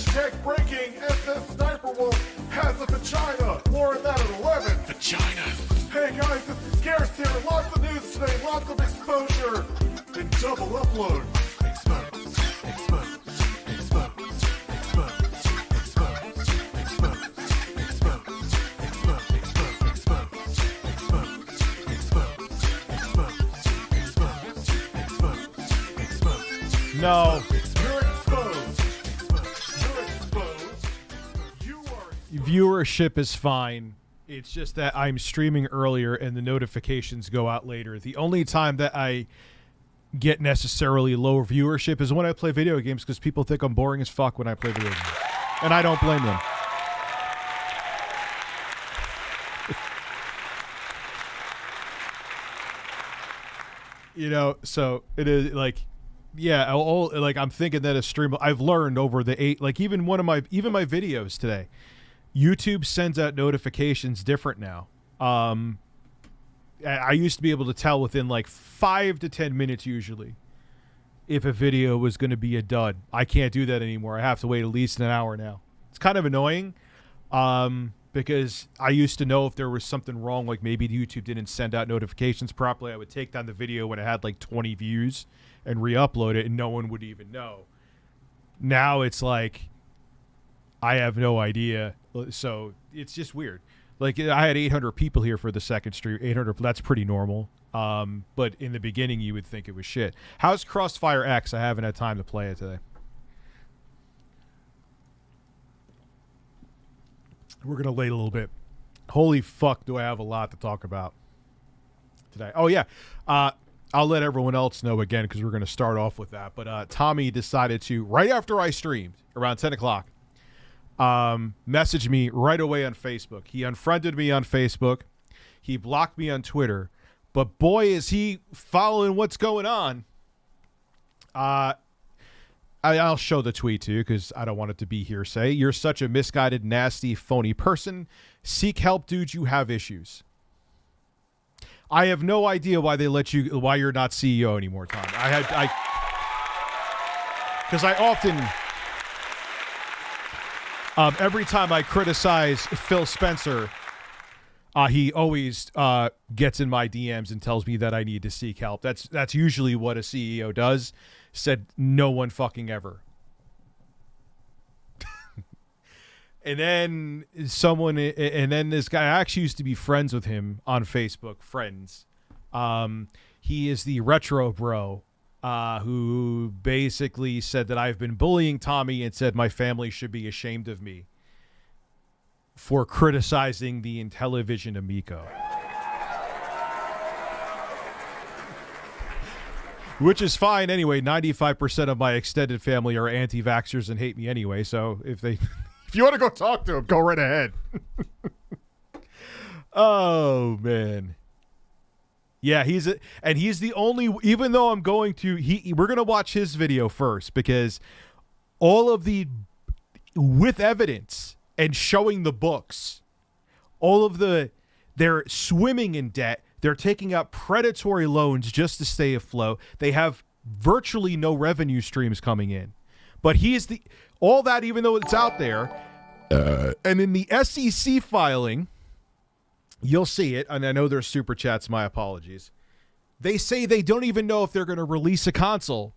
Hashtag breaking SS Sniper Wolf has a vagina. More on that at 11. Vaginas. Hey guys, it's Scarce here. Lots of news today, lots of exposure. And double upload. Expose, expose, expose, expose, expose, expose, expose. No. You're exposed. You're exposed. You are Viewership is fine. It's just that I'm streaming earlier and the notifications go out later. The only time that I get necessarily low viewership is when I play video games because people think I'm boring as fuck when I play video games. And I don't blame them. You know, so it is like, yeah, like I'm thinking that a stream, I've learned over the even my videos today, YouTube sends out notifications different now. I used to be able to tell within like 5 to 10 minutes usually if a video was going to be a dud. I can't do that anymore. I have to wait at least an hour now. It's kind of annoying because I used to know if there was something wrong, like maybe YouTube didn't send out notifications properly. I would take down the video when it had like 20 views and re-upload it and no one would even know. Now it's like I have no idea. So it's just weird. Like I had 800 people here for the second stream. 800, that's pretty normal. But in the beginning, you would think it was shit. How's Crossfire X? I haven't had time to play it today. We're going to wait a little bit. Holy fuck, do I have a lot to talk about today. Oh, yeah. I'll let everyone else know again because we're going to start off with that. But Tommy decided to, right after I streamed, around 10 o'clock, message me right away on Facebook. He unfriended me on Facebook. He blocked me on Twitter. But boy, is he following what's going on. I'll show the tweet to you because I don't want it to be hearsay. You're such a misguided, nasty, phony person. Seek help, dude. You have issues. I have no idea why why you're not CEO anymore, Tom. Because I often, every time I criticize Phil Spencer, he always gets in my DMs and tells me that I need to seek help. That's usually what a CEO does. Said no one fucking ever. And then this guy, I actually used to be friends with him on Facebook, friends. He is the Retro Bro, who basically said that I've been bullying Tommy and said my family should be ashamed of me for criticizing the Intellivision Amico. Which is fine anyway. 95% of my extended family are anti-vaxxers and hate me anyway, so if you want to go talk to him, go right ahead. Oh, man. Yeah, he's the only, even though I'm going to, we're going to watch his video first because all of with evidence and showing the books, they're swimming in debt. They're taking out predatory loans just to stay afloat. They have virtually no revenue streams coming in. But all that, even though it's out there, and in the SEC filing, you'll see it, and I know there's super chats, my apologies. They say they don't even know if they're going to release a console.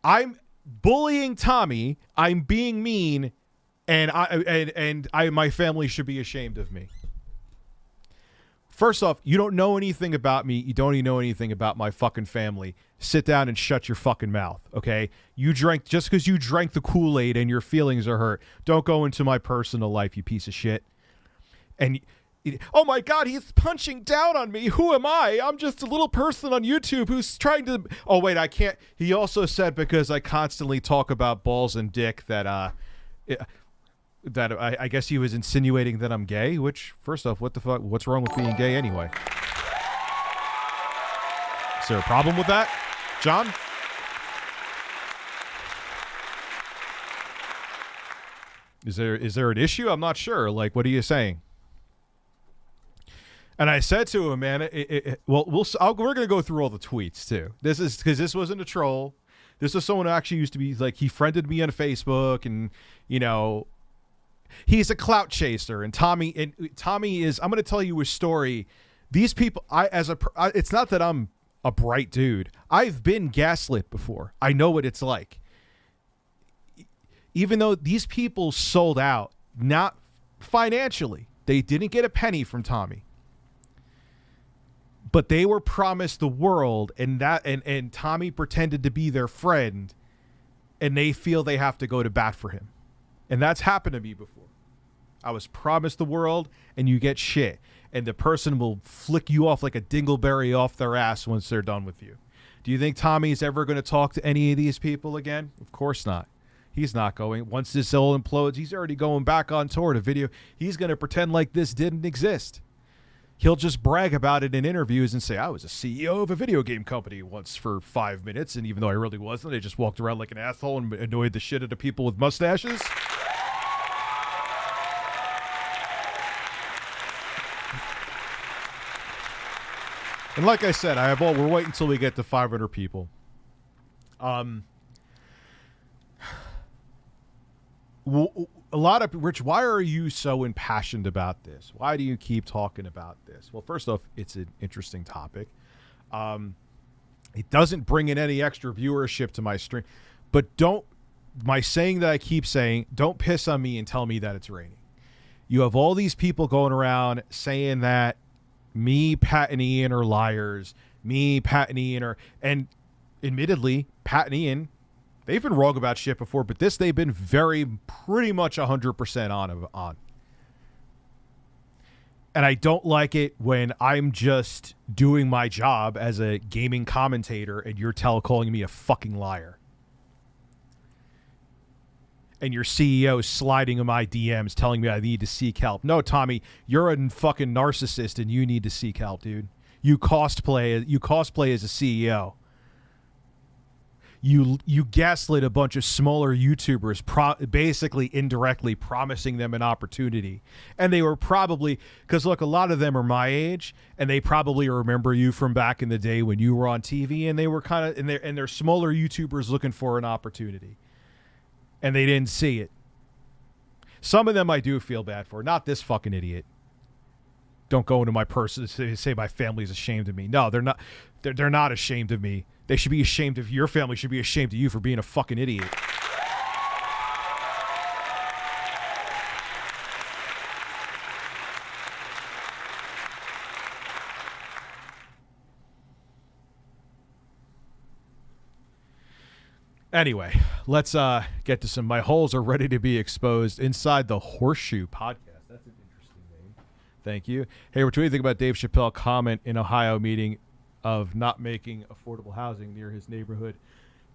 I'm bullying Tommy, I'm being mean, and my family should be ashamed of me. First off, you don't know anything about me. You don't even know anything about my fucking family. Sit down and shut your fucking mouth, okay? Just because you drank the Kool-Aid and your feelings are hurt, don't go into my personal life, you piece of shit. And, oh my God, he's punching down on me. Who am I? I'm just a little person on YouTube who's trying to... Oh, wait, I can't... He also said because I constantly talk about balls and dick that I guess he was insinuating that I'm gay, which, first off, what the fuck? What's wrong with being gay anyway? Is there a problem with that, John? Is there an issue? I'm not sure. Like, what are you saying? And I said to him, man, we're going to go through all the tweets, too. This is because this wasn't a troll. This is someone who actually used to be like, he friended me on Facebook, and you know, he's a clout chaser. And Tommy is, I'm going to tell you a story. These people, it's not that I'm a bright dude. I've been gaslit before. I know what it's like. Even though these people sold out, not financially, they didn't get a penny from Tommy, but they were promised the world, and Tommy pretended to be their friend, and they feel they have to go to bat for him. And that's happened to me before. I was promised the world, and you get shit, and the person will flick you off like a dingleberry off their ass once they're done with you. Do you think Tommy's ever going to talk to any of these people again? Of course not. He's not going. Once this all implodes, he's already going back on tour to video. He's going to pretend like this didn't exist. He'll just brag about it in interviews and say, I was a CEO of a video game company once for 5 minutes, and even though I really wasn't, I just walked around like an asshole and annoyed the shit out of people with mustaches. And like I said, we're waiting until we get to 500 people. A lot of Rich, why are you so impassioned about this? Why do you keep talking about this? Well, first off, it's an interesting topic. It doesn't bring in any extra viewership to my stream, but my saying that I keep saying, don't piss on me and tell me that it's raining. You have all these people going around saying that me, Pat, and Ian are liars. Me, Pat, and Ian are, and admittedly, Pat and Ian, they've been wrong about shit before, but this they've been pretty much 100% on. And I don't like it when I'm just doing my job as a gaming commentator and you're calling me a fucking liar. And your CEO sliding in my DMs telling me I need to seek help. No, Tommy, you're a fucking narcissist and you need to seek help, dude. You cosplay as a CEO. You gaslit a bunch of smaller YouTubers, basically indirectly promising them an opportunity. And they were probably, because look, a lot of them are my age, and they probably remember you from back in the day when you were on TV, and they were kind of, and they're smaller YouTubers looking for an opportunity. And they didn't see it. Some of them I do feel bad for. Not this fucking idiot. Don't go into my person to say my family's ashamed of me. No, they're not. They're not ashamed of me. They should be ashamed of your family. Should be ashamed of you for being a fucking idiot. Anyway, let's get to some. My holes are ready to be exposed inside the Horseshoe podcast. That's an interesting name. Thank you. Hey, what do you think about Dave Chappelle comment in Ohio meeting of not making affordable housing near his neighborhood?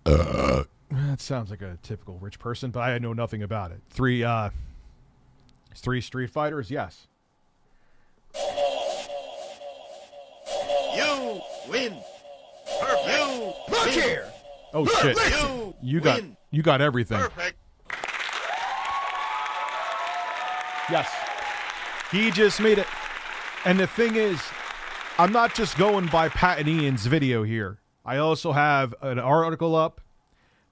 That sounds like a typical rich person, but I know nothing about it. Three Street Fighters, yes. You win. Perfect. You Look win. here. Oh shit! You got everything. Perfect. Yes. He just made it. And the thing is, I'm not just going by Pat and Ian's video here. I also have an article up.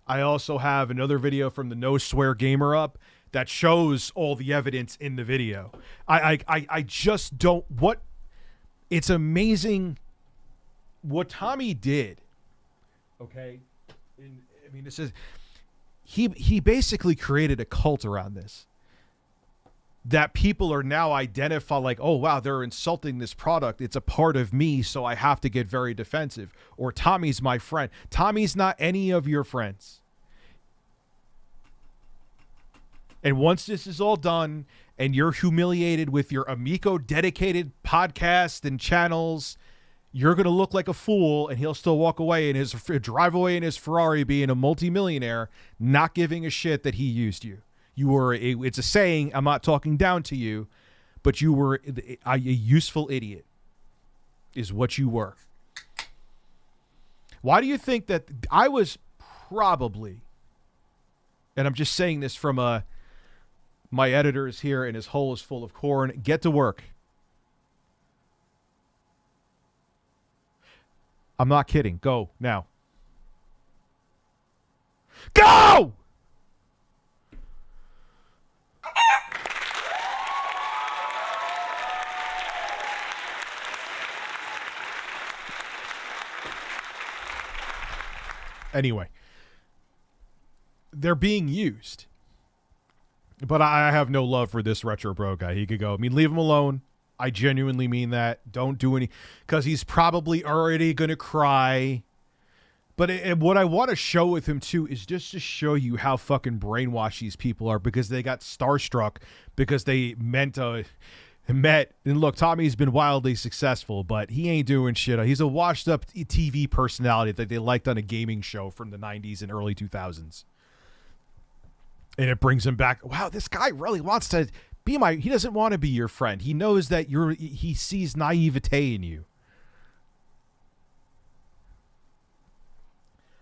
I also have another video from the No Swear Gamer up that shows all the evidence in the video. I just don't. It's amazing what Tommy did. Okay. I mean, this is he basically created a cult around this that people are now identify like, oh wow, they're insulting this product, it's a part of me, so I have to get very defensive, or Tommy's my friend. Tommy's not any of your friends. And once this is all done and you're humiliated with your Amico dedicated podcast and channels, you're going to look like a fool, and he'll still walk away in his drive away in his Ferrari being a multimillionaire, not giving a shit that he used you. You were it's a saying, I'm not talking down to you, but you were a useful idiot is what you were. Why do you think that I was probably, and I'm just saying this from my editor is here and his hole is full of corn. Get to work. I'm not kidding. Go now. Go! Anyway, they're being used. But I have no love for this Retro Bro guy. He could go. I mean, leave him alone. I genuinely mean that. Don't do any, because he's probably already going to cry. But what I want to show with him, too, is just to show you how fucking brainwashed these people are, because they got starstruck because they met. And look, Tommy's been wildly successful, but he ain't doing shit. He's a washed-up TV personality that they liked on a gaming show from the 90s and early 2000s. And it brings him back. Wow, this guy really wants to be he doesn't want to be your friend. He knows that he sees naivete in you.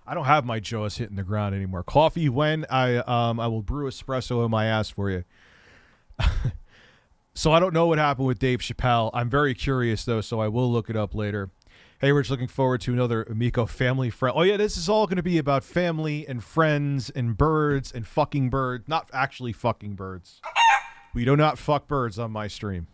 I don't have my jaws hitting the ground anymore. Coffee when I will brew espresso in my ass for you. So I don't know what happened with Dave Chappelle. I'm very curious though, so I will look it up later. Hey, we're just looking forward to another Amico family friend. Oh yeah, this is all going to be about family and friends and birds and fucking birds. Not actually fucking birds. We do not fuck birds on my stream.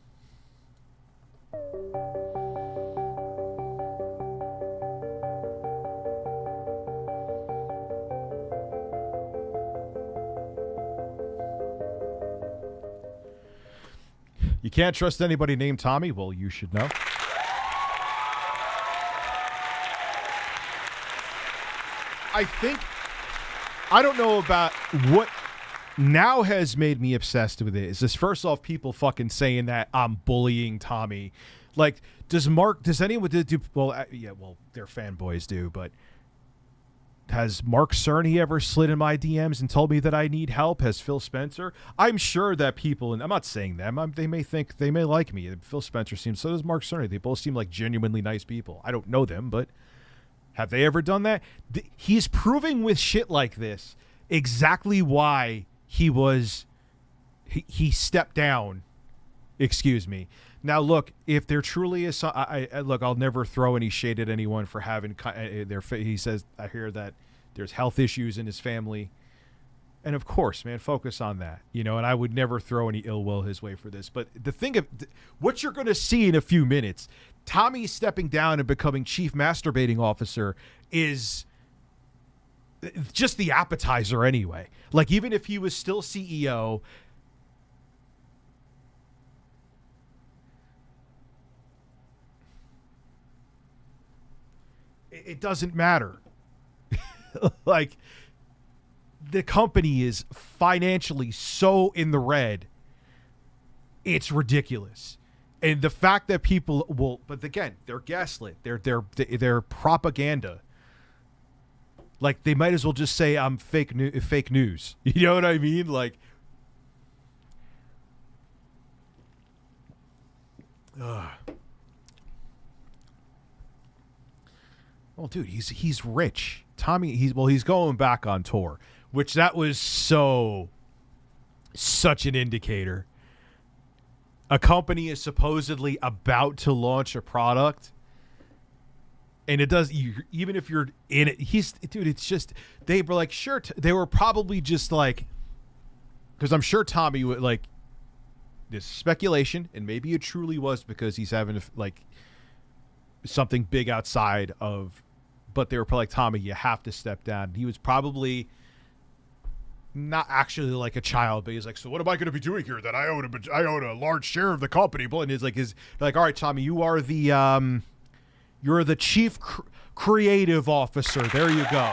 You can't trust anybody named Tommy? Well, you should know. I don't know about what now has made me obsessed with it. Is this, first off, people fucking saying that I'm bullying Tommy. Like, does anyone do, well, yeah, well, their fanboys do, but has Mark Cerny ever slid in my DMs and told me that I need help? Has Phil Spencer? I'm sure that people, and I'm not saying them, they may like me. Phil Spencer seems, so does Mark Cerny. They both seem like genuinely nice people. I don't know them, but have they ever done that? He's proving with shit like this exactly why he stepped down. Excuse me. Now, look, if there truly is, look, I'll never throw any shade at anyone for having he says, I hear that there's health issues in his family. And of course, man, focus on that, and I would never throw any ill will his way for this. But the thing of what you're going to see in a few minutes, Tommy stepping down and becoming chief masturbating officer is just the appetizer anyway. Like, even if he was still CEO, it doesn't matter. Like, the company is financially so in the red, it's ridiculous. And the fact that people will, but again, they're gaslit. They're propaganda. Like, they might as well just say I'm fake news. You know what I mean? Like, well, dude, he's rich. Tommy, he's going back on tour, which that was such an indicator. A company is supposedly about to launch a product, and it does, even if you're in it, it's just, they were like, sure, they were probably just like, because I'm sure Tommy would, like, this speculation, and maybe it truly was because he's having, like, something big outside of, but they were probably like, Tommy, you have to step down. He was probably not actually like a child, but he's like, so what am I going to be doing here? That I own a large share of the company. And he's like, all right, Tommy, you are the you're the chief creative officer. There you go.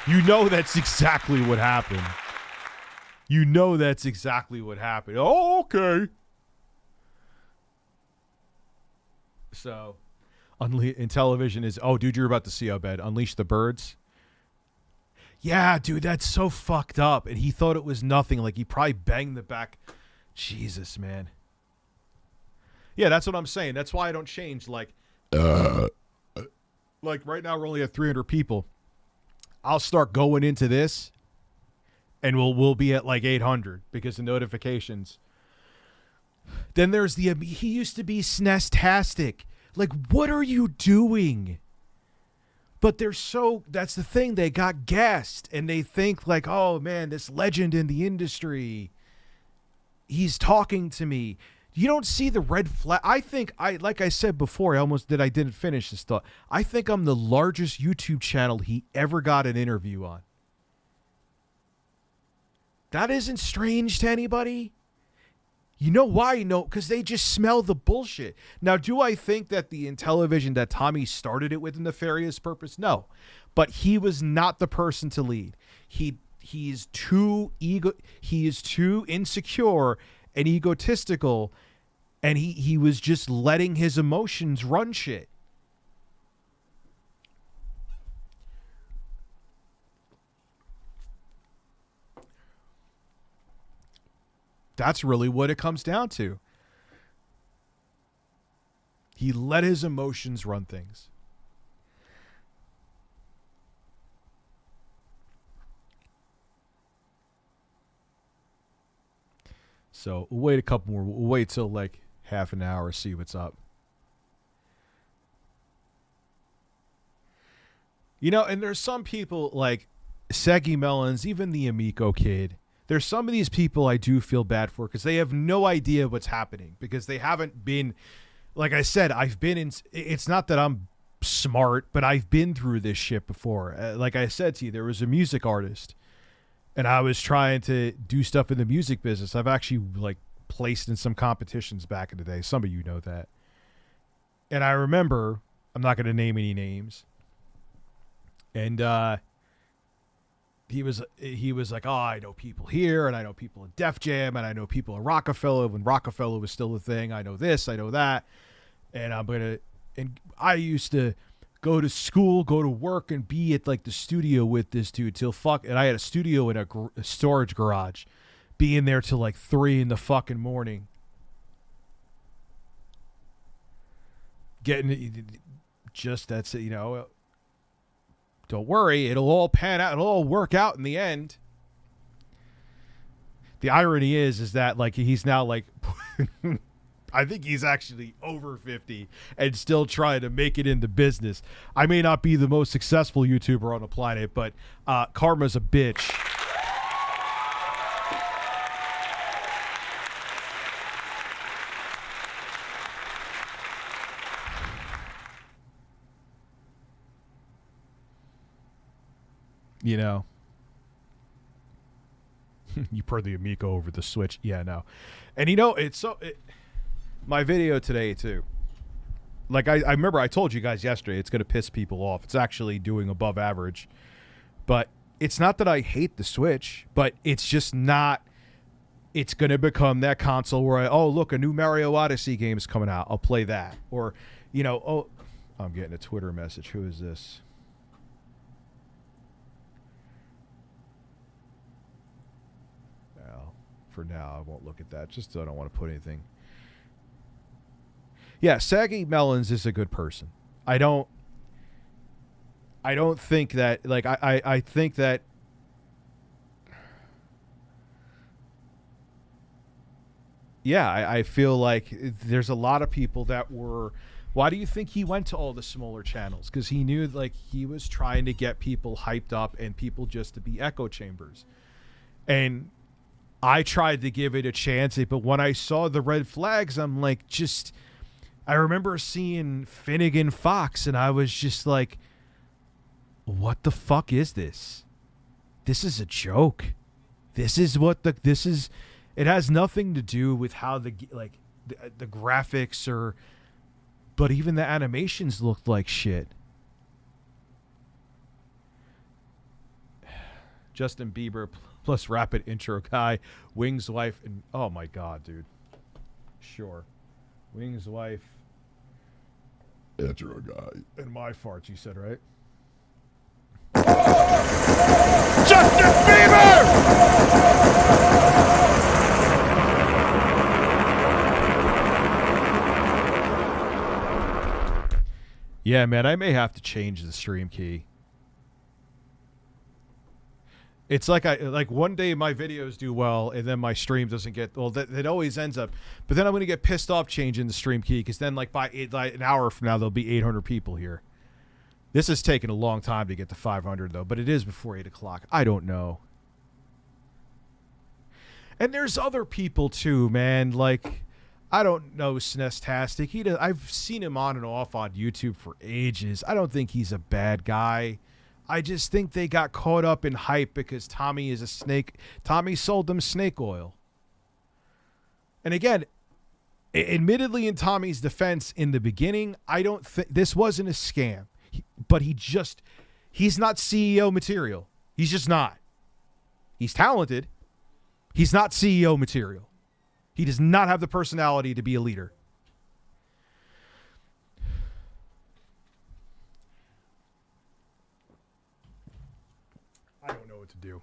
You know that's exactly what happened. Oh, okay. So, Intellivision is, oh, dude, you're about to see how bad. Unleash the Birds. Yeah, dude, that's so fucked up. And he thought it was nothing. Like, he probably banged the back. Jesus, man. Yeah, that's what I'm saying. That's why I don't change. Like right now we're only at 300 people. I'll start going into this, and we'll be at like 800 because of notifications. Then there's he used to be SNES-tastic. Like, what are you doing? But they're so, that's the thing, they got gassed and they think like, oh man, this legend in the industry, he's talking to me. You don't see the red flag. I think like I said before, I didn't finish this thought. I think I'm the largest YouTube channel he ever got an interview on. That isn't strange to anybody. You know why? No, because they just smell the bullshit. Now, do I think that the Intellivision that Tommy started it with a nefarious purpose? No. But he was not the person to lead. He is too insecure and egotistical, and he was just letting his emotions run shit. That's really what it comes down to. He let his emotions run things. So we'll wait a couple more. We'll wait till like half an hour, see what's up. You know, and there's some people like Seggy Melons, even the Amico kid. There's some of these people I do feel bad for because they have no idea what's happening because they haven't been, like I said, I've been in, it's not that I'm smart, but I've been through this shit before. Like I said to you, there was a music artist and I was trying to do stuff in the music business. I've actually like placed in some competitions back in the day. Some of you know that. And I remember, I'm not going to name any names. And, he was like, oh, I know people here, and I know people in Def Jam, and I know people in Rockefeller when Rockefeller was still a thing. I know this, I know that, and and I used to go to school, go to work, and be at like the studio with this dude and I had a studio in a storage garage, being there till like 3 in the fucking morning, getting just that's it, you know. Don't worry, it'll all pan out. It'll all work out in the end. The irony is that like he's now like, I think he's actually over 50 and still trying to make it in the business. I may not be the most successful YouTuber on the planet, but karma's a bitch. You know, you put the Amico over the Switch. Yeah, no. And you know, my video today too. Like I remember I told you guys yesterday, it's going to piss people off. It's actually doing above average, but it's not that I hate the Switch, but it's just not, it's going to become that console where oh, look, a new Mario Odyssey game is coming out. I'll play that. Or, you know, oh, I'm getting a Twitter message. Who is this? For now, I won't look at that. Just I don't want to put anything. Yeah, Saggy Melons is a good person. I don't think that like I think that yeah, I feel like there's a lot of people that were. Why do you think he went to all the smaller channels? Because he knew like he was trying to get people hyped up and people just to be echo chambers. And I tried to give it a chance, but when I saw the red flags, I'm like, I remember seeing Finnegan Fox, and I was just like, what the fuck is this? This is a joke. This is it has nothing to do with how the graphics but even the animations looked like shit. Justin Bieber plus rapid intro guy, Wing's wife, and oh my god, dude. Sure. Wing's wife. Intro guy. And my farts, you said, right? Justin Bieber! Yeah, man, I may have to change the stream key. It's like one day my videos do well and then my stream doesn't get well. That always ends up. But then I'm gonna get pissed off changing the stream key because then like an hour from now there'll be 800 people here. This is taking a long time to get to 500 though, but it is before 8 o'clock. I don't know. And there's other people too, man. Like I don't know Snestastic. I've seen him on and off on YouTube for ages. I don't think he's a bad guy. I just think they got caught up in hype because Tommy is a snake. Tommy sold them snake oil. And again, admittedly in Tommy's defense in the beginning, I don't think this wasn't a scam. But he's not CEO material. He's just not. He's talented. He's not CEO material. He does not have the personality to be a leader. I don't know what to do.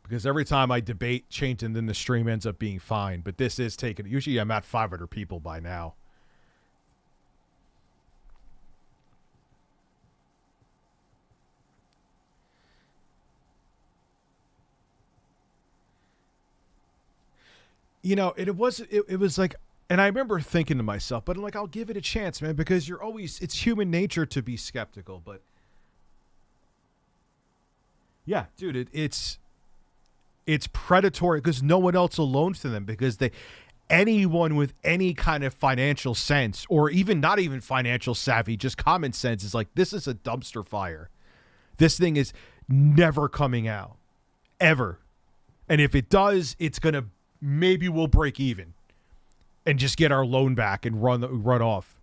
Because every time I debate changing, then the stream ends up being fine. But this is taking... Usually I'm at 500 people by now. You know, it was like... And I remember thinking to myself, but I'm like, I'll give it a chance, man, because it's human nature to be skeptical, but yeah, dude, it's predatory because no one else will loan to them because anyone with any kind of financial sense or even not even financial savvy, just common sense is like, this is a dumpster fire. This thing is never coming out ever. And if it does, maybe we'll break even. And just get our loan back and run off.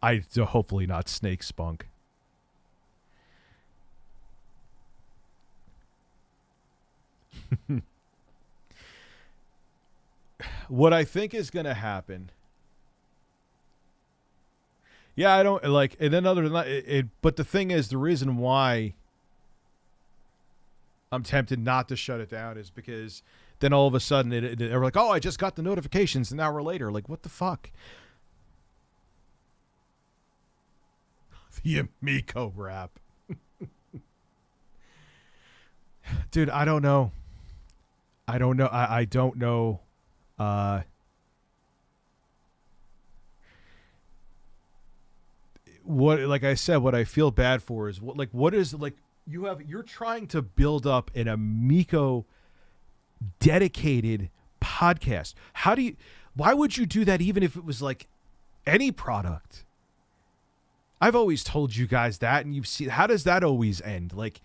Hopefully not snake spunk. What I think is going to happen. Yeah, I don't like. And then other than that, but the thing is, the reason why I'm tempted not to shut it down is because. Then all of a sudden, they're like, oh, I just got the notifications an hour later. Like, what the fuck? The Amico rap. Dude, I don't know. I don't know. I don't know. Like I said, what I feel bad for is you're trying to build up an Amico dedicated podcast. Why would you do that even if it was like any product? I've always told you guys that, and you've seen, how does that always end? Like,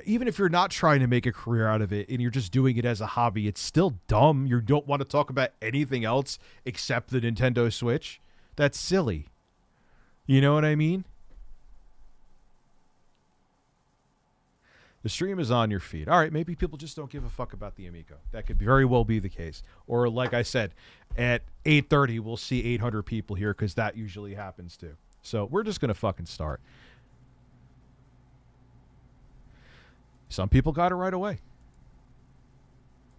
even if you're not trying to make a career out of it and you're just doing it as a hobby, it's still dumb. You don't want to talk about anything else except the Nintendo Switch. That's silly. You know what I mean? The stream is on your feed. All right, maybe people just don't give a fuck about the Amico. That could very well be the case. Or like I said, at 8:30, we'll see 800 people here because that usually happens too. So we're just going to fucking start. Some people got it right away.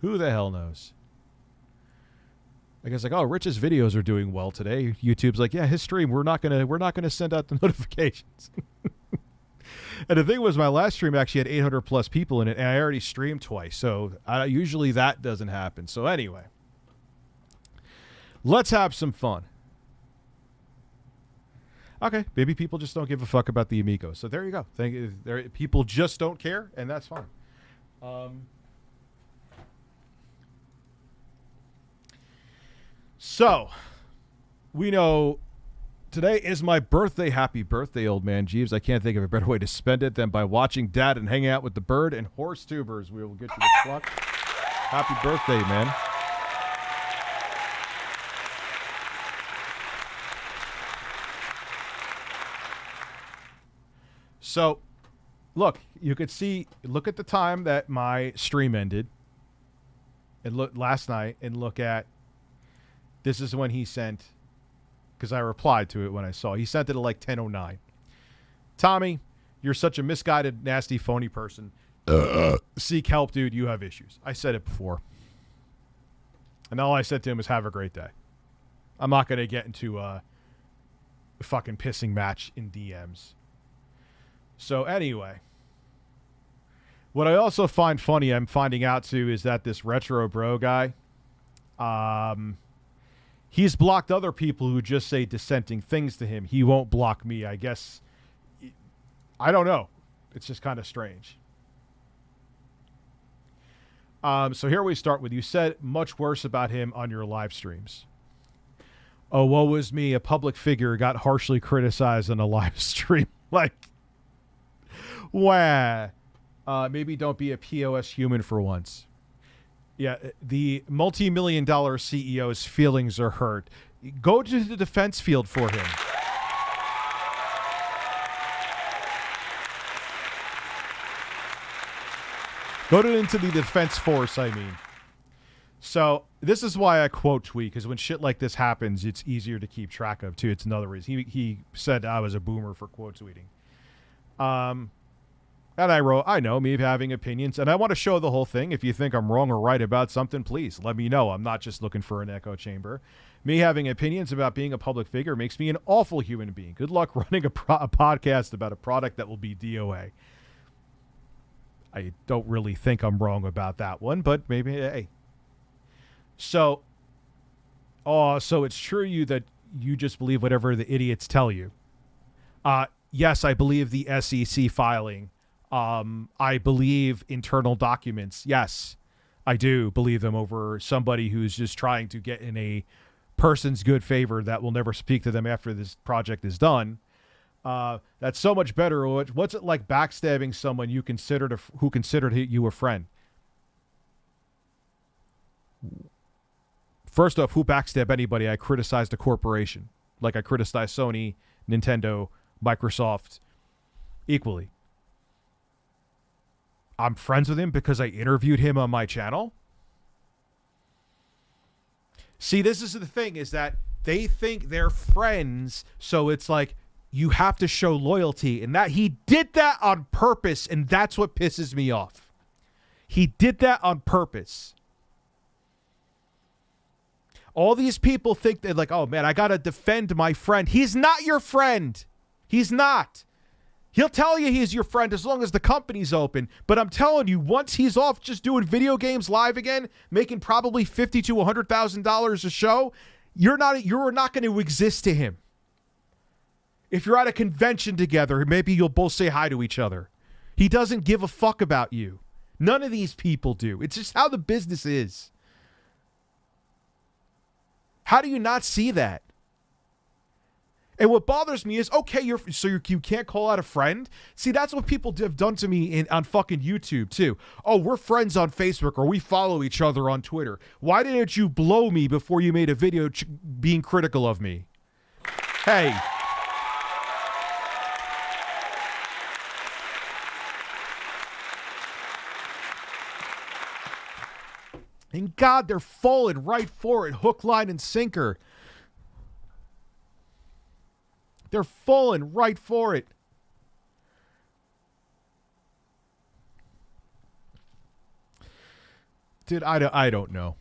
Who the hell knows? I guess like, oh, Rich's videos are doing well today. YouTube's like, yeah, his stream, we're not gonna send out the notifications. And the thing was, my last stream actually had 800 plus people in it, and I already streamed twice. So usually that doesn't happen. So anyway, let's have some fun. Okay, maybe people just don't give a fuck about the Amico. So there you go. People just don't care, and that's fine. So we know today is my birthday. Happy birthday, old man Jeeves. I can't think of a better way to spend it than by watching Dad and hanging out with the bird and horse tubers. We will get you the clock. Happy birthday, man. So, look, you could see, look at the time that my stream ended and look last night and look at, this is when he sent, because I replied to it when I saw. He sent it at like 10:09. Tommy, you're such a misguided, nasty, phony person. Seek help, dude. You have issues. I said it before. And all I said to him was, have a great day. I'm not going to get into fucking pissing match in DMs. So anyway, what I also find funny, I'm finding out too, is that this Retro Bro guy, he's blocked other people who just say dissenting things to him. He won't block me, I guess. I don't know. It's just kind of strange. So here we start with, you said much worse about him on your live streams. Oh, woe was me. A public figure got harshly criticized on a live stream. Like, wah. Maybe don't be a POS human for once. Yeah, the multi-million-dollar CEO's feelings are hurt. Go to the defense field for him. Go into the defense force, I mean. So this is why I quote tweet, because when shit like this happens, it's easier to keep track of, too. It's another reason. He said I was a boomer for quote tweeting. And I wrote, I know, me having opinions, and I want to show the whole thing. If you think I'm wrong or right about something, please let me know. I'm not just looking for an echo chamber. Me having opinions about being a public figure makes me an awful human being. Good luck running a podcast about a product that will be DOA. I don't really think I'm wrong about that one, but maybe, hey. So it's true that you just believe whatever the idiots tell you. Yes, I believe the SEC filing. I believe internal documents. Yes, I do believe them over somebody who's just trying to get in a person's good favor that will never speak to them after this project is done. That's so much better. What's it like backstabbing someone who considered you a friend? First off, who backstab anybody? I criticized a corporation. Like I criticized Sony, Nintendo, Microsoft equally. I'm friends with him because I interviewed him on my channel. See, this is the thing, is that they think they're friends, so it's like you have to show loyalty, and that he did that on purpose, and that's what pisses me off. He did that on purpose. All these people think they're like, oh man, I gotta defend my friend. He's not your friend. He's not. He'll tell you he's your friend as long as the company's open. But I'm telling you, once he's off just doing video games live again, making probably $50,000 to $100,000 a show, you're not going to exist to him. If you're at a convention together, maybe you'll both say hi to each other. He doesn't give a fuck about you. None of these people do. It's just how the business is. How do you not see that? And what bothers me is, okay, you can't call out a friend? See, that's what people have done to me on fucking YouTube, too. Oh, we're friends on Facebook, or we follow each other on Twitter. Why didn't you blow me before you made a video being critical of me? Hey. And God, they're falling right for it, hook, line, and sinker. They're falling right for it. Dude, I don't know.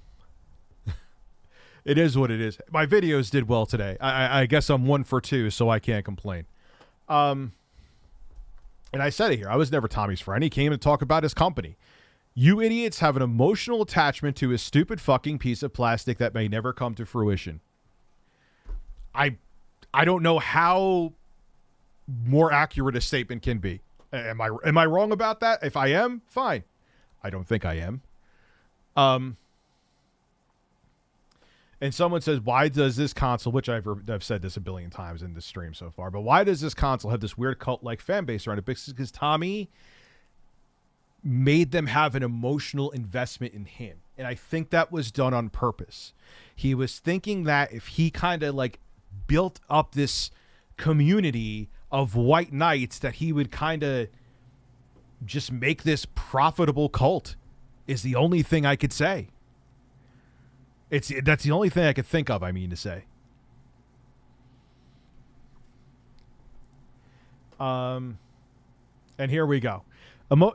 It is what it is. My videos did well today. I guess I'm 1 for 2, so I can't complain. And I said it here. I was never Tommy's friend. He came to talk about his company. You idiots have an emotional attachment to a stupid fucking piece of plastic that may never come to fruition. I don't know how more accurate a statement can be. Am I wrong about that? If I am, fine. I don't think I am. And someone says, why does this console, which I've said this a billion times in this stream so far, but why does this console have this weird cult-like fan base around it? Because Tommy made them have an emotional investment in him. And I think that was done on purpose. He was thinking that if he kind of like built up this community of white knights, that he would kind of just make this profitable cult, is the only thing I could say. That's the only thing I could think of, I mean to say. And here we go.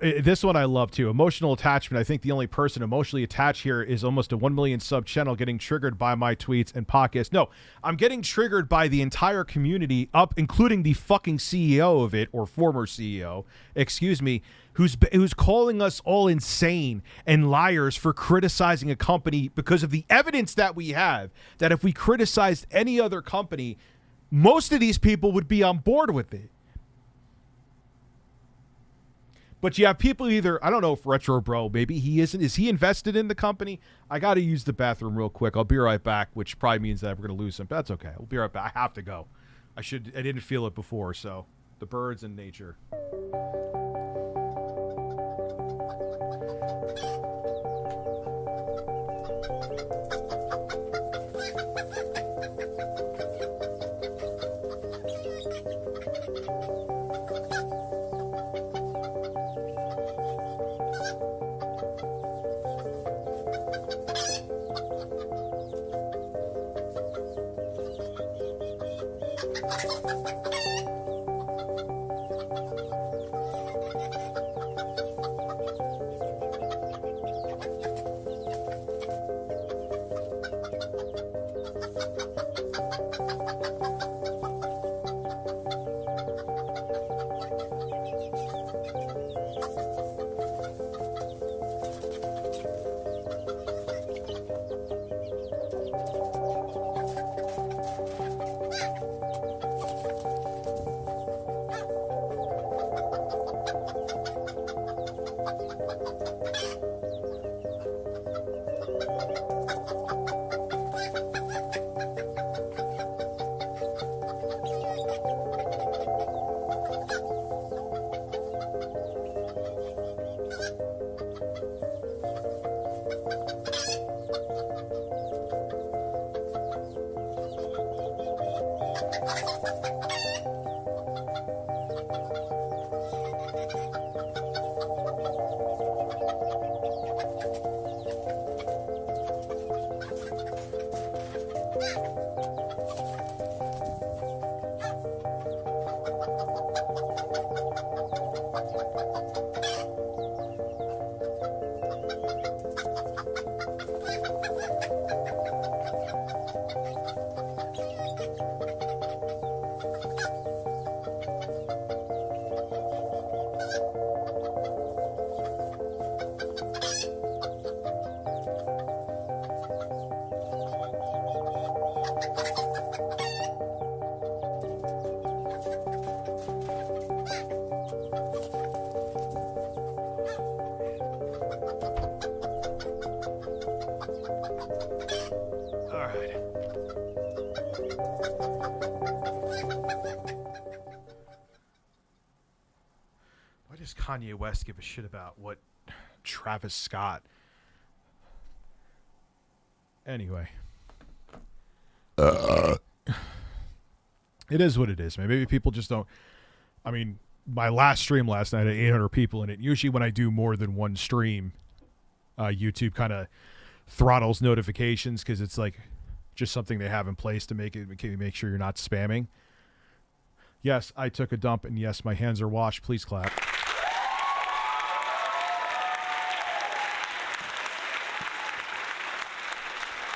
This one I love too. Emotional attachment. I think the only person emotionally attached here is almost a 1 million sub channel getting triggered by my tweets and podcasts. No, I'm getting triggered by the entire community, including the fucking CEO of it, or former CEO, excuse me, who's calling us all insane and liars for criticizing a company because of the evidence that we have that if we criticized any other company, most of these people would be on board with it. But you have people either, I don't know if Retro Bro, maybe he isn't. Is he invested in the company? I got to use the bathroom real quick. I'll be right back, which probably means that we're going to lose him. But that's okay. We'll be right back. I have to go. I didn't feel it before, so the birds and nature. Kanye West give a shit about what Travis Scott? Anyway. It is what it is, man. Maybe people just don't. I mean, my last stream last night had 800 people in it. Usually when I do more than one stream, YouTube kind of throttles notifications because it's like just something they have in place to make sure you're not spamming. Yes, I took a dump, and yes, my hands are washed. Please clap.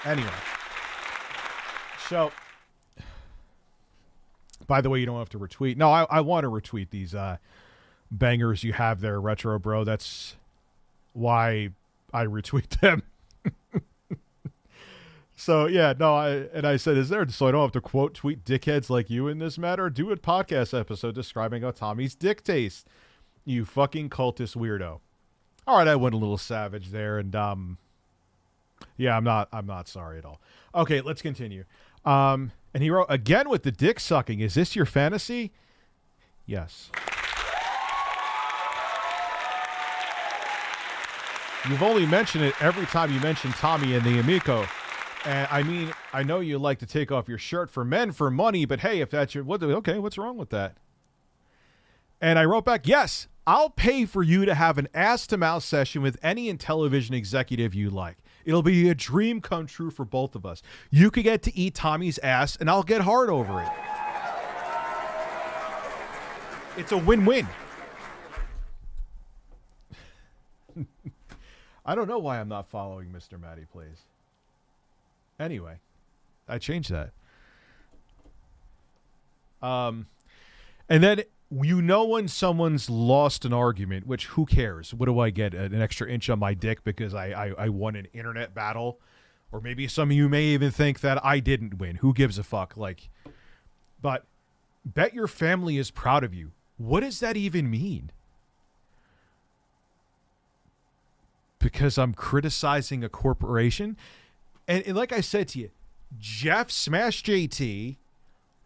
Anyway, so, by the way, you don't have to retweet. No, I want to retweet these bangers you have there, Retro Bro. That's why I retweet them. So, yeah, no, I said, so I don't have to quote tweet dickheads like you in this matter? Do a podcast episode describing how Tommy's dick tastes, you fucking cultist weirdo. All right, I went a little savage there, and yeah, I'm not sorry at all. Okay, let's continue. And he wrote, again with the dick sucking. Is this your fantasy? Yes. You've only mentioned it every time you mention Tommy and the Amico. And I mean, I know you like to take off your shirt for men for money, but hey, if that's okay, what's wrong with that? And I wrote back, yes, I'll pay for you to have an ass-to-mouth session with any Intellivision executive you like. It'll be a dream come true for both of us. You could get to eat Tommy's ass, and I'll get hard over it. It's a win-win. I don't know why I'm not following Mr. Matty Plays. Anyway, I changed that. And then when someone's lost an argument, which who cares? What do I get? An extra inch on my dick because I won an internet battle? Or maybe some of you may even think that I didn't win. Who gives a fuck? But bet your family is proud of you. What does that even mean? Because I'm criticizing a corporation? And like I said to you, Jeff Smash JT,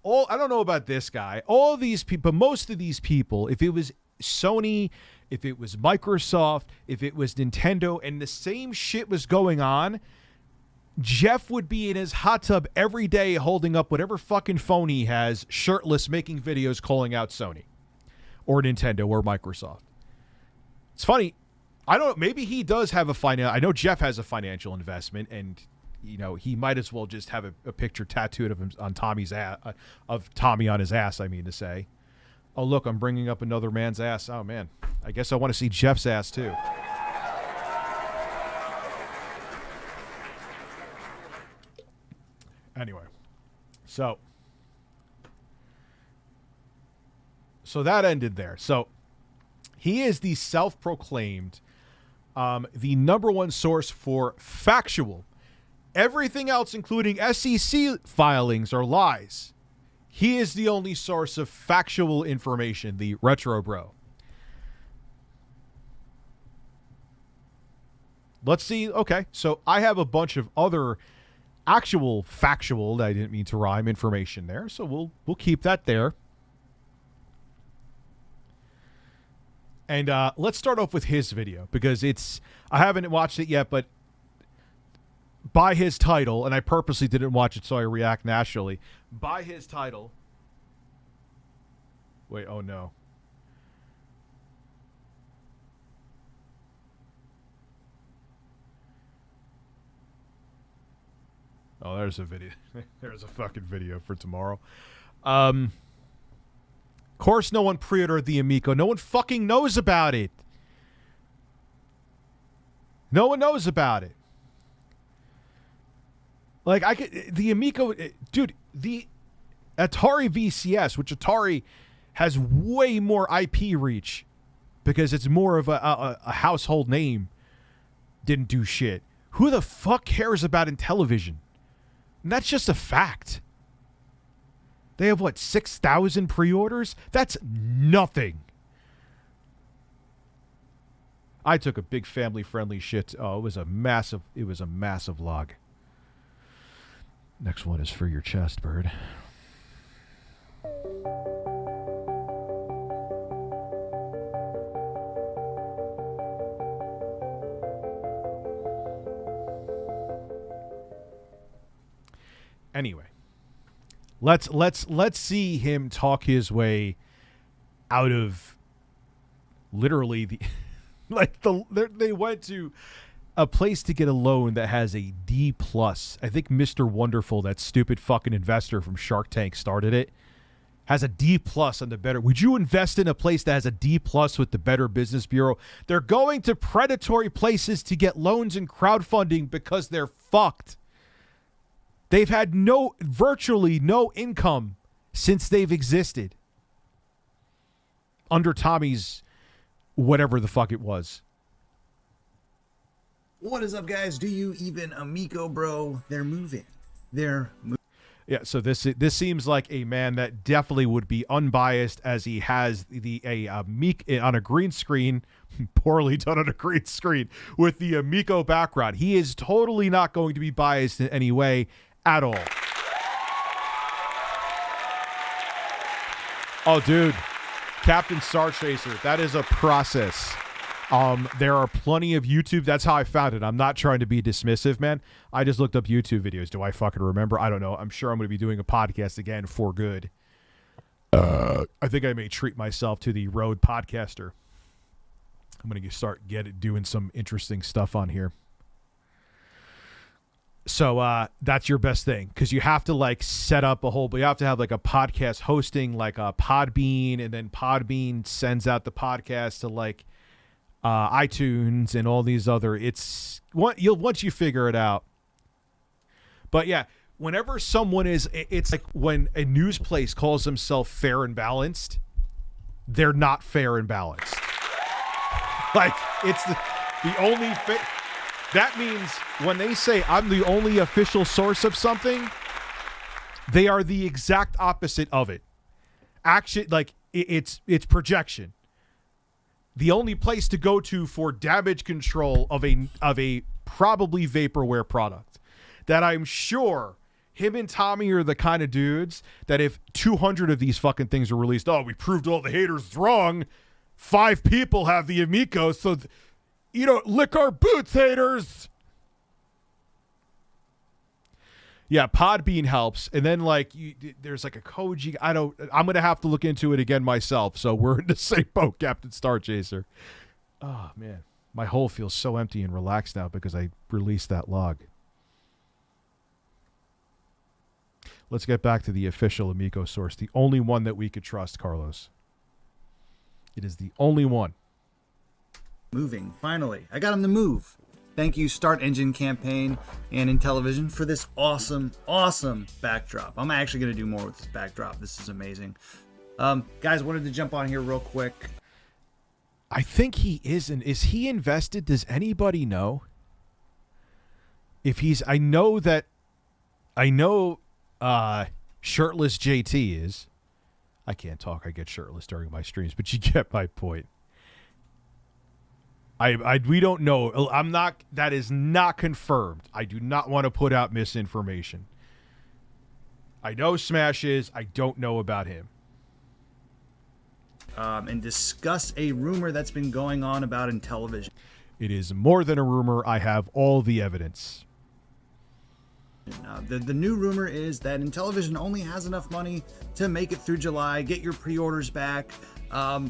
I don't know about this guy, all these people, but most of these people, if it was Sony, if it was Microsoft, if it was Nintendo, and the same shit was going on, Jeff would be in his hot tub every day holding up whatever fucking phone he has, shirtless, making videos calling out Sony or Nintendo or Microsoft. It's funny. I don't know. Maybe he does have I know Jeff has a financial investment, and he might as well just have a picture tattooed of him on Tommy's ass, of Tommy on his ass. I mean to say, oh look, I'm bringing up another man's ass. Oh man, I guess I want to see Jeff's ass too. Anyway, so that ended there. So he is the self-proclaimed, the number one source for factual. Everything else, including SEC filings, are lies. He is the only source of factual information, the Retro Bro. Let's see. Okay, so I have a bunch of other actual factual, I didn't mean to rhyme, information there, so we'll keep that there. And let's start off with his video, because I haven't watched it yet, but by his title, and I purposely didn't watch it so I react naturally, by his title, wait, oh no. Oh, there's a video. There's a fucking video for tomorrow. Of course, no one pre-ordered the Amico. No one fucking knows about it. No one knows about it. The Amico, dude, the Atari VCS, which Atari has way more IP reach because it's more of a household name, didn't do shit. Who the fuck cares about Intellivision? And that's just a fact. They have, 6,000 pre-orders? That's nothing. I took a big family-friendly shit. Oh, it was a massive log. Next one is for your chest, bird. Anyway, let's see him talk his way out of literally they went to a place to get a loan that has a D+. I think Mr. Wonderful, that stupid fucking investor from Shark Tank, started it. Has a D+ on the Better. Would you invest in a place that has a D+ with the Better Business Bureau? They're going to predatory places to get loans and crowdfunding because they're fucked. They've had virtually no income since they've existed. Under Tommy's whatever the fuck it was. What is up, guys? Do you even Amico, bro? They're moving. Yeah, so this seems like a man that definitely would be unbiased, as he has on a green screen, poorly done on a green screen, with the Amico background. He is totally not going to be biased in any way at all. Oh, dude. Captain Star Chaser, that is a process. There are plenty of YouTube. That's how I found it. I'm not trying to be dismissive, man. I just looked up YouTube videos. Do I fucking remember? I don't know. I'm sure I'm going to be doing a podcast again for good. I think I may treat myself to the Road Podcaster. I'm going to start doing some interesting stuff on here. So that's your best thing, because you have to set up you have to have a podcast hosting, like a Podbean, and then Podbean sends out the podcast to iTunes and all these other. It's what you'll once you figure it out. But yeah, whenever someone is, it's like when a news place calls themselves fair and balanced, they're not fair and balanced. Like it's the only that means when they say I'm the only official source of something, they are the exact opposite of it. Action, like it's projection. The only place to go to for damage control of a probably vaporware product that I'm sure him and Tommy are the kind of dudes that if 200 of these fucking things are released, oh, we proved all the haters wrong. 5 people have the Amico, so you don't lick our boots, haters. Yeah, Podbean helps, and then like there's like a Koji. I'm gonna have to look into it again myself. So we're in the same boat, Captain Star Chaser. Oh man, my hole feels so empty and relaxed now because I released that log. Let's get back to the official Amico source, the only one that we could trust, Carlos. It is the only one. Moving, finally. I got him to move. Thank you, Start Engine Campaign and Intellivision, for this awesome, awesome backdrop. I'm actually going to do more with this backdrop. This is amazing. Guys, wanted to jump on here real quick. I think he isn't. Is he invested? Does anybody know? If he's, I know Shirtless JT is. I can't talk. I get shirtless during my streams, but you get my point. We don't know. I'm not. That is not confirmed. I do not want to put out misinformation. I know Smash is. I don't know about him. And discuss a rumor that's been going on about Intellivision. It is more than a rumor. I have all the evidence. The new rumor is that Intellivision only has enough money to make it through July, get your pre-orders back.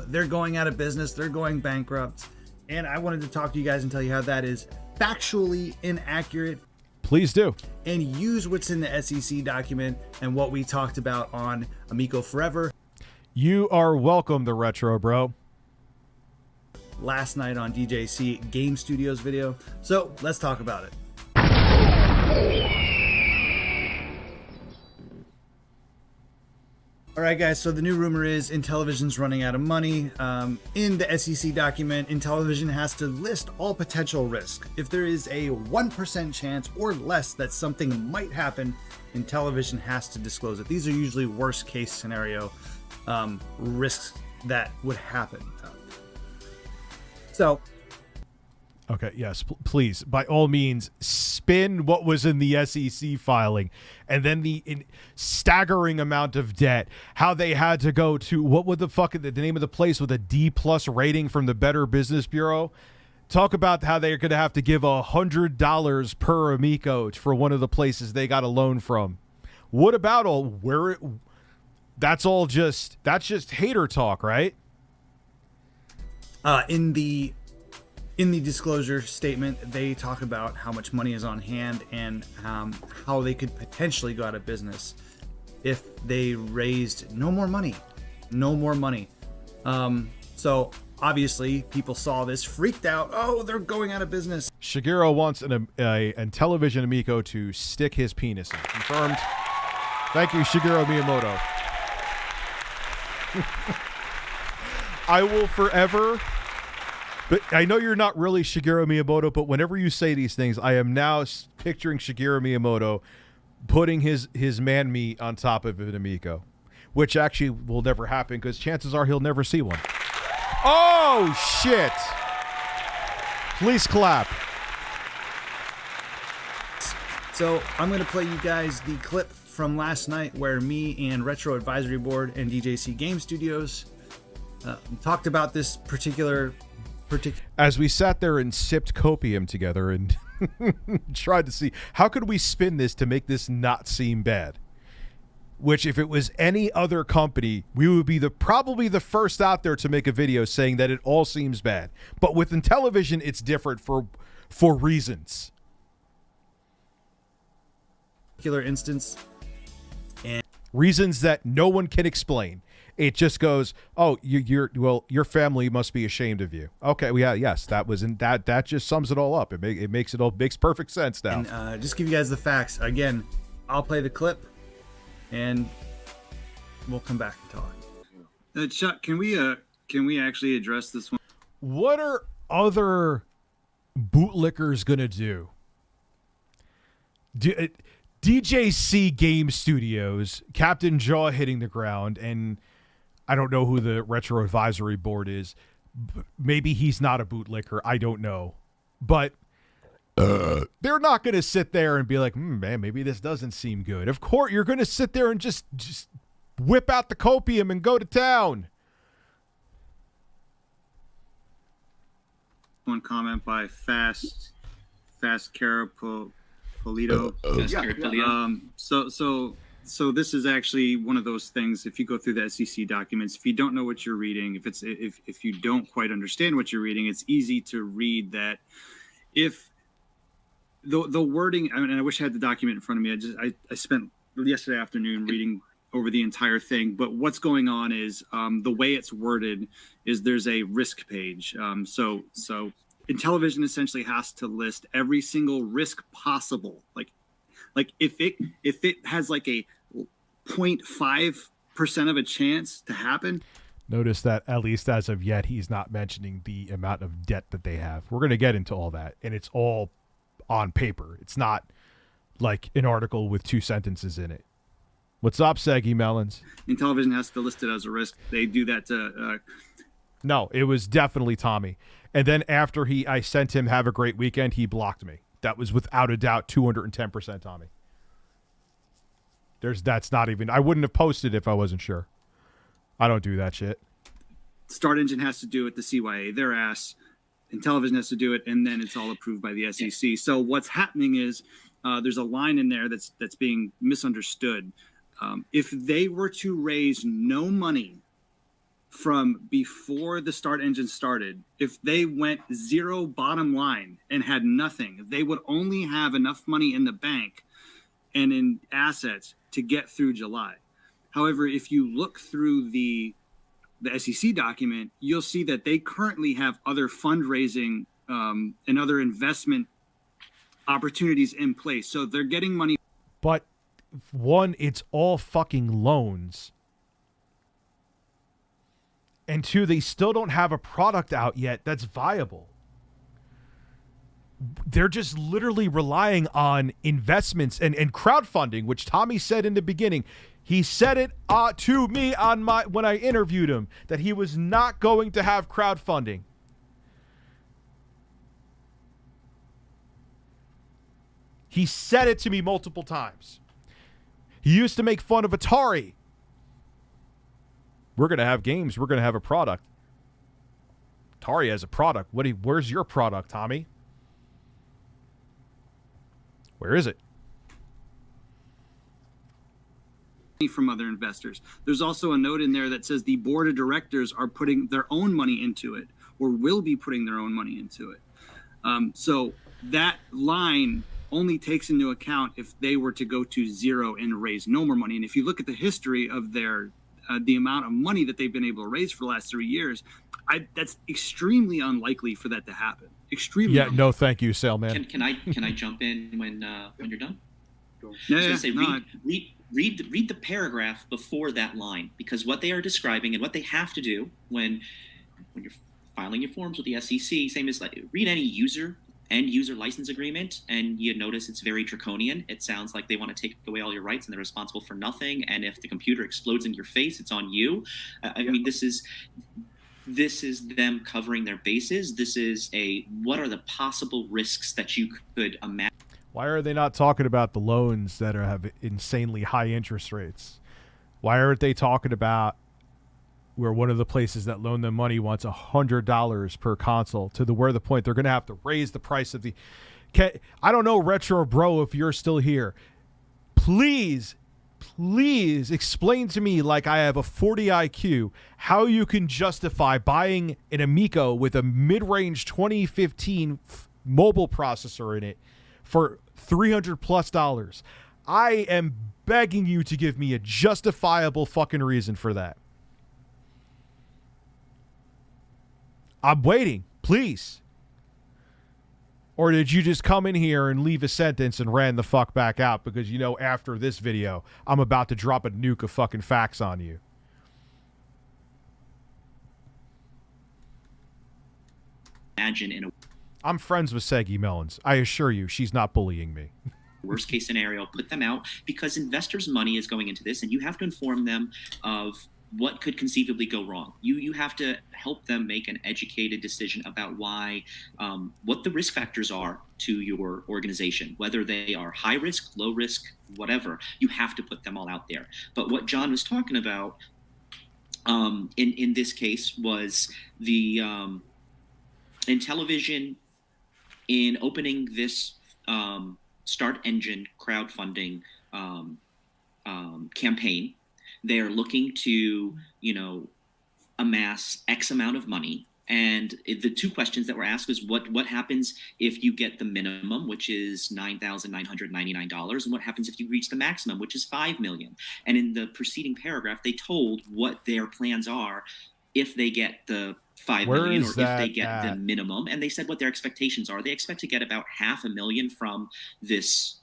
They're going out of business. They're going bankrupt. And I wanted to talk to you guys and tell you how that is factually inaccurate. Please do. And use what's in the SEC document and what we talked about on Amico Forever. You are welcome, the Retro Bro. Last night on DJC Game Studios video. So let's talk about it. All right, guys, so the new rumor is Intellivision's running out of money. In the SEC document, Intellivision has to list all potential risk. If there is a 1% chance or less that something might happen, Intellivision has to disclose it. These are usually worst case scenario risks that would happen. So... Okay, yes, please, by all means, spin what was in the SEC filing, and then the staggering amount of debt, how they had to go to, what would the name of the place with a D+ rating from the Better Business Bureau? Talk about how they're going to have to give $100 per Amico for one of the places they got a loan from. What about that's just hater talk, right? In the disclosure statement, they talk about how much money is on hand and how they could potentially go out of business if they raised no more money. So obviously people saw this, freaked out. Oh, they're going out of business. Shigeru wants an Intellivision Amico to stick his penis in. Confirmed. Thank you, Shigeru Miyamoto. I will forever... But I know you're not really Shigeru Miyamoto, but whenever you say these things, I am now picturing Shigeru Miyamoto putting his man meat on top of an Amico, which actually will never happen because chances are he'll never see one. Oh, shit. Please clap. So I'm going to play you guys the clip from last night where me and Retro Advisory Board and DJC Game Studios talked about this particular... As we sat there and sipped copium together and tried to see how could we spin this to make this not seem bad, which if it was any other company, we would be probably the first out there to make a video saying that it all seems bad. But with Intellivision, it's different for reasons. Particular instance. Reasons that no one can explain. It just goes, oh, your family must be ashamed of you. Okay, well, yes, that was in that. That just sums it all up. It makes perfect sense now. And just give you guys the facts again. I'll play the clip, and we'll come back and talk. Chuck, can we actually address this one? What are other bootlickers gonna do? DJC Game Studios, Captain Jaw hitting the ground, and I don't know who the Retro Advisory Board is. Maybe he's not a bootlicker. I don't know. But they're not going to sit there and be like, man, maybe this doesn't seem good. Of course, you're going to sit there and just whip out the copium and go to town. One comment by Fast Carapolito. So this is actually one of those things. If you go through the SEC documents, if you don't know what you're reading, if you don't quite understand what you're reading, it's easy to read that. If the wording, and I wish I had the document in front of me. I spent yesterday afternoon reading over the entire thing. But what's going on is the way it's worded is there's a risk page. So Intellivision essentially has to list every single risk possible. Like if it has like a 0.5% of a chance to happen. Notice that at least as of yet, he's not mentioning the amount of debt that they have. We're going to get into all that, and it's all on paper. It's not like an article with 2 sentences in it. What's up, Seggy Melons? Intellivision has to list it as a risk. They do that to... No, it was definitely Tommy. And then after I sent him have a great weekend, he blocked me. That was without a doubt 210% Tommy. That's not even... I wouldn't have posted if I wasn't sure. I don't do that shit. Start Engine has to do it, the CYA, their ass. Intellivision has to do it, and then it's all approved by the SEC. So what's happening is there's a line in there that's being misunderstood. If they were to raise no money from before the Start Engine started, if they went zero bottom line and had nothing, they would only have enough money in the bank and in assets to get through July. However, if you look through the SEC document, you'll see that they currently have other fundraising and other investment opportunities in place. So they're getting money. But one, it's all fucking loans. And two, they still don't have a product out yet that's viable. They're just literally relying on investments and crowdfunding, which Tommy said in the beginning. He said it to me when I interviewed him that he was not going to have crowdfunding. He said it to me multiple times. He used to make fun of Atari. We're going to have games. We're going to have a product. Atari has a product. Where's your product, Tommy? Where is it? From other investors. There's also a note in there that says the board of directors are putting their own money into it, or will be putting their own money into it. So that line only takes into account if they were to go to zero and raise no more money. And if you look at the history of their the amount of money that they've been able to raise for the last 3 years, that's extremely unlikely for that to happen. Extremely. Yeah. No, thank you, Sailman. Can I jump in when you're done? Yeah, I was going to say, read the paragraph before that line, because what they are describing and what they have to do when you're filing your forms with the SEC, same as like read any end user license agreement, and you notice it's very draconian. It sounds like they want to take away all your rights and they're responsible for nothing. And if the computer explodes in your face, it's on you. I mean, this is them covering their bases. This is what are the possible risks that you could imagine? Why are they not talking about the loans that have insanely high interest rates? Why aren't they talking about where one of the places that loan them money wants $100 per console to the point they're going to have to raise the price of the... I don't know, Retro Bro, if you're still here. Please explain to me, like I have a 40 IQ, how you can justify buying an Amico with a mid-range 2015 mobile processor in it for $300+. I am begging you to give me a justifiable fucking reason for that. I'm waiting, please. Or did you just come in here and leave a sentence and ran the fuck back out because you know after this video I'm about to drop a nuke of fucking facts on you? Imagine in a I'm friends with Seggy Melons. I assure you, she's not bullying me. worst case scenario, put them out, because investors' money is going into this, and you have to inform them of what could conceivably go wrong. You have to help them make an educated decision about why, what the risk factors are to your organization, whether they are high risk, low risk, whatever. You have to put them all out there. But what John was talking about in this case was the Intellivision, in opening this Start Engine crowdfunding campaign. They're looking to, amass X amount of money. And the two questions that were asked is what happens if you get the minimum, which is $9,999, and what happens if you reach the maximum, which is $5 million. And in the preceding paragraph, they told what their plans are if they get the $5 million, or if they get the minimum, and they said what their expectations are. They expect to get about $500,000 from this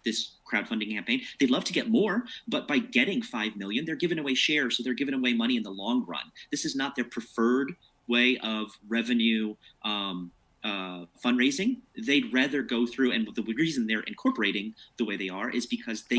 this crowdfunding campaign. They'd love to get more, but by getting $5 million, they're giving away shares, so they're giving away money in the long run. This is not their preferred way of revenue fundraising. They'd rather go through, and the reason they're incorporating the way they are is because they've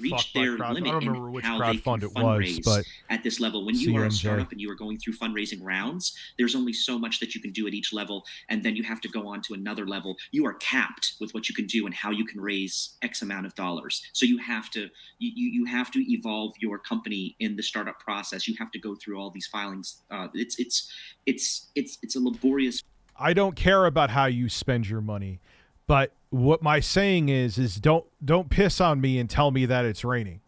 reached their limit in how they can fundraise at this level. When you are a startup and you are going through fundraising rounds, there's only so much that you can do at each level, and then you have to go on to another level. You are capped with what you can do and how you can raise X amount of dollars. So you have to you have to evolve your company in the startup process. You have to go through all these filings. It's a laborious. I don't care about how you spend your money, but what my saying is don't piss on me and tell me that it's raining.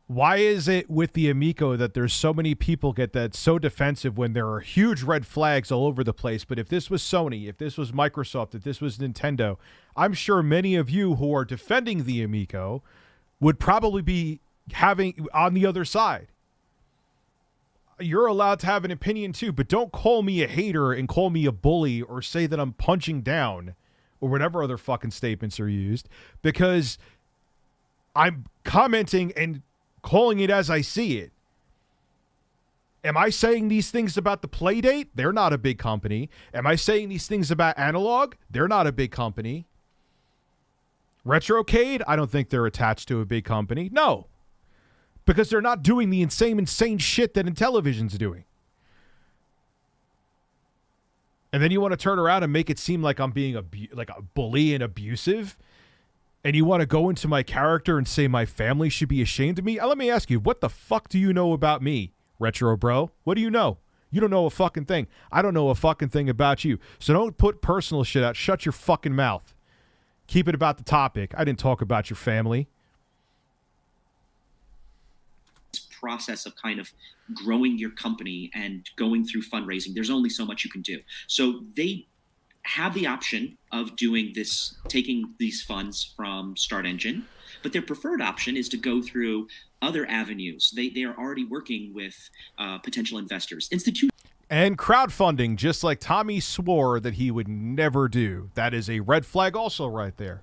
Why is it with the Amico that there's so many people get that so defensive when there are huge red flags all over the place? But if this was Sony, if this was Microsoft, if this was Nintendo, I'm sure many of you who are defending the Amico would probably be having on the other side. You're allowed to have an opinion too, but don't call me a hater and call me a bully or say that I'm punching down or whatever other fucking statements are used, because I'm commenting and calling it as I see it. Am I saying these things about the Playdate? They're not a big company. Am I saying these things about Analog? They're not a big company. Retrocade? I don't think they're attached to a big company. No. Because they're not doing the insane shit that Intellivision's doing. And then you want to turn around and make it seem like I'm being like a bully and abusive? And you want to go into my character and say my family should be ashamed of me? Let me ask you, what the fuck do you know about me, Retro Bro? What do you know? You don't know a fucking thing. I don't know a fucking thing about you. So don't put personal shit out. Shut your fucking mouth. Keep it about the topic. I didn't talk about your family. Process of kind of growing your company and going through fundraising, there's only so much you can do. So they have the option of doing this, taking these funds from Start Engine, but their preferred option is to go through other avenues. They are already working with potential investors, institutions, and crowdfunding, just like Tommy swore that he would never do. That is a red flag also right there.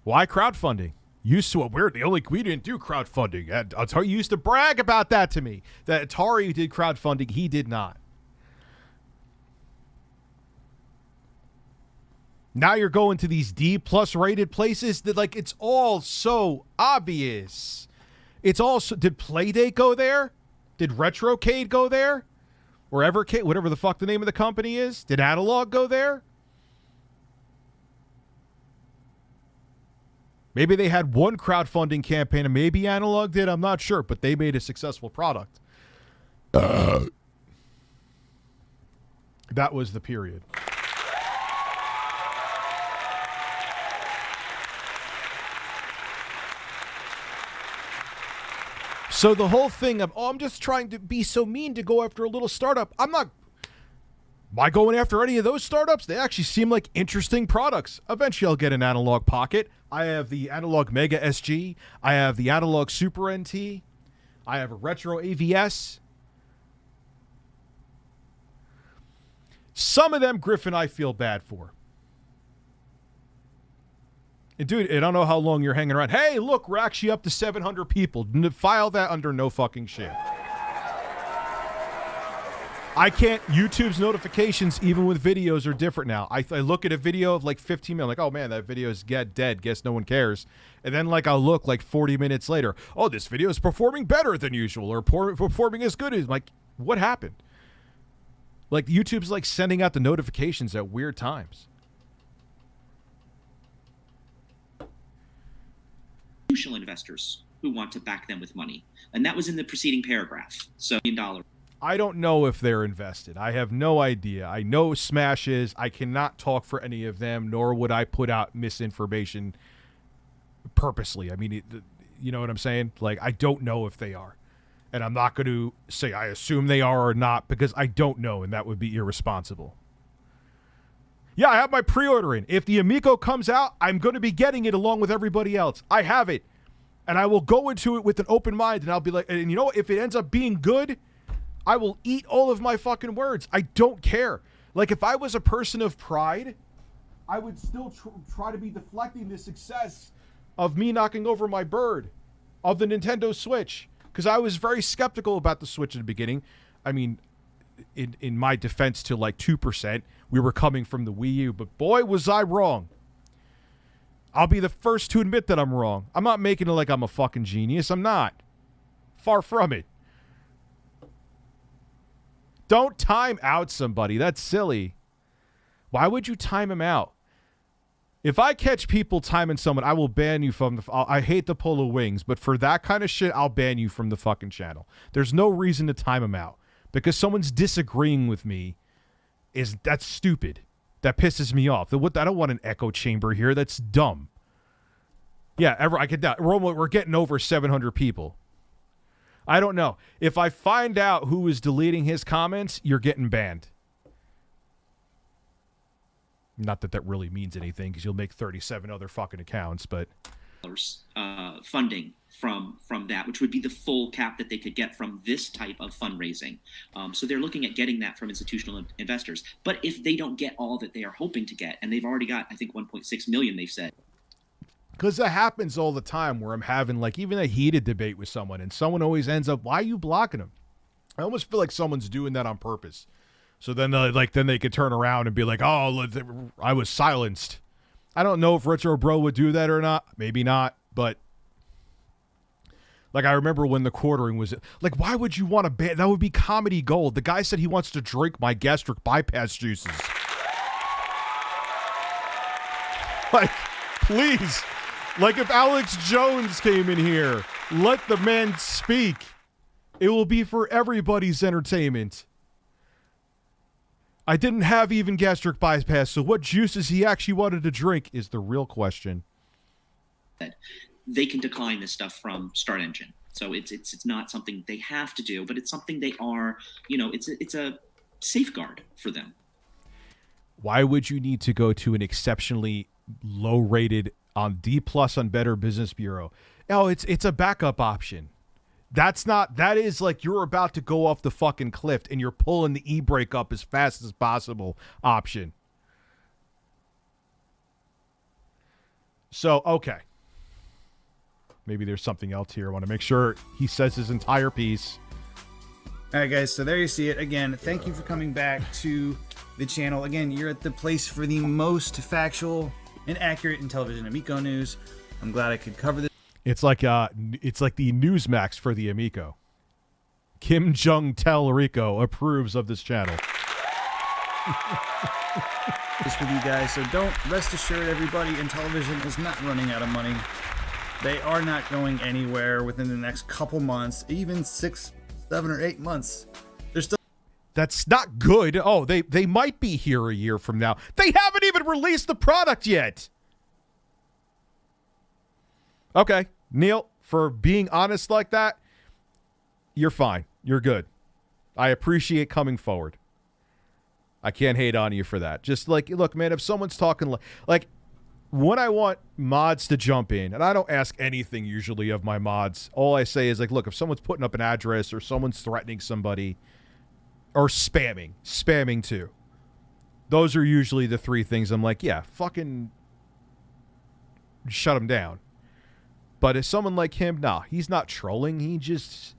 Why crowdfunding? We didn't do crowdfunding. Atari used to brag about that to me, that Atari did crowdfunding. He did not. Now you're going to these D+ rated places that, like, it's all so obvious. It's all so, did Playdate go there? Did Retrocade go there? Or Evercade, whatever the fuck the name of the company is? Did Analog go there? Maybe they had one crowdfunding campaign and maybe Analog did. I'm not sure, but they made a successful product. That was the period. So the whole thing of, I'm just trying to be so mean to go after a little startup. I'm not. Why going after any of those startups? They actually seem like interesting products. Eventually I'll get an Analog Pocket. I have the Analog Mega SG. I have the Analog Super NT. I have a Retro AVS. Some of them, Griffin, I feel bad for. And dude, I don't know how long you're hanging around. Hey, look, we're actually up to 700 people. File that under no fucking shit. I can't. YouTube's notifications, even with videos, are different now. I look at a video of like 15 minutes, like, oh man, that video is dead. Guess no one cares. And then like I'll look like 40 minutes later. Oh, this video is performing better than usual, or performing as good as. Like, what happened? Like YouTube's like sending out the notifications at weird times. Institutional investors who want to back them with money, and that was in the preceding paragraph. So $1 million. I don't know if they're invested. I have no idea. I know Smash is. I cannot talk for any of them, nor would I put out misinformation purposely. I mean, you know what I'm saying? Like, I don't know if they are. And I'm not going to say I assume they are or not, because I don't know, and that would be irresponsible. Yeah, I have my pre-order in. If the Amico comes out, I'm going to be getting it along with everybody else. I have it. And I will go into it with an open mind, and I'll be like, and you know what? If it ends up being good, I will eat all of my fucking words. I don't care. Like, if I was a person of pride, I would still try to be deflecting the success of me knocking over my bird of the Nintendo Switch, because I was very skeptical about the Switch in the beginning. I mean, in my defense, to like 2%, we were coming from the Wii U, but boy, was I wrong. I'll be the first to admit that I'm wrong. I'm not making it like I'm a fucking genius. I'm not. Far from it. Don't time out somebody. That's silly. Why would you time him out? If I catch people timing someone, I will ban you from the... I hate the Polo Wings, but for that kind of shit, I'll ban you from the fucking channel. There's no reason to time him out. Because someone's disagreeing with me, that's stupid. That pisses me off. I don't want an echo chamber here. That's dumb. Yeah, I could... We're getting over 700 people. I don't know. If I find out who is deleting his comments, you're getting banned. Not that that really means anything, because you'll make 37 other fucking accounts, but... funding from that, which would be the full cap that they could get from this type of fundraising. So they're looking at getting that from institutional investors. But if they don't get all that they are hoping to get, and they've already got, I think, 1.6 million, they've said. Because that happens all the time, where I'm having like even a heated debate with someone, and someone always ends up, why are you blocking them? I almost feel like someone's doing that on purpose. So then then they could turn around and be like, oh, I was silenced. I don't know if Retro Bro would do that or not. Maybe not, but like I remember when the quartering was like, why would you want to ban? That would be comedy gold. The guy said he wants to drink my gastric bypass juices. Like, please. Like, if Alex Jones came in here, let the man speak. It will be for everybody's entertainment. I didn't have even gastric bypass, so what juices he actually wanted to drink is the real question. They can decline this stuff from Start Engine. So it's not something they have to do, but it's something they are, it's a safeguard for them. Why would you need to go to an exceptionally low-rated on D+ on Better Business Bureau? No, it's a backup option. That is like you're about to go off the fucking cliff and you're pulling the e-brake up as fast as possible option. So, okay. Maybe there's something else here. I want to make sure he says his entire piece. All right, guys, so there you see it. Again, thank you for coming back to the channel. Again, you're at the place for the most factual and accurate Intellivision Amico news. I'm glad I could cover this. It's like the Newsmax for the Amico. Kim Jong Tallarico approves of this channel. This with you guys, so rest assured, everybody, Intellivision is not running out of money. They are not going anywhere within the next couple months, even 6, 7, or 8 months. They're still. That's not good. Oh, they might be here a year from now. They haven't even released the product yet. Okay, Neil, for being honest like that, you're fine. You're good. I appreciate coming forward. I can't hate on you for that. Just like, look, man, if someone's talking like when I want mods to jump in, and I don't ask anything usually of my mods, all I say is like, look, if someone's putting up an address or someone's threatening somebody or spamming too, Those are usually the three things I'm like, yeah, fucking shut him down. But if someone like him, nah, he's not trolling. He's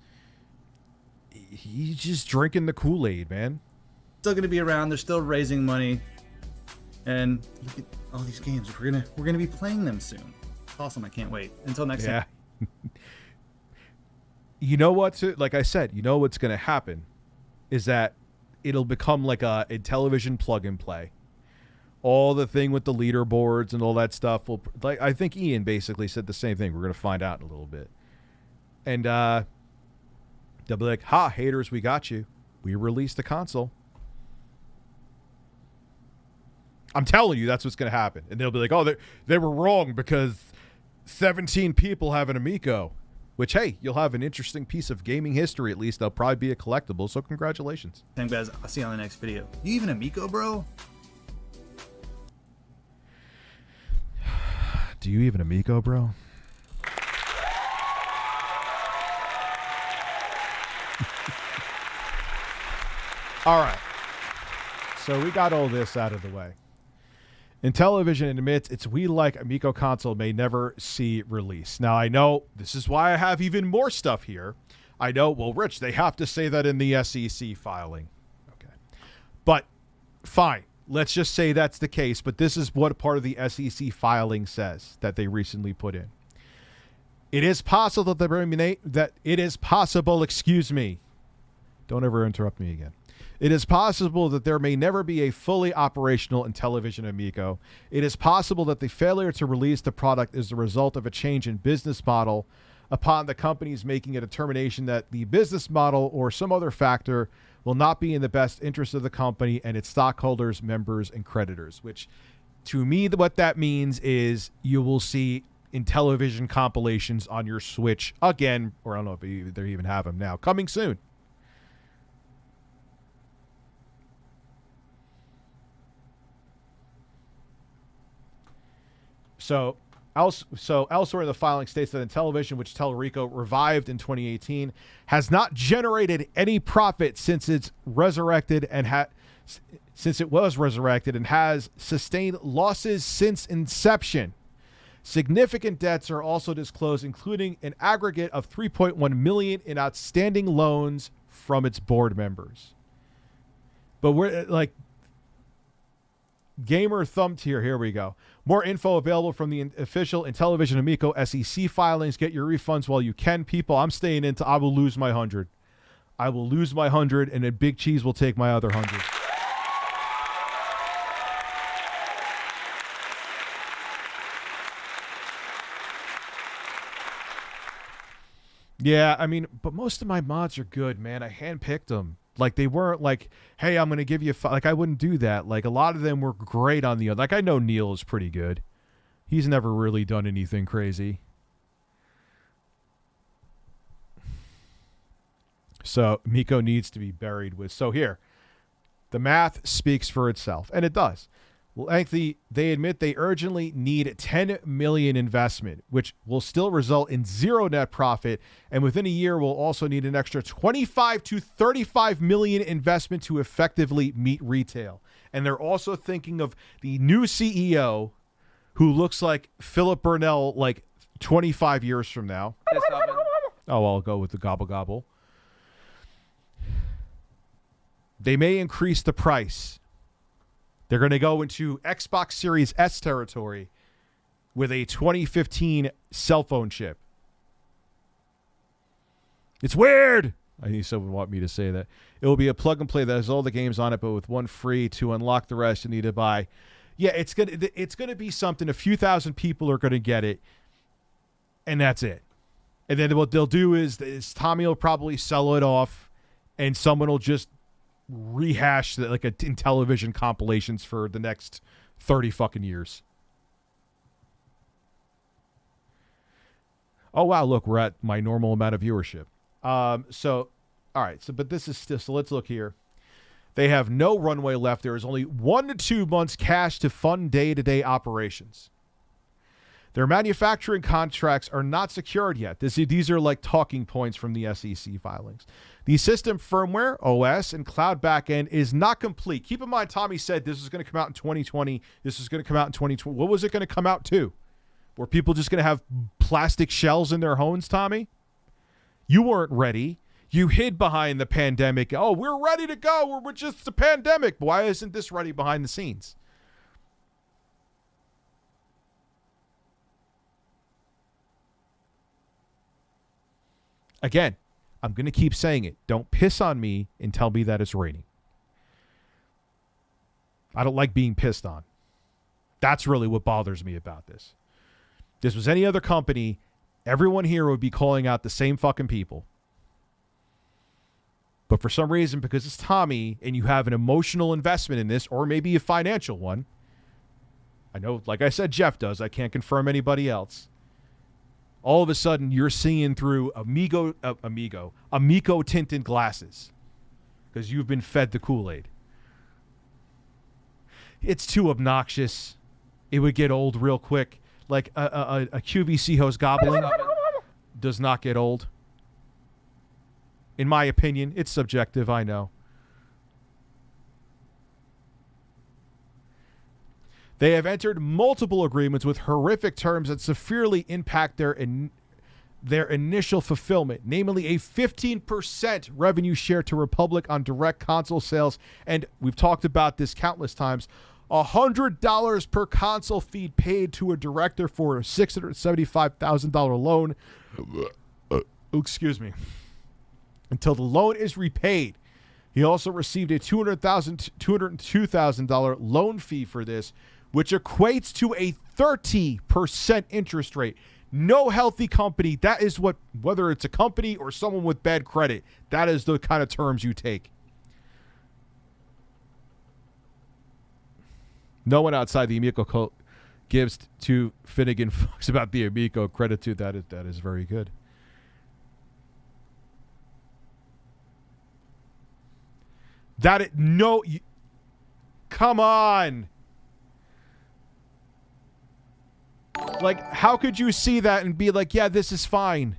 just drinking the Kool-Aid, man. Still going to be around. They're still raising money. And look at all these games. We're gonna be playing them soon. It's awesome. I can't wait. Until next time. You know what? Like I said, you know what's going to happen is that it'll become like a Intellivision plug and play. All the thing with the leaderboards and all that stuff will, like, I think Ian basically said the same thing. We're going to find out in a little bit. And they'll be like, ha, haters, we got you. We released the console. I'm telling you, that's what's going to happen. And they'll be like, oh, they were wrong because 17 people have an Amico. Which, hey, you'll have an interesting piece of gaming history at least. They'll probably be a collectible, so congratulations. Thanks, guys. I'll see you on the next video. You even Amico, bro? Do you even Amico, bro? All right. So we got all this out of the way. Intellivision admits its Wii like Amico console may never see release. Now, I know this is why I have even more stuff here. I know, well, Rich, they have to say that in the SEC filing. Okay. But fine. Let's just say that's the case. But this is what part of the SEC filing says that they recently put in. It is possible that it is possible, excuse me. Don't ever interrupt me again. It is possible that there may never be a fully operational Intellivision Amico. It is possible that the failure to release the product is the result of a change in business model upon the companies making a determination that the business model or some other factor will not be in the best interest of the company and its stockholders, members, and creditors, which to me, what that means is you will see Intellivision compilations on your Switch again, or I don't know if they even have them now, coming soon. So elsewhere in the filing states that Intellivision, which Tallarico revived in 2018, has not generated any profit since it was resurrected and has sustained losses since inception. Significant debts are also disclosed, including an aggregate of $3.1 million in outstanding loans from its board members. But we're like gamer thumb tier. Here we go. More info available from the official Intellivision Amico SEC filings. Get your refunds while you can, people. I'm staying into I will lose my 100. I will lose my 100, and then Big Cheese will take my other 100. Yeah, I mean, but most of my mods are good, man. I handpicked them. Like, they weren't like, hey, I'm going to give you like, I wouldn't do that. Like, a lot of them were great on the other. Like, I know Neil is pretty good. He's never really done anything crazy. So, Miko needs to be buried with. So, here. The math speaks for itself. And it does. Lengthy, they admit they urgently need $10 million investment, which will still result in zero net profit, and within a year will also need an extra $25 to $35 million investment to effectively meet retail. And they're also thinking of the new CEO, who looks like Philip Burnell, like 25 years from now. Oh, I'll go with the gobble gobble. They may increase the price. They're going to go into Xbox Series S territory with a 2015 cell phone chip. It's weird. I need someone want me to say that. It will be a plug and play that has all the games on it, but with one free. To unlock the rest, you need to buy. Yeah, it's gonna be something. A few thousand people are going to get it, and that's it. And then what they'll do is Tommy will probably sell it off, and someone will just rehash like a Intellivision compilations for the next 30 fucking years. Oh wow, look, we're at my normal amount of viewership. So all right, but this is still, so let's look here. They have no runway left. There is only 1 to 2 months cash to fund day-to-day operations. Their manufacturing contracts are not secured yet. These are like talking points from the SEC filings. The system firmware, OS, and cloud backend is not complete. Keep in mind, Tommy said this is going to come out in 2020. This is going to come out in 2020. What was it going to come out to? Were people just going to have plastic shells in their homes, Tommy? You weren't ready. You hid behind the pandemic. Oh, we're ready to go. We're just the pandemic. Why isn't this ready behind the scenes? Again, I'm going to keep saying it. Don't piss on me and tell me that it's raining. I don't like being pissed on. That's really what bothers me about this. If this was any other company, everyone here would be calling out the same fucking people. But for some reason, because it's Tommy and you have an emotional investment in this, or maybe a financial one, I know, like I said, Jeff does. I can't confirm anybody else. All of a sudden, you're seeing through Amico tinted glasses because you've been fed the Kool-Aid. It's too obnoxious. It would get old real quick. Like a QVC host gobbling does not get old. In my opinion, it's subjective, I know. They have entered multiple agreements with horrific terms that severely impact their initial fulfillment, namely a 15% revenue share to Republic on direct console sales, and we've talked about this countless times, $100 per console fee paid to a director for a $675,000 loan. Excuse me. Until the loan is repaid. He also received a $202,000 loan fee for this, which equates to a 30% interest rate. No healthy company, that is what, whether it's a company or someone with bad credit, that is the kind of terms you take. No one outside the Amico cult gives to Finnegan fucks about the Amico. Credit to that is very good. Come on. Like, how could you see that and be like, yeah, this is fine?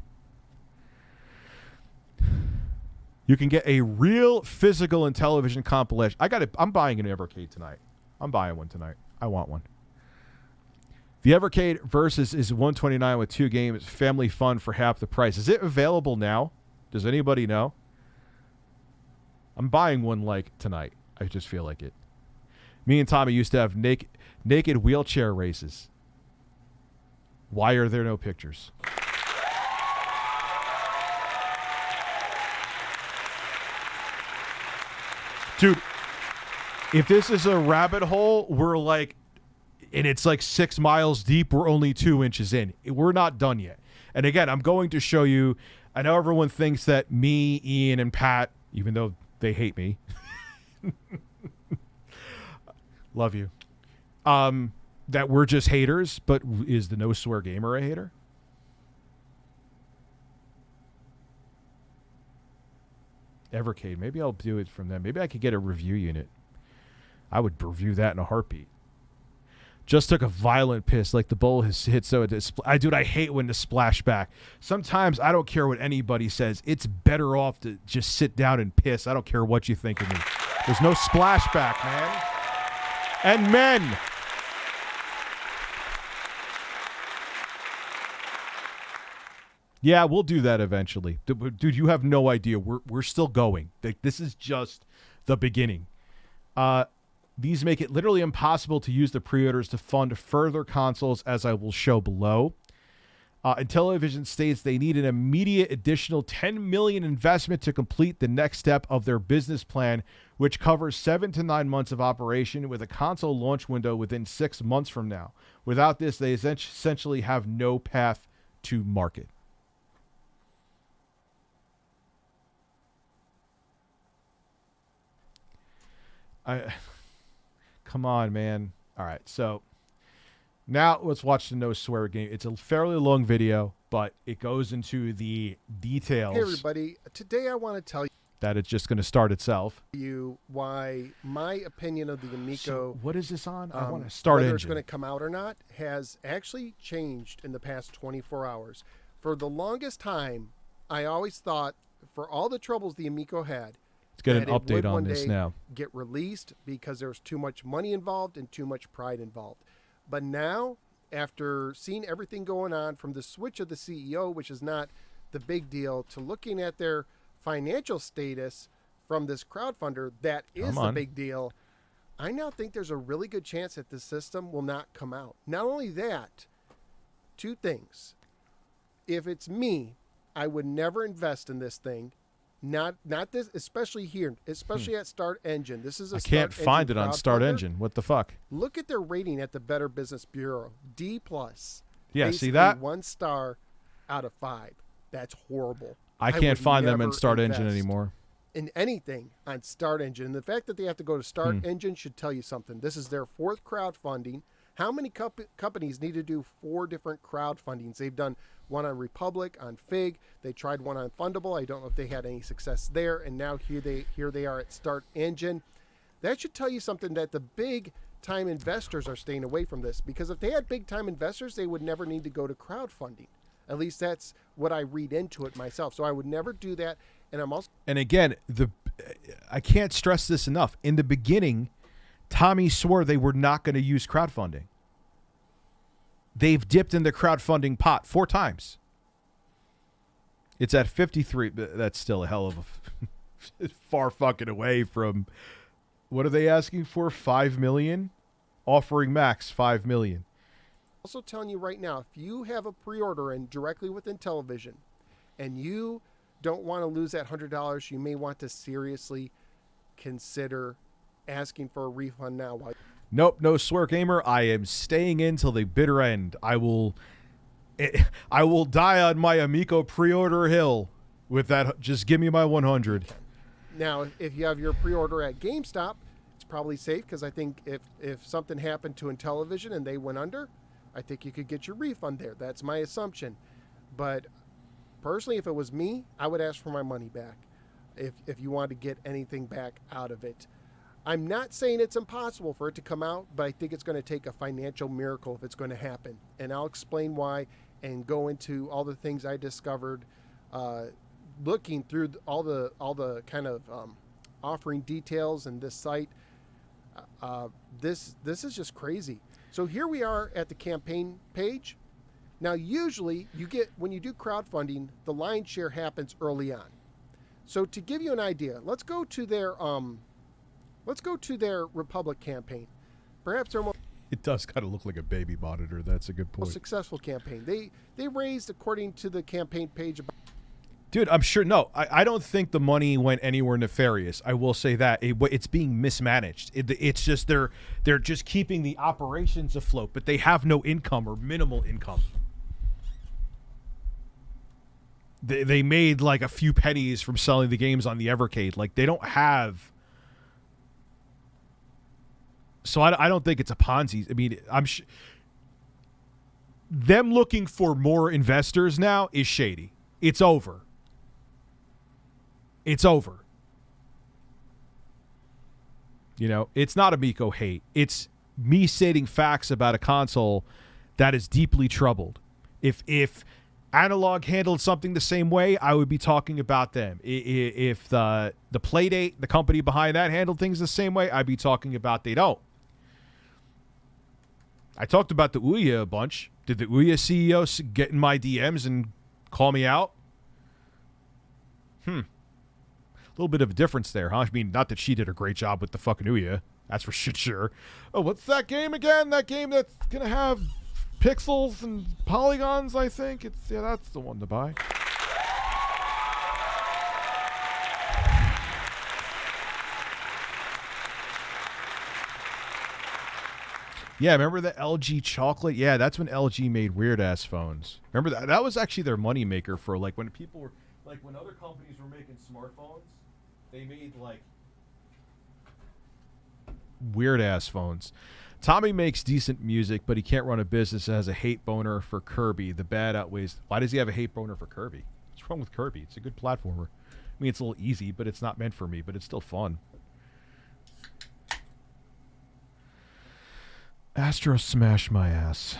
You can get a real physical Intellivision compilation. I'm buying an Evercade tonight. I'm buying one tonight. I want one. The Evercade Versus is $129 with 2 games. Family fun for half the price. Is it available now? Does anybody know? I'm buying one like tonight. I just feel like it. Me and Tommy used to have naked wheelchair races. Why are there no pictures? Dude, if this is a rabbit hole, we're like, and it's like 6 miles deep, we're only 2 inches in. We're not done yet. And again, I'm going to show you, I know everyone thinks that me, Ian, and Pat, even though they hate me. Love you. That we're just haters, but is the No Swear Gamer a hater? Evercade. Maybe I'll do it from them. Maybe I could get a review unit. I would review that in a heartbeat. Just took a violent piss, like the bowl has hit so dude, I hate when the splashback. Sometimes I don't care what anybody says. It's better off to just sit down and piss. I don't care what you think of me. There's no splashback, man. And men. Yeah, we'll do that eventually. Dude, you have no idea. We're still going. This is just the beginning. These make it literally impossible to use the pre-orders to fund further consoles, as I will show below. Intellivision states they need an immediate additional $10 million investment to complete the next step of their business plan, which covers 7 to 9 months of operation with a console launch window within 6 months from now. Without this, they essentially have no path to market. Come on, man. All right, so now let's watch the No Swear game. It's a fairly long video, but it goes into the details. Hey, everybody. Today I want to tell you. that it's just going to start itself. You why my opinion of the Amico. So what is this on? I want to start whether engine. it's going to come out or not has actually changed in the past 24 hours. For the longest time, I always thought, for all the troubles the Amico had, Let's get an that it would update on one this day now. get released because there was too much money involved and too much pride involved. But now, after seeing everything going on, from the switch of the CEO, which is not the big deal, to looking at their financial status from this crowdfunder, that is the big deal. I now think there's a really good chance that the system will not come out. Not only that, two things. If it's me, I would never invest in this thing. Not this, especially here, especially at Start Engine. This is a I can't find it on Start Engine. What the fuck? Look at their rating at the Better Business Bureau, D+. Yeah, Basically see that? 1 star out of 5. That's horrible. I can't would find them in never Start Engine invest anymore. in anything on Start Engine. And the fact that they have to go to Start Engine should tell you something. This is their 4th crowdfunding. How many companies need to do 4 different crowdfundings? They've done one on Republic, on Fig. They tried one on Fundable. I don't know if they had any success there. And now here they are at Start Engine. That should tell you something, that the big time investors are staying away from this, because if they had big time investors, they would never need to go to crowdfunding. At least that's what I read into it myself. So I would never do that. And I'm also, And again, I can't stress this enough. In the beginning, Tommy swore they were not going to use crowdfunding. They've dipped in the crowdfunding pot 4 times. It's at 53. But that's still a hell of a far fucking away from, what are they asking for? 5 million? Offering max 5 million. also telling you right now, if you have a pre-order in directly with Intellivision and you don't want to lose that $100, you may want to seriously consider asking for a refund now. Nope, no swear gamer. I am staying in till the bitter end. I will die on my Amico pre-order hill with that. Just give me my 100. Now, if you have your pre-order at GameStop, it's probably safe, because I think if something happened to Intellivision and they went under, I think you could get your refund there. That's my assumption. But personally, if it was me, I would ask for my money back if you want to get anything back out of it. I'm not saying it's impossible for it to come out, but I think it's going to take a financial miracle if it's going to happen. And I'll explain why and go into all the things I discovered looking through all the kind of offering details in this site. This is just crazy. So here we are at the campaign page. Now, usually when you do crowdfunding, the lion's share happens early on. So to give you an idea, let's go to their Republic campaign. Perhaps their It does kind of look like a baby monitor. That's a good most point. successful campaign. They raised, according to the campaign page, about Dude, I'm sure. No, I don't think the money went anywhere nefarious. I will say that it's being mismanaged. It's just they're just keeping the operations afloat, but they have no income or minimal income. They made like a few pennies from selling the games on the Evercade. Like, they don't have. So I don't think it's a Ponzi. I mean, them looking for more investors now is shady. It's over. It's over. You know, it's not Amico hate. It's me stating facts about a console that is deeply troubled. If Analog handled something the same way, I would be talking about them. If the Playdate, the company behind that, handled things the same way, I'd be talking about they don't. I talked about the Ouya a bunch. Did the Ouya CEO get in my DMs and call me out? A little bit of a difference there, huh? I mean, not that she did a great job with the fucking Ouya. That's for shit sure. Oh, what's that game again? That game that's going to have pixels and polygons, I think. That's the one to buy. Yeah, remember the LG chocolate? Yeah, that's when LG made weird-ass phones. Remember that? That was actually their moneymaker for, like, when people were... Like, when other companies were making smartphones, they made, like, weird-ass phones. Tommy makes decent music, but he can't run a business that has a hate boner for Kirby. The bad outweighs... Why does he have a hate boner for Kirby? What's wrong with Kirby? It's a good platformer. mean, it's a little easy, but it's not meant for me, but it's still fun. Astro smash my ass.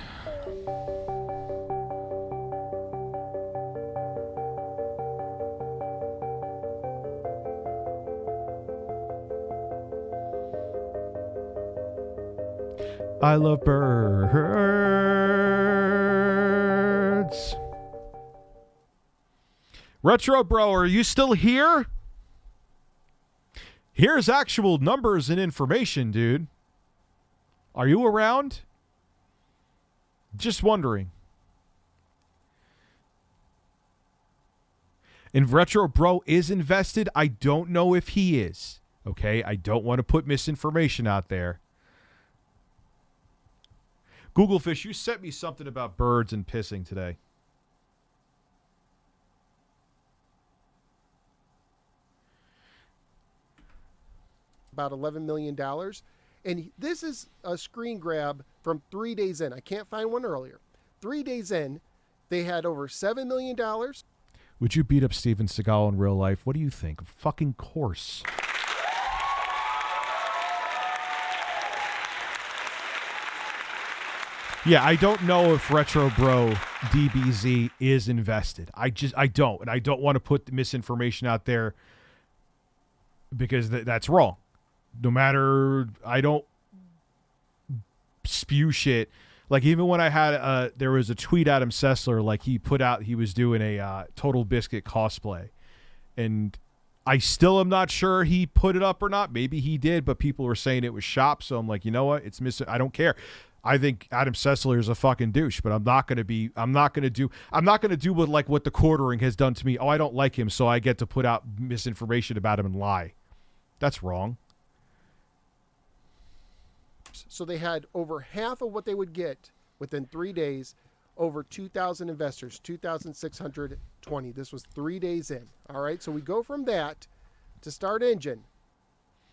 I love birds. Retro Bro, are you still here? Here's actual numbers and information, dude. Are you around? Just wondering. And Retro Bro is invested. I don't know if he is. Okay, I don't want to put misinformation out there. Googlefish, you sent me something about birds and pissing today. About $11 million. And this is a screen grab from 3 days in. I can't find one earlier. 3 days in, they had over $7 million. Would you beat up Steven Seagal in real life? What do you think? Of fucking course. Yeah, I don't know if Retro Bro DBZ is invested. I don't. And I don't want to put the misinformation out there because that's wrong. No matter, I don't spew shit. Like, even when I had, there was a tweet Adam Sessler, like, he put out, he was doing a Total Biscuit cosplay. And I still am not sure he put it up or not. Maybe he did, but people were saying it was shop. So I'm like, you know what? It's I don't care. I think Adam Sessler is a fucking douche, but I'm not going to do what the quartering has done to me. Oh, I don't like him, so I get to put out misinformation about him and lie. That's wrong. So they had over half of what they would get within 3 days, over 2,000 investors, 2,620. This was 3 days in. All right, so we go from that to Start Engine,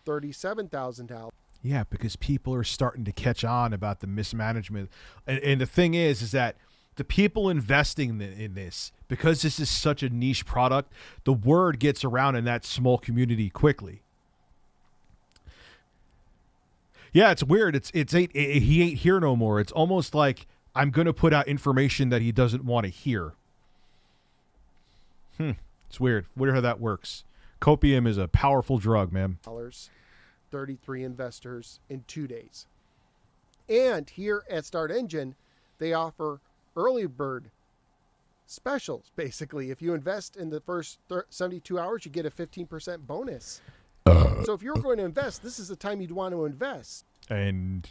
$37,000. Yeah, because people are starting to catch on about the mismanagement. And the thing is that the people investing in this, because this is such a niche product, the word gets around in that small community quickly. Yeah, it's weird. He ain't here no more. It's almost like I'm going to put out information that he doesn't want to hear. It's weird. Weird how that works. Copium is a powerful drug, man. 33 investors in 2 days. And here at Start Engine, they offer early bird specials. Basically, if you invest in the first 72 hours, you get a 15% bonus. So if you're going to invest, this is the time you'd want to invest. And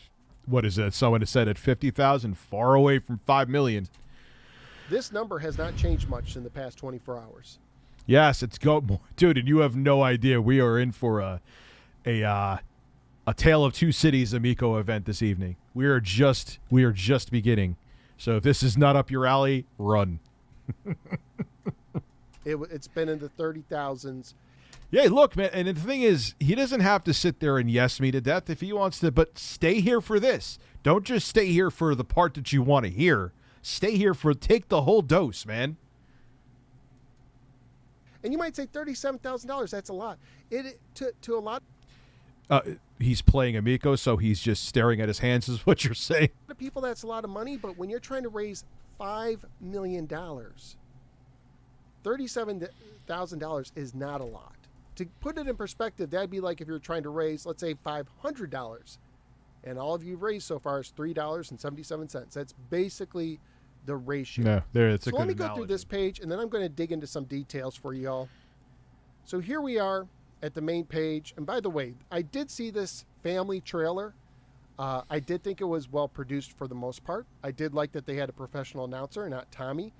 what is it? Someone has said at 50,000, far away from 5 million. This number has not changed much in the past 24 hours. Yes, dude, and you have no idea. We are in for a Tale of Two Cities Amico event this evening. We are just beginning. So if this is not up your alley, run. It's been in the 30,000s. Yeah, look, man, and the thing is, he doesn't have to sit there and yes me to death if he wants to, but stay here for this. Don't just stay here for the part that you want to hear. Stay here take the whole dose, man. And you might say $37,000, that's a lot. To a lot. He's playing Amico, so he's just staring at his hands is what you're saying. To people, that's a lot of money, but when you're trying to raise $5 million, $37,000 is not a lot. To put it in perspective, that'd be like if you're trying to raise, let's say, $500, and all of you raised so far is $3.77. That's basically the ratio. No, it's a good So let me analogy. go through this page, and then I'm going to dig into some details for you all. So here we are at the main page. And by the way, I did see this family trailer. I did think it was well produced for the most part. I did like that they had a professional announcer, not Tommy.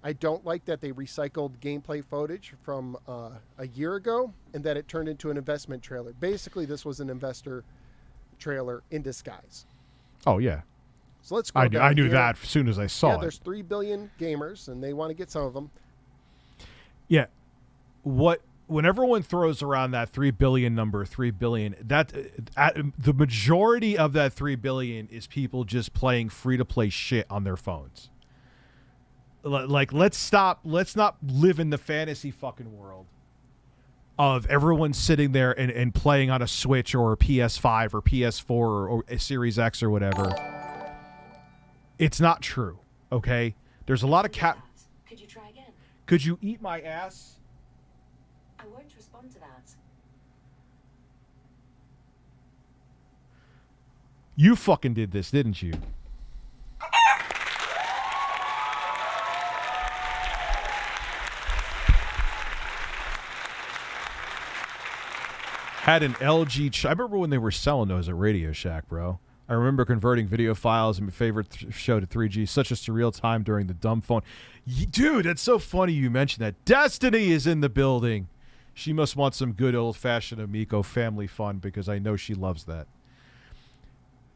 I don't like that they recycled gameplay footage from a year ago and that it turned into an investment trailer. Basically, this was an investor trailer in disguise. Oh, yeah. So let's go I knew that as soon as I saw it. There's 3 billion gamers, and they want to get some of them. Yeah. When everyone throws around that 3 billion number, 3 billion, the majority of that 3 billion is people just playing free-to-play shit on their phones. Like, let's not live in the fantasy fucking world. of everyone sitting there and playing on a Switch or a PS5 or PS4 or a Series X or whatever. It's not true, okay? There's a lot of Could you try again? Could you eat my ass? I won't respond to that. You fucking did this, didn't you? Had an LG. I remember when they were selling those at Radio Shack, bro. I remember converting video files in my favorite show to 3G. Such a surreal time during the dumb phone. Dude, it's so funny you mentioned that. Destiny is in the building. She must want some good old-fashioned Amico family fun because I know she loves that.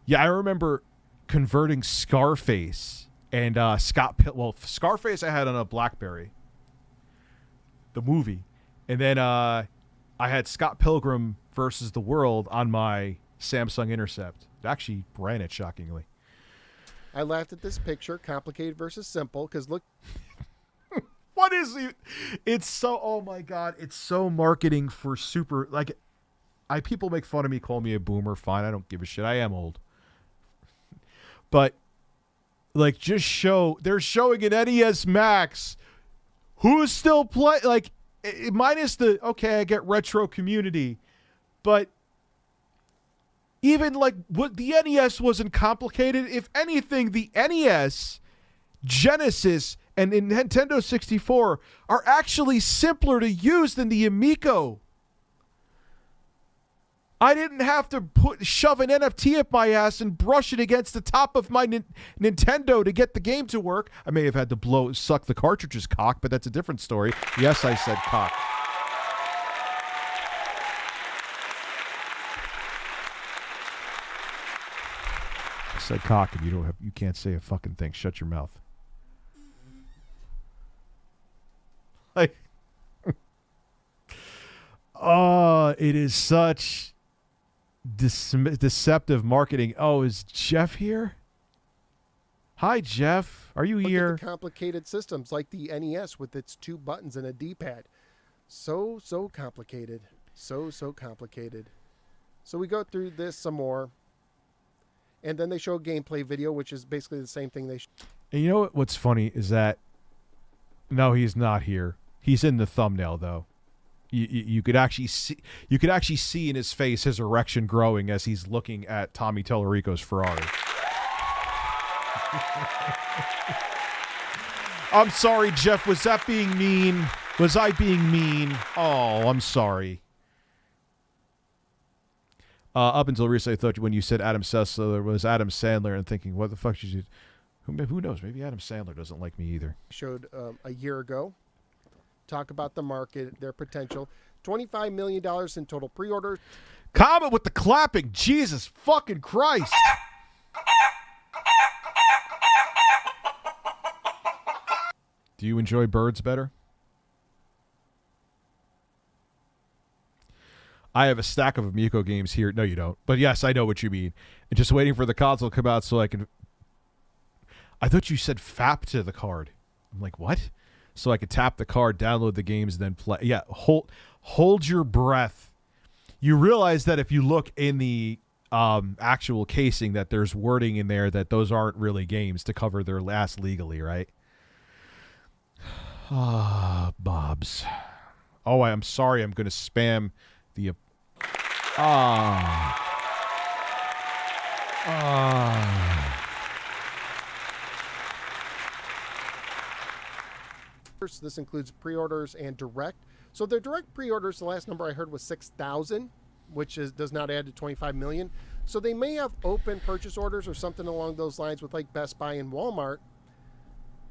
Yeah, I remember converting Scarface and Scarface I had on a BlackBerry, the movie, and then I had Scott Pilgrim versus the World on my Samsung Intercept. It actually ran it shockingly. I laughed at this picture, complicated versus simple, because look. What is it? It's so, oh my God, it's so marketing for super, like, people make fun of me, call me a boomer, fine, I don't give a shit, I am old. But, like, they're showing an NES Max, who's still like, minus the, okay, I get retro community, but even, like, what the NES wasn't complicated. If anything, the NES, Genesis, and Nintendo 64 are actually simpler to use than the Amico. I didn't have to shove an NFT up my ass and brush it against the top of my Nintendo to get the game to work. I may have had to suck the cartridge's cock, but that's a different story. Yes, I said cock. I said cock, and you can't say a fucking thing. Shut your mouth. Like, oh, it is such deceptive marketing. Oh, is Jeff here? Hi, Jeff. Are you here? Look at the complicated systems like the NES with its 2 buttons and a D-pad. So complicated. So complicated. So we go through this some more. And then they show a gameplay video, which is basically the same thing they And you know what's funny is that, no, he's not here. He's in the thumbnail, though. You could actually see in his face his erection growing as he's looking at Tommy Tallarico's Ferrari. I'm sorry, Jeff. Was that being mean? Was I being mean? Oh, I'm sorry. Up until recently, I thought when you said Adam Sessler was Adam Sandler, and thinking, what the fuck did you? Who knows? Maybe Adam Sandler doesn't like me either. showed a year ago. Talk about the market, their potential. $25 million in total pre-orders. Comment with the clapping. Jesus fucking Christ. Do you enjoy birds better? I have a stack of Amico games here. No, you don't. But yes, I know what you mean. And just waiting for the console to come out so I can... I thought you said FAP to the card. I'm like, what? So I could tap the card, download the games, and then play. Yeah, hold your breath. You realize that if you look in the actual casing that there's wording in there that those aren't really games to cover their ass legally, right? Ah, Bobs. Oh, I'm sorry. I'm going to spam the... This includes pre-orders and direct. So their direct pre-orders, the last number I heard was 6,000, which does not add to 25 million. So they may have open purchase orders or something along those lines with like Best Buy and Walmart.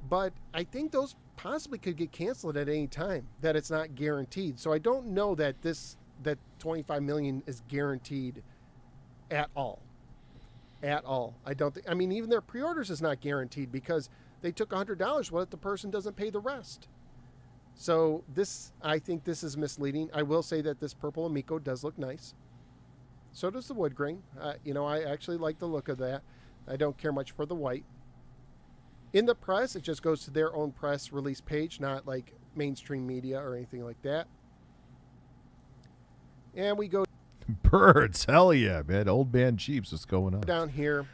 But I think those possibly could get canceled at any time, that it's not guaranteed. So I don't know that that 25 million is guaranteed at all. At all. I don't think, I mean, even their pre-orders is not guaranteed because they took $100. What if the person doesn't pay the rest? So I think this is misleading. I will say that this purple Amico does look nice. So does the wood grain. I actually like the look of that. I don't care much for the white. In the press, it just goes to their own press release page, not like mainstream media or anything like that. And we go Birds. Hell yeah, man. Old man Jeeps. What's going on? down here,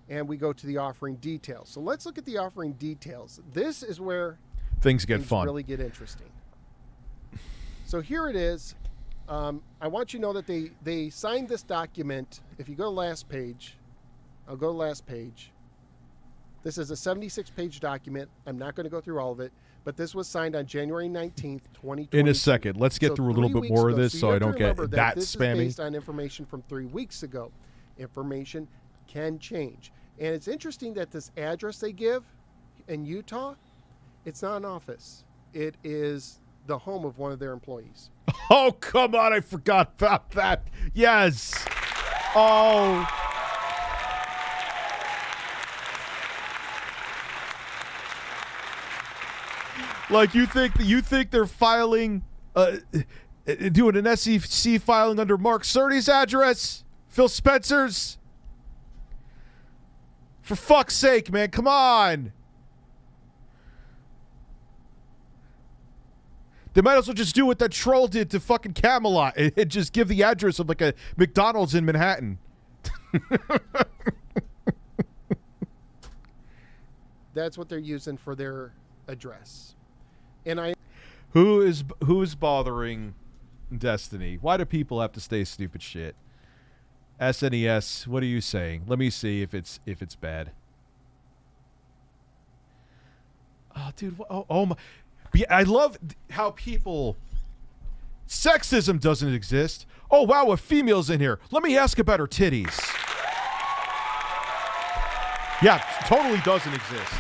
and we go to the offering details. So let's look at the offering details. This is where Things get fun. really get interesting. So here it is. I want you to know that they signed this document. If you go to last page, I'll go to last page. This is a 76-page document. I'm not going to go through all of it, but this was signed on January 19th, 2020. In a second. Let's get through a little bit more of this so I don't get that this spammy. Is based on information from 3 weeks ago. Information can change. And it's interesting that this address they give in Utah, it's not an office. It is the home of one of their employees. Oh, come on. I forgot about that. Yes. Oh. Like you think they're filing, doing an SEC filing under Mark Cerny's address, Phil Spencer's? For fuck's sake, man, come on! They might as well just do what that troll did to fucking Camelot and just give the address of like a McDonald's in Manhattan. That's what they're using for their address. And Who's bothering Destiny? Why do people have to stay stupid shit? SNES, what are you saying? Let me see if it's bad. Oh, dude, oh my. Yeah, I love how people. Sexism doesn't exist. Oh wow, a female's in here. Let me ask about her titties. Yeah, totally doesn't exist.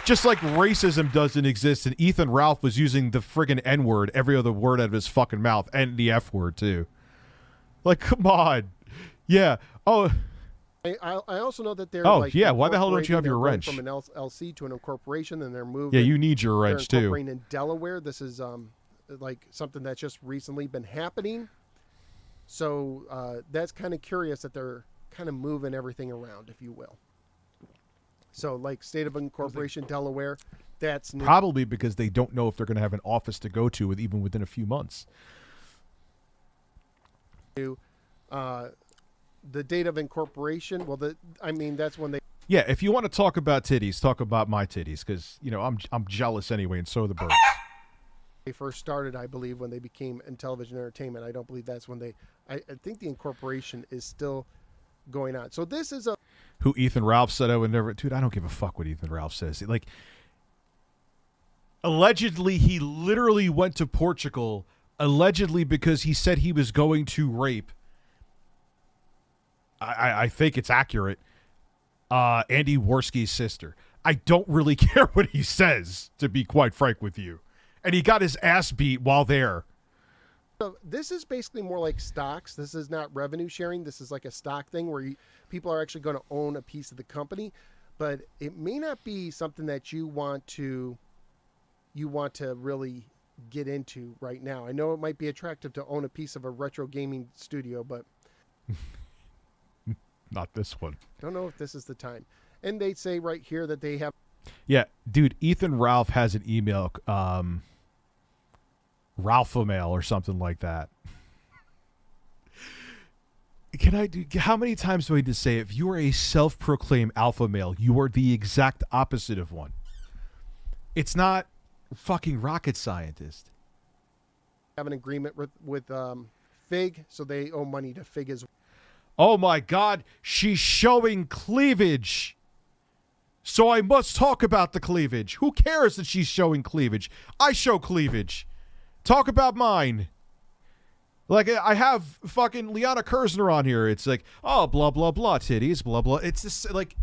Just like racism doesn't exist, and Ethan Ralph was using the friggin' N-word, every other word out of his fucking mouth, and the F-word, too. Like, come on. Yeah. Oh. I also know that they're yeah, why the hell don't you have your wrench? From an LLC to an incorporation, and they're moving. Yeah, you need your wrench, too. They're incorporating in Delaware. This is like something that's just recently been happening. So that's kind of curious that they're kind of moving everything around, if you will. So, like, state of incorporation, Delaware, that's new. Probably because they don't know if they're going to have an office to go to even within a few months. The date of incorporation, well, that's when they... Yeah, if you want to talk about titties, talk about my titties, because, you know, I'm jealous anyway, and so are the birds. They first started, I believe, when they became Intellivision Entertainment. I don't believe that's when they... I think the incorporation is still going on. So this is a... Who Ethan Ralph said I would never... Dude, I don't give a fuck what Ethan Ralph says. Like, allegedly, he literally went to Portugal, allegedly because he said he was going to rape. I think it's accurate. Andy Worski's sister. I don't really care what he says, to be quite frank with you. And he got his ass beat while there. So this is basically more like stocks. This is not revenue sharing. This is like a stock thing where people are actually going to own a piece of the company, but it may not be something that you want to really get into right now. I know it might be attractive to own a piece of a retro gaming studio, but not this one. Don't know if this is the time. And they say right here that they have. Yeah, dude, Ethan Ralph has an email, Ralphomail or something like that. How many times do I need to say, if you are a self-proclaimed alpha male, you are the exact opposite of one. It's not fucking rocket scientist. Have an agreement with Fig, so they owe money to Fig as well. Oh my God, she's showing cleavage. So I must talk about the cleavage. Who cares that she's showing cleavage? I show cleavage. Talk about mine. Like, I have fucking Liana Kersner on here. It's like, oh, blah, blah, blah, titties, blah, blah. It's just like,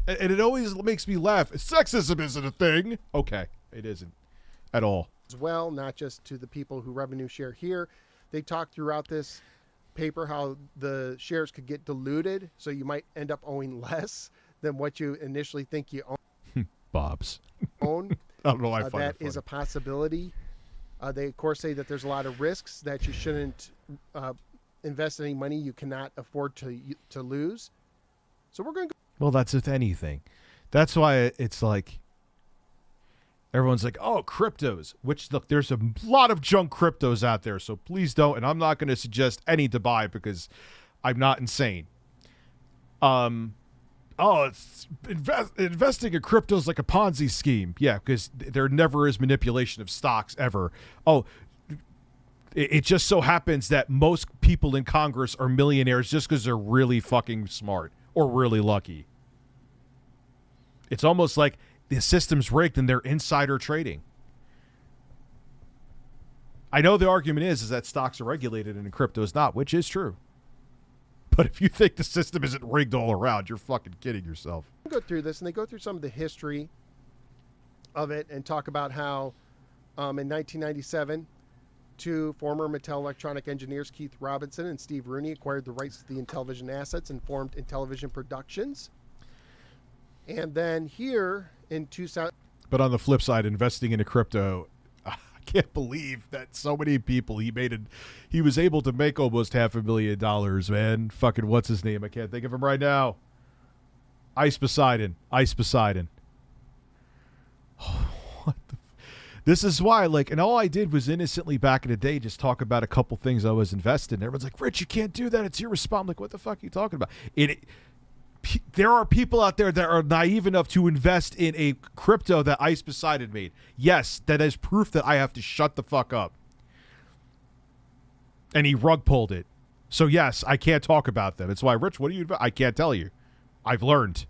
and it always makes me laugh. Sexism isn't a thing. Okay, it isn't at all. As well, not just to the people who revenue share here. They talk throughout this paper how the shares could get diluted, so you might end up owing less than what you initially think you own. Bobs. I don't know why I find that is a possibility. They, of course, say that there's a lot of risks, that you shouldn't invest any money you cannot afford to lose. So we're going to go. Well, that's with anything. That's why it's like, Everyone's like, oh, cryptos, which, look, there's a lot of junk cryptos out there, so please don't, and I'm not going to suggest any to buy because I'm not insane. It's investing in crypto is like a Ponzi scheme. Yeah, because there never is manipulation of stocks ever. It just so happens that most people in Congress are millionaires just because they're really fucking smart or really lucky. It's almost like the system's rigged and they're insider trading. I know the argument is that stocks are regulated and crypto is not, which is true. But if you think the system isn't rigged all around, you're fucking kidding yourself. Go through this, and they go through some of the history of it and talk about how in 1997, two former Mattel electronic engineers, Keith Robinson and Steve Rooney, acquired the rights to the Intellivision assets and formed Intellivision Productions. And then here in 2000... But on the flip side, investing into crypto, I can't believe that so many people he was able to make almost $500,000, man. Fucking what's his name? I can't think of him right now. Ice Poseidon. What the this is why, like, and all I did was innocently back in the day just talk about a couple things I was invested in. Everyone's like, Rich, you can't do that. It's irresponsible. I'm like, what the fuck are you talking about? There are people out there that are naive enough to invest in a crypto that Ice Poseidon made. Yes, that is proof that I have to shut the fuck up. And he rug pulled it. So yes, I can't talk about them. It's why, Rich, what do you? I can't tell you. I've learned.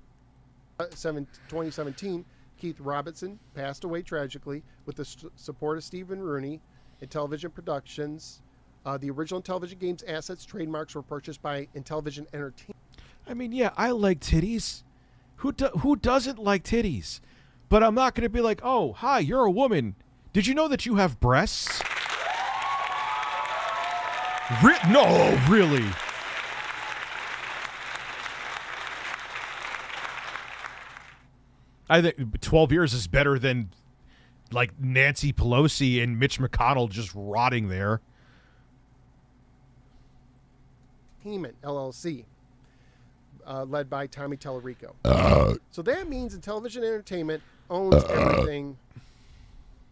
2017, Keith Robinson passed away tragically with the support of Stephen Rooney. Intellivision Productions. The original Intellivision Games assets, trademarks were purchased by Intellivision Entertainment. I mean, yeah, I like titties. Who doesn't like titties? But I'm not going to be like, oh, hi, you're a woman. Did you know that you have breasts? No, really. I think 12 years is better than, like, Nancy Pelosi and Mitch McConnell just rotting there. LLC. Led by Tommy Tallarico. So that means Intellivision Entertainment owns everything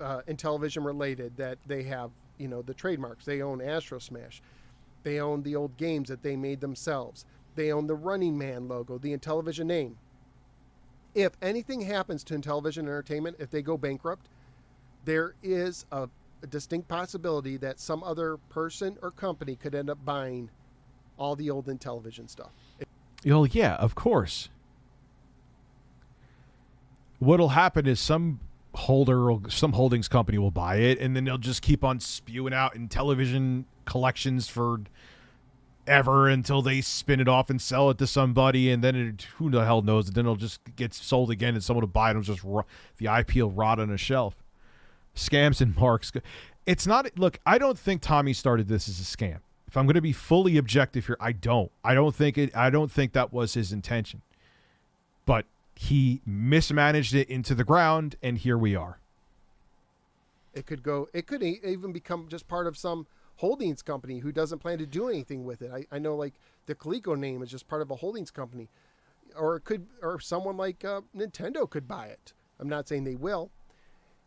Intellivision related that they have, the trademarks. They own Astro Smash. They own the old games that they made themselves. They own the Running Man logo, the Intellivision name. If anything happens to Intellivision Entertainment, if they go bankrupt, there is a distinct possibility that some other person or company could end up buying all the old Intellivision stuff. Oh, yeah, of course. What'll happen is some holdings company will buy it, and then they'll just keep on spewing out Intellivision collections for ever until they spin it off and sell it to somebody, and then who the hell knows? Then it'll just get sold again, and someone will buy it. And just the IP will rot on a shelf. Scams and marks. It's not. Look, I don't think Tommy started this as a scam. If I'm going to be fully objective here, I don't think that was his intention. But he mismanaged it into the ground, and here we are. It could even become just part of some holdings company who doesn't plan to do anything with it. I know, like, the Coleco name is just part of a holdings company, or someone like Nintendo could buy it. I'm not saying they will.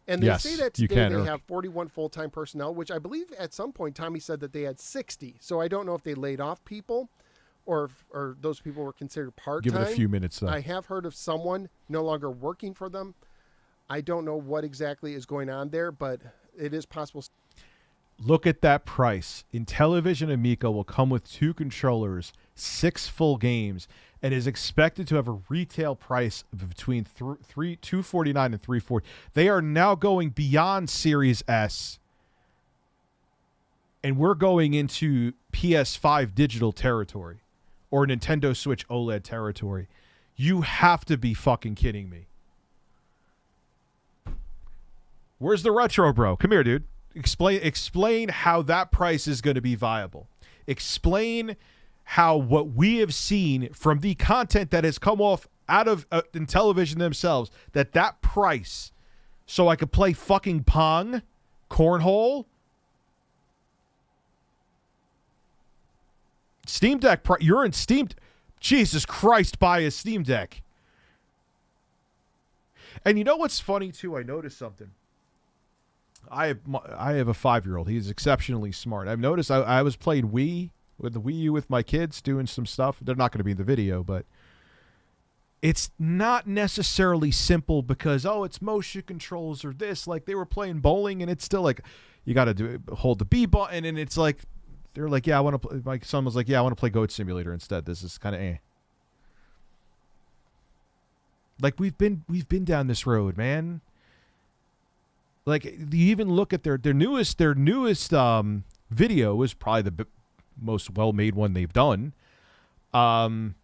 And they say that today they have 41 full-time personnel, which I believe at some point Tommy said that they had 60. So I don't know if they laid off people or those people were considered part-time. Give it a few minutes, though. I have heard of someone no longer working for them. I don't know what exactly is going on there, but it is possible. Look at that price. Intellivision Amico will come with 2 controllers, 6 full games, and is expected to have a retail price of between $249 and $340. They are now going beyond Series S, and we're going into PS5 digital territory or Nintendo Switch OLED territory. You have to be fucking kidding me. Where's the retro bro? Come here, dude. Explain how that price is going to be viable. Explain how what we have seen from the content that has come off out of Intellivision themselves, that price, so I could play fucking Pong, Cornhole, Steam Deck, you're in Steam, Jesus Christ, buy a Steam Deck. And you know what's funny too? I noticed something. I have a 5-year-old. He's exceptionally smart. I've noticed I was playing Wii with the Wii U with my kids, doing some stuff. They're not going to be in the video, but it's not necessarily simple because, oh, it's motion controls or this. Like, they were playing bowling, and it's still like, you got to hold the B button, and it's like, they're like, yeah, I want to. My son was like, yeah, I want to play Goat Simulator instead. This is kind of eh. Like, we've been down this road, man. Like, you even look at their newest video was probably the most well-made one they've done. But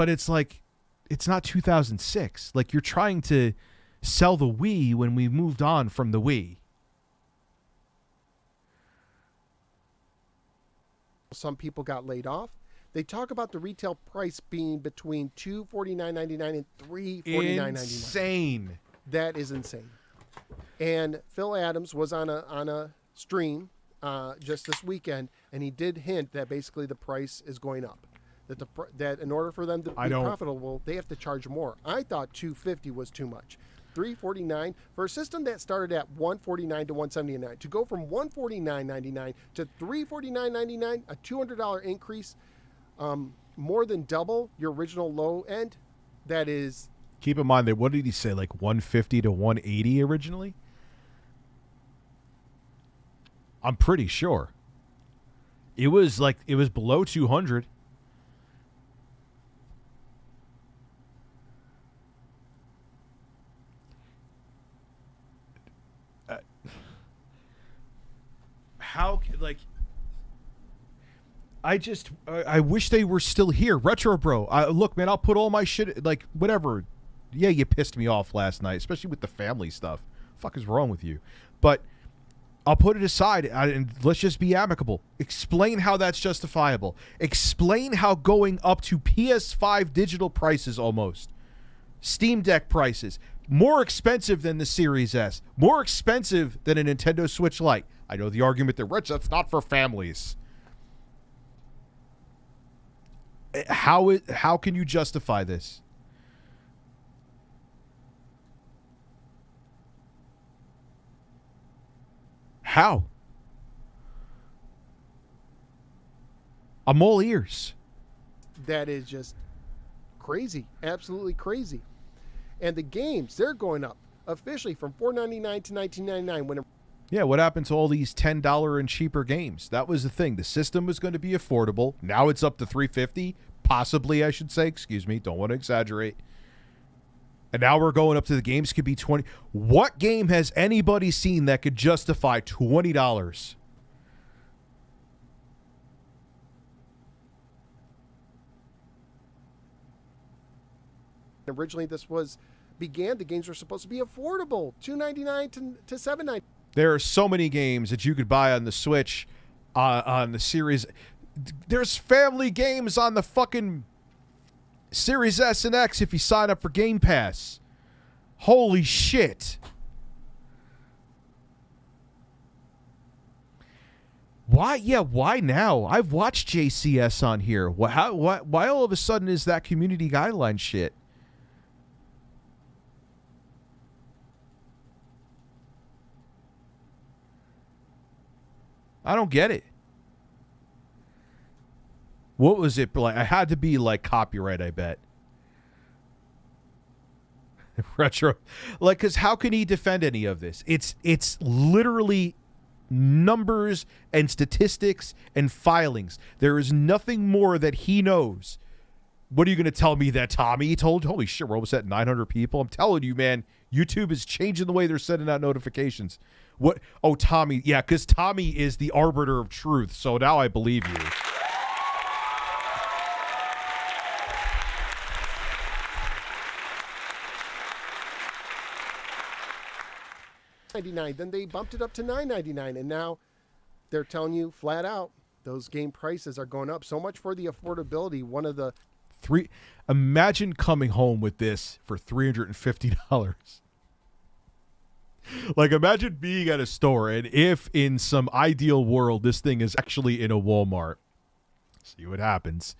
it's like, it's not 2006. Like, you're trying to sell the Wii when we moved on from the Wii. Some people got laid off. They talk about the retail price being between $249.99 and $349.99. Insane. That is insane. And Phil Adams was on a stream just this weekend, and he did hint that basically the price is going up. That in order for them to be profitable, they have to charge more. I thought $250 was too much. $349 for a system that started at $149 to $179. To go from $149.99 to $349.99, a $200 increase, more than double your original low end. That is. Keep in mind that, what did he say, like 150 to 180 originally? I'm pretty sure. It was below 200. How, like, I wish they were still here. Retro Bro, look, man, I'll put all my shit, like, whatever. Yeah, you pissed me off last night, especially with the family stuff. Fuck is wrong with you? But I'll put it aside, and let's just be amicable. Explain how that's justifiable. Explain how going up to PS5 digital prices almost, Steam Deck prices, more expensive than the Series S, more expensive than a Nintendo Switch Lite. I know the argument that, Rich, that's not for families. How can you justify this? How? I'm all ears. That is just crazy. Absolutely crazy. And the games, they're going up officially from $4.99 to $19.99. Yeah, what happened to all these $10 and cheaper games? That was the thing. The system was going to be affordable. Now it's up to $350, possibly, I should say. Excuse me, don't want to exaggerate. And now we're going up to the games could be $20. What game has anybody seen that could justify $20? Originally, the games were supposed to be affordable, $2.99 to $7.99. There are so many games that you could buy on the Switch, on the Series. There's family games on the fucking Series S and X if you sign up for Game Pass. Holy shit. Why? Yeah, why now? I've watched JCS on here. Why all of a sudden is that community guideline shit? I don't get it. What was it like? I had to be like copyright, I bet. Retro, like, because how can he defend any of this? It's literally numbers and statistics and filings. There is nothing more that he knows. What are you going to tell me that Tommy told? Holy shit, we're almost at 900 people. I'm telling you, man, YouTube is changing the way they're sending out notifications. What? Oh, Tommy. Yeah, because Tommy is the arbiter of truth. So now I believe you. $9.99. Then they bumped it up to $9.99, and now they're telling you flat out those game prices are going up. So much for the affordability. One of the imagine coming home with this for $350. Like, imagine being at a store, and if in some ideal world this thing is actually in a Walmart, see what happens,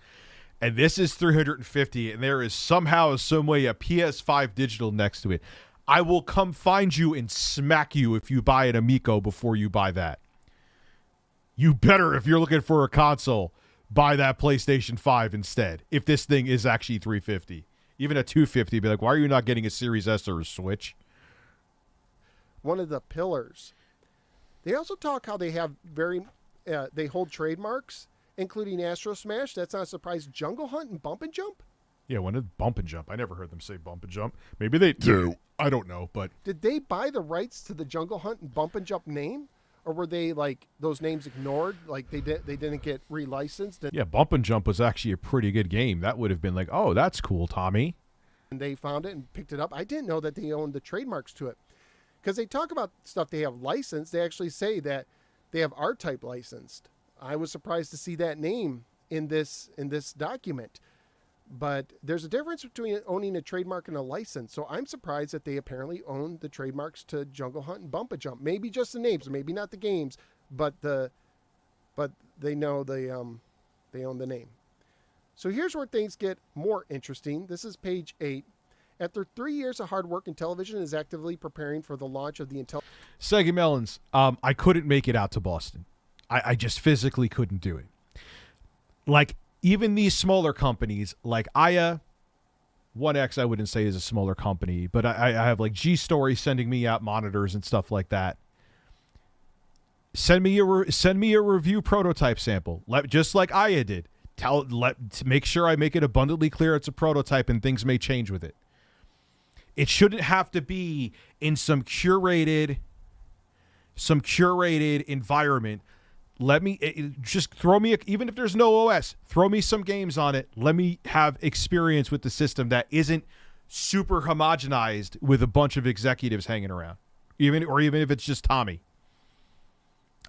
and this is 350, and there is somehow, some way, a PS5 digital next to it, I will come find you and smack you if you buy an Amico before you buy that. You better, if you're looking for a console, buy that PlayStation 5 instead. If this thing is actually 350, even a 250, be like, why are you not getting a Series S or a Switch? One of the pillars. They also talk how they have they hold trademarks, including Astro Smash. That's not a surprise. Jungle Hunt and Bump and Jump. Yeah, when did Bump and Jump? I never heard them say Bump and Jump. Maybe they do. I don't know, but did they buy the rights to the Jungle Hunt and Bump and Jump name? Or were they, like, those names ignored? Like, they didn't get relicensed? Yeah, Bump and Jump was actually a pretty good game. That would have been like, oh, that's cool, Tommy. And they found it and picked it up. I didn't know that they owned the trademarks to it. Because they talk about stuff they have licensed. They actually say that they have R-Type licensed. I was surprised to see that name in this document. But there's a difference between owning a trademark and a license. So I'm surprised that they apparently own the trademarks to Jungle Hunt and Bump and Jump. Maybe just the names, maybe not the games, but they know they own the name. So here's where things get more interesting. This is page 8. After 3 years of hard work, Intellivision is actively preparing for the launch of the Segi Melons, I couldn't make it out to Boston. I just physically couldn't do it. Like, even these smaller companies, like Aya, 1X, I wouldn't say is a smaller company, but I have like G-Story sending me out monitors and stuff like that. Send me a review prototype sample, just like Aya did. To make sure I make it abundantly clear it's a prototype and things may change with it. It shouldn't have to be in some curated environment. Let me just throw me, even if there's no OS, throw me some games on it. Let me have experience with the system that isn't super homogenized with a bunch of executives hanging around, even if it's just Tommy.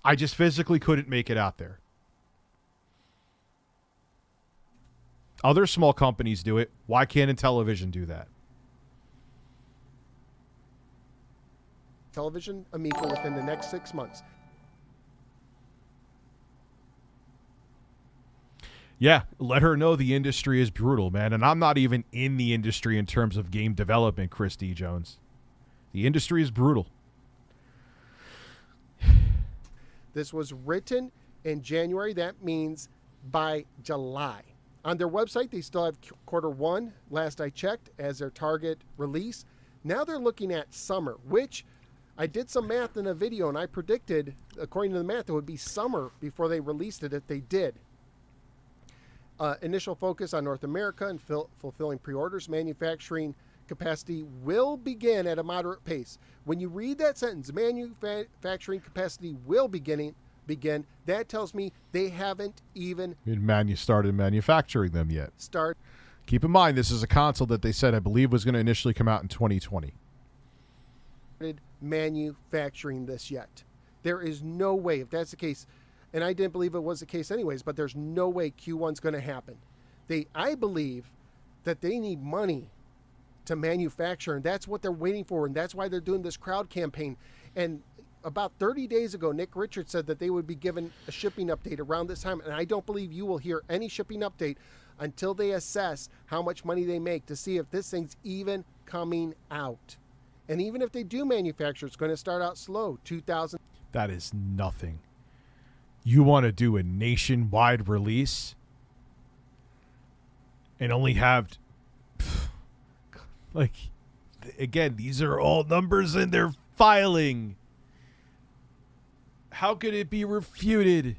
I just physically couldn't make it out there. Other small companies do it. Why can't Intellivision do that? Intellivision Amico within the next 6 months. Yeah, let her know the industry is brutal, man. And I'm not even in the industry in terms of game development, Chris D. Jones. The industry is brutal. This was written in January. That means by July. On their website, they still have Q1, last I checked, as their target release. Now they're looking at summer, which I did some math in a video, and I predicted, according to the math, it would be summer before they released it if they did. Initial focus on North America and fulfilling pre-orders. Manufacturing capacity will begin at a moderate pace. When you read that sentence, manufacturing capacity will begin, that tells me they haven't even started manufacturing them yet. Keep in mind, this is a console that they said, I believe, was going to initially come out in 2020. Manufacturing this yet. There is no way, if that's the case, and I didn't believe it was the case anyways, but there's no way Q1's going to happen. I believe that they need money to manufacture, and that's what they're waiting for, and that's why they're doing this crowd campaign. And about 30 days ago, Nick Richards said that they would be given a shipping update around this time, and I don't believe you will hear any shipping update until they assess how much money they make to see if this thing's even coming out. And even if they do manufacture, it's going to start out slow. 2,000. That is nothing. You want to do a nationwide release and only have, like, again, these are all numbers in their filing. How could it be refuted?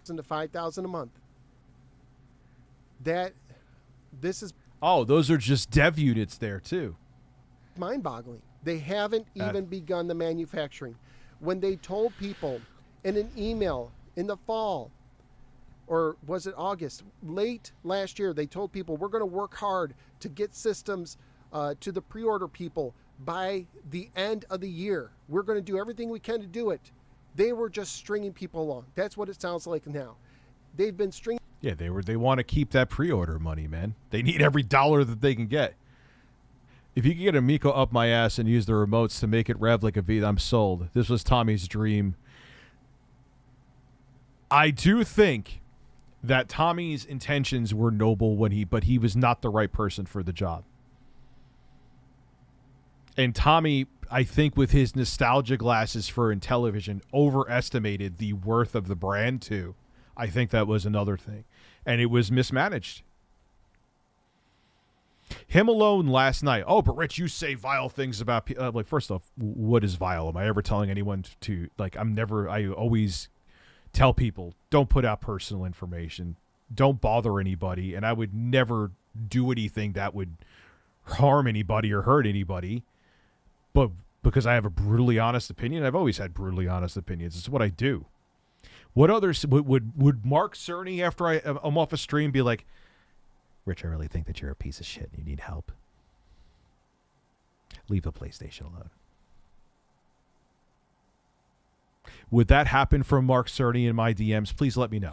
To 5,000 a month. This is. Oh, those are just dev units there too. Mind-boggling. They haven't even begun the manufacturing. When they told people in an email in the fall, or was it August, late last year, they told people we're going to work hard to get systems to the pre-order people by the end of the year. We're going to do everything we can to do it. They were just stringing people along. That's what it sounds like now. They've been stringing. Yeah, they want to keep that pre-order money, man. They need every dollar that they can get. If you could get Amico up my ass and use the remotes to make it rev like a V, I'm sold. This was Tommy's dream. I do think that Tommy's intentions were noble but he was not the right person for the job. And Tommy, I think with his nostalgia glasses for Intellivision, overestimated the worth of the brand too. I think that was another thing. And it was mismanaged. Him alone last night. Oh, but Rich, you say vile things about people. Like, first off, what is vile? Am I ever telling anyone to, like, I always tell people, don't put out personal information. Don't bother anybody. And I would never do anything that would harm anybody or hurt anybody. But because I have a brutally honest opinion, I've always had brutally honest opinions. It's what I do. What others would Mark Cerny, after I'm off a stream, be like, Rich, I really think that you're a piece of shit and you need help. Leave the PlayStation alone. Would that happen from Mark Cerny in my DMs? Please let me know.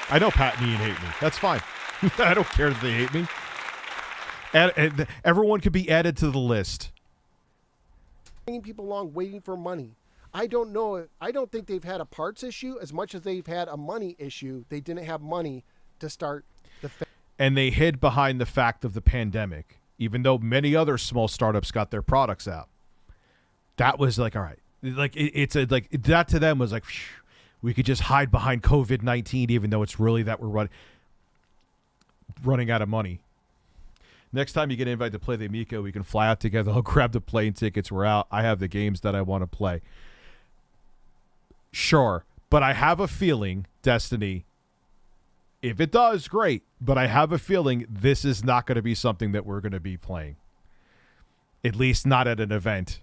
I know Pat and Ian hate me. That's fine. I don't care that they hate me. And everyone could be added to the list. Bringing people along waiting for money. I don't know. I don't think they've had a parts issue as much as they've had a money issue. They didn't have money to start the. And they hid behind the fact of the pandemic, even though many other small startups got their products out. That was like, all right, like it's a like that to them was like, phew, we could just hide behind COVID-19, even though it's really that we're running out of money. Next time you get invited to play the Amico, we can fly out together. I'll grab the plane tickets. We're out. I have the games that I want to play. Sure. But I have a feeling, Destiny, if it does, great. But I have a feeling this is not going to be something that we're going to be playing. At least not at an event.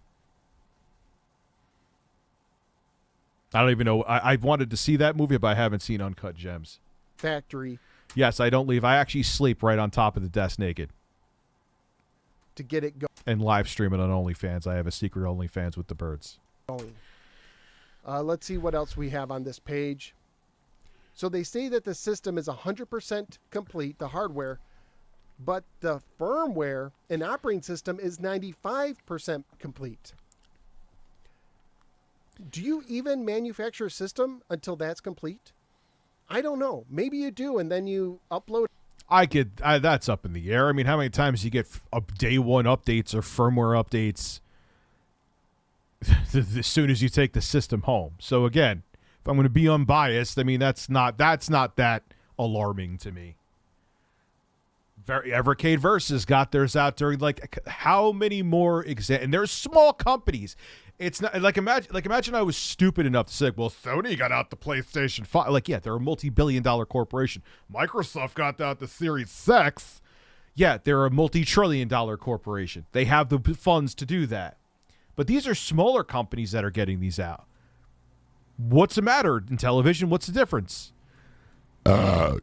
I don't even know. I wanted to see that movie, but I haven't seen Uncut Gems. Factory. Yes, I don't leave. I actually sleep right on top of the desk naked. To get it and live stream it on OnlyFans. I have a secret OnlyFans with the birds. Going. Let's see what else we have on this page. So they say that the system is 100% complete, the hardware, but the firmware and operating system is 95% complete. Do you even manufacture a system until that's complete? I don't know. Maybe you do, and then you upload. That's up in the air. I mean, how many times you get day one updates or firmware updates as soon as you take the system home? So again, if I'm going to be unbiased, I mean, that's not that alarming to me. Evercade Versus got theirs out during, like, how many more and there's small companies. It's not like imagine I was stupid enough to say, well, Sony got out the PlayStation 5. Like, yeah, they're a multi-billion-dollar corporation. Microsoft got out the Series 6. Yeah, they're a multi-trillion-dollar corporation. They have the funds to do that. But these are smaller companies that are getting these out. What's the matter in television? What's the difference? Put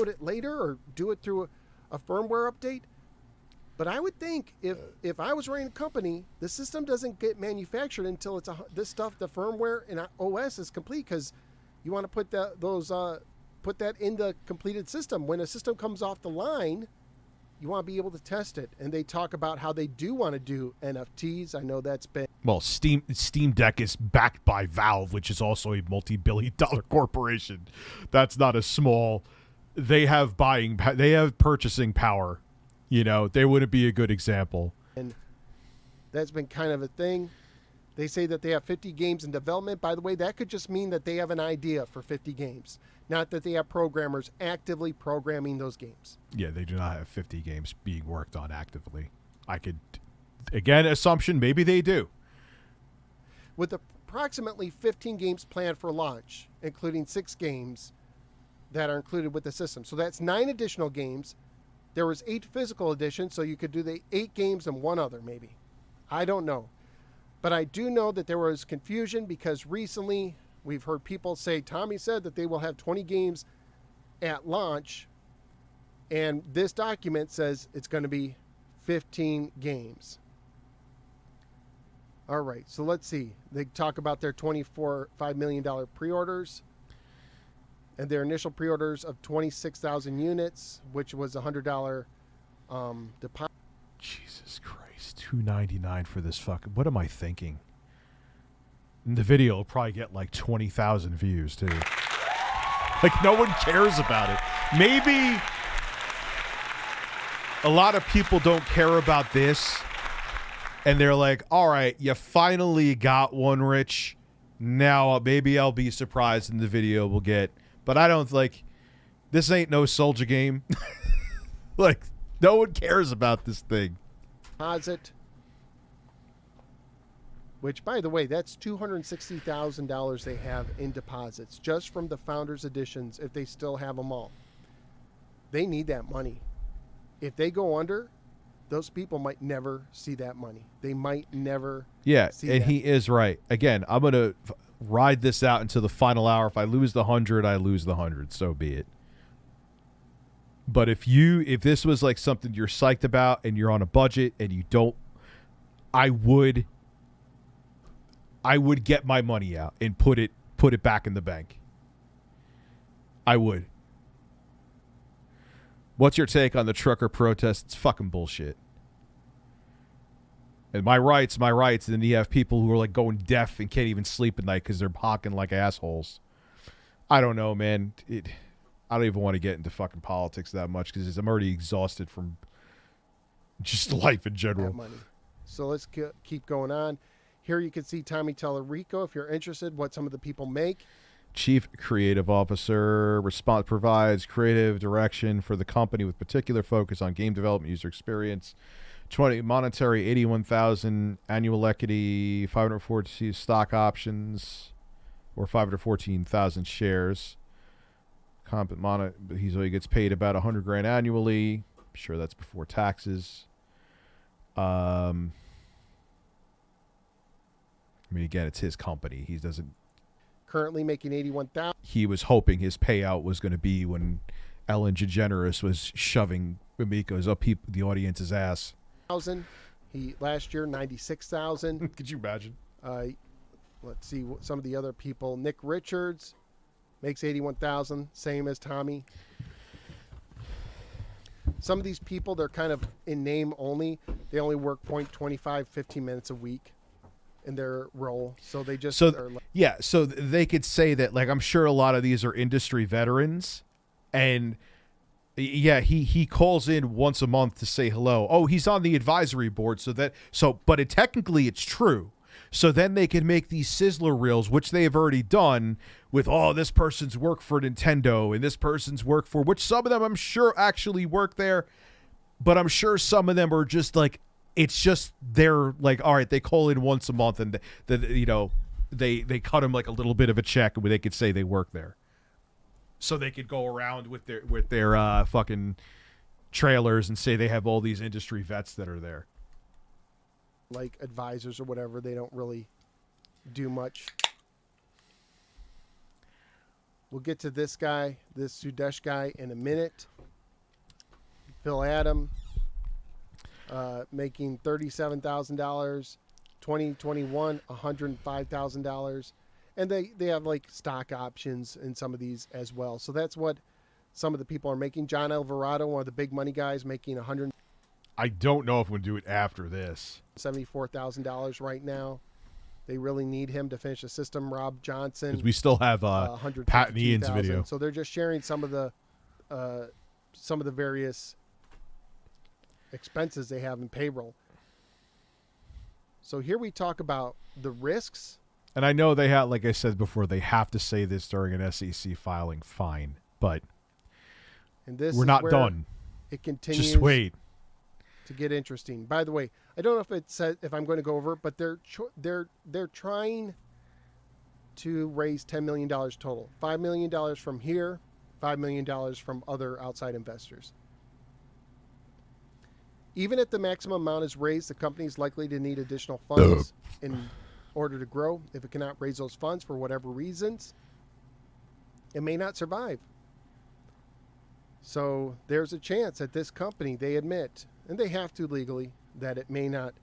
it later or do it through a firmware update. But I would think if I was running a company, the system doesn't get manufactured until it's this stuff, the firmware and OS is complete, because you want to put that in the completed system. When a system comes off the line, you want to be able to test it. And they talk about how they do want to do NFTs. I know that's been. Well, Steam Deck is backed by Valve, which is also a multi-billion-dollar corporation. That's not a small. They have purchasing power. You know, they wouldn't be a good example. And that's been kind of a thing. They say that they have 50 games in development. By the way, that could just mean that they have an idea for 50 games, not that they have programmers actively programming those games. Yeah, they do not have 50 games being worked on actively. Again, assumption, maybe they do. With approximately 15 games planned for launch, including 6 games that are included with the system. So that's 9 additional games. There was 8 physical editions, so you could do the 8 games and 1 other, maybe. I don't know. But I do know that there was confusion because recently we've heard people say, Tommy said that they will have 20 games at launch, and this document says it's going to be 15 games. All right, so let's see. They talk about their $5 million pre-orders. And their initial pre-orders of 26,000 units, which was $100 deposit. Jesus Christ, $299 for this fucking. What am I thinking? And the video will probably get like 20,000 views too. Like no one cares about it. Maybe a lot of people don't care about this, and they're like, all right, you finally got one, Rich. Now maybe I'll be surprised and the video will get, but I don't like, this ain't no Soldier game. Like, no one cares about this thing. Deposit, which, by the way, that's $260,000 they have in deposits just from the Founders Editions if they still have them all. They need that money. If they go under, those people might never see that money. They might never see and that. he is right. Again, I'm going to ride this out until the final hour. If I lose the 100, I lose the 100. So be it. But if this was like something you're psyched about and you're on a budget and you don't, I would get my money out and put it back in the bank. I would. What's your take on the trucker protest? It's fucking bullshit. And my rights. And then you have people who are like going deaf and can't even sleep at night because they're honking like assholes. I don't know, man. I don't even want to get into fucking politics that much because I'm already exhausted from just life in general. Money. So let's keep going on. Here you can see Tommy Tallarico, if you're interested, what some of the people make. Chief Creative Officer, provides creative direction for the company with particular focus on game development, user experience. 20 monetary, 81,000 annual equity, 514 stock options, or 514,000 shares. He gets paid about $100,000 annually. I'm sure that's before taxes. I mean, again, it's his company. He doesn't. Currently making $81,000. He was hoping his payout was going to be when Ellen DeGeneres was shoving Amico's up the audience's ass. He last year $96,000. Could you imagine? Let's see what some of the other people. Nick Richards makes $81,000, same as Tommy. Some of these people, they're kind of in name only. They only work 15 minutes a week in their role, so they just so they could say that, like, I'm sure a lot of these are industry veterans, and he calls in once a month to say hello. Oh, he's on the advisory board, but technically it's true. So then they can make these sizzler reels, which they have already done, with, oh, this person's work for Nintendo and this person's work for, which some of them I'm sure actually work there, but I'm sure some of them are just like, it's just they're like, all right, they call in once a month and they cut them like a little bit of a check where they could say they work there, so they could go around with their fucking trailers and say they have all these industry vets that are there, like advisors or whatever. They don't really do much. We'll get to this guy, this Sudesh guy, in a minute. Phil Adam. Making $37,000, 2021 $105,000, and they have like stock options in some of these as well. So that's what some of the people are making. John Alvarado, one of the big money guys, making I don't know if we'll do it after this. $74,000 right now. They really need him to finish the system. Rob Johnson, because we still have Pat and Ian's video. So they're just sharing some of the various expenses they have in payroll. So here we talk about the risks. And I know they have, like I said before, they have to say this during an SEC filing. Fine, but we're not done. It continues. Just wait to get interesting. By the way, I don't know if it said if I'm going to go over, but they're trying to raise $10 million total. $5 million from here, $5 million from other outside investors. Even if the maximum amount is raised, the company is likely to need additional funds in order to grow. If it cannot raise those funds for whatever reasons, it may not survive. So there's a chance that this company, they admit, and they have to legally, that it may not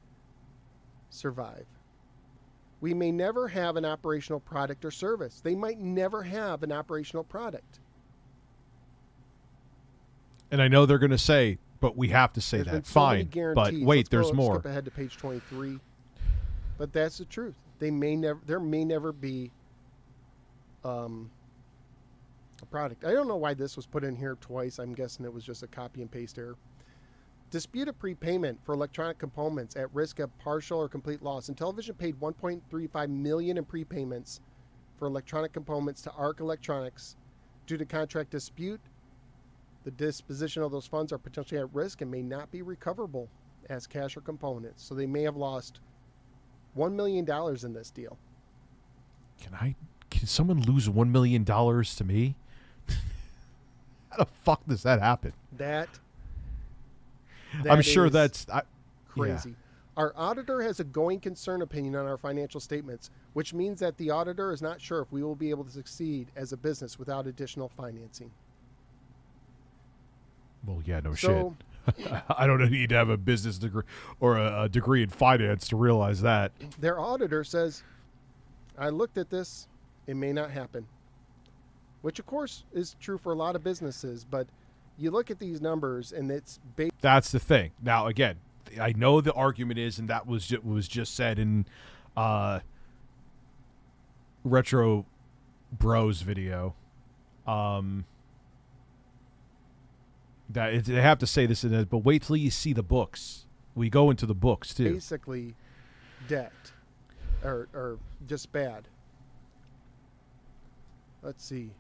survive. We may never have an operational product or service. They might never have an operational product. And I know they're going to say, but we have to say that. Fine. But wait, there's more. Skip ahead to page 23. But that's the truth. there may never be a product. I don't know why this was put in here twice. I'm guessing it was just a copy and paste error. Dispute a prepayment for electronic components at risk of partial or complete loss. Intellivision paid $1.35 million in prepayments for electronic components to ARC Electronics due to contract dispute. The disposition of those funds are potentially at risk and may not be recoverable as cash or components. So they may have lost $1 million in this deal. Can someone lose $1 million to me? How the fuck does that happen? I'm sure that's crazy. Yeah. Our auditor has a going concern opinion on our financial statements, which means that the auditor is not sure if we will be able to succeed as a business without additional financing. Well, yeah, no shit. I don't need to have a business degree or a degree in finance to realize that. Their auditor says, I looked at this, it may not happen. Which, of course, is true for a lot of businesses, but you look at these numbers and it's based. That's the thing. Now, again, I know the argument is, and that was just said in Retro Bros video, that they have to say this in it, but wait till you see the books. We go into the books too. Basically, debt or just bad. Let's see.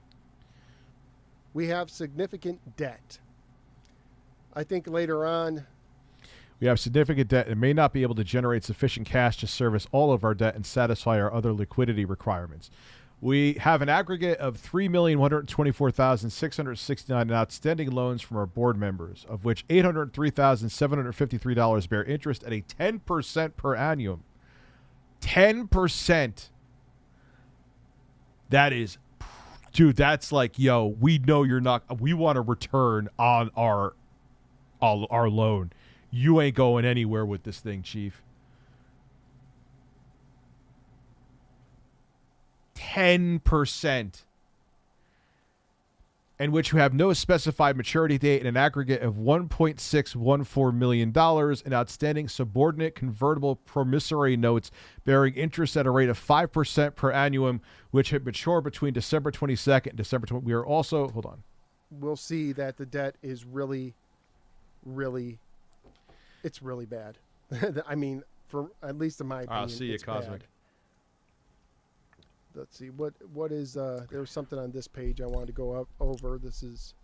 We have significant debt. I think later on. We have significant debt and may not be able to generate sufficient cash to service all of our debt and satisfy our other liquidity requirements. We have an aggregate of $3,124,669 in outstanding loans from our board members, of which $803,753 bear interest at a 10% per annum. 10%. That is, dude, that's like, yo, we know you're not, we want a return on our loan. You ain't going anywhere with this thing, Chief. 10%. In which you have no specified maturity date and an aggregate of $1.614 million in outstanding subordinate convertible promissory notes bearing interest at a rate of 5% per annum, which had matured between December 22nd and December 20. We are also, hold on. We'll see that the debt is really, really, it's really bad. I mean, for at least in my opinion, I'll see you, Cosmic. Bad. Let's see what is there was something on this page I wanted to go over. This is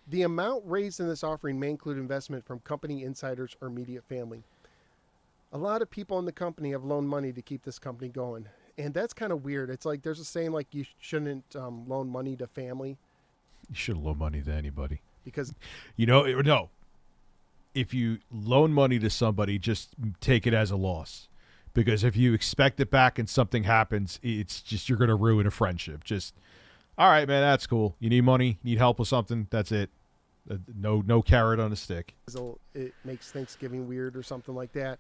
the amount raised in this offering may include investment from company insiders or immediate family. A lot of people in the company have loaned money to keep this company going, and that's kind of weird. It's like there's a saying like you shouldn't loan money to family. You shouldn't loan money to anybody because no. If you loan money to somebody, just take it as a loss. Because if you expect it back and something happens, it's just you're going to ruin a friendship. Just, all right, man, that's cool. You need money, need help with something, that's it. No carrot on a stick. It makes Thanksgiving weird or something like that.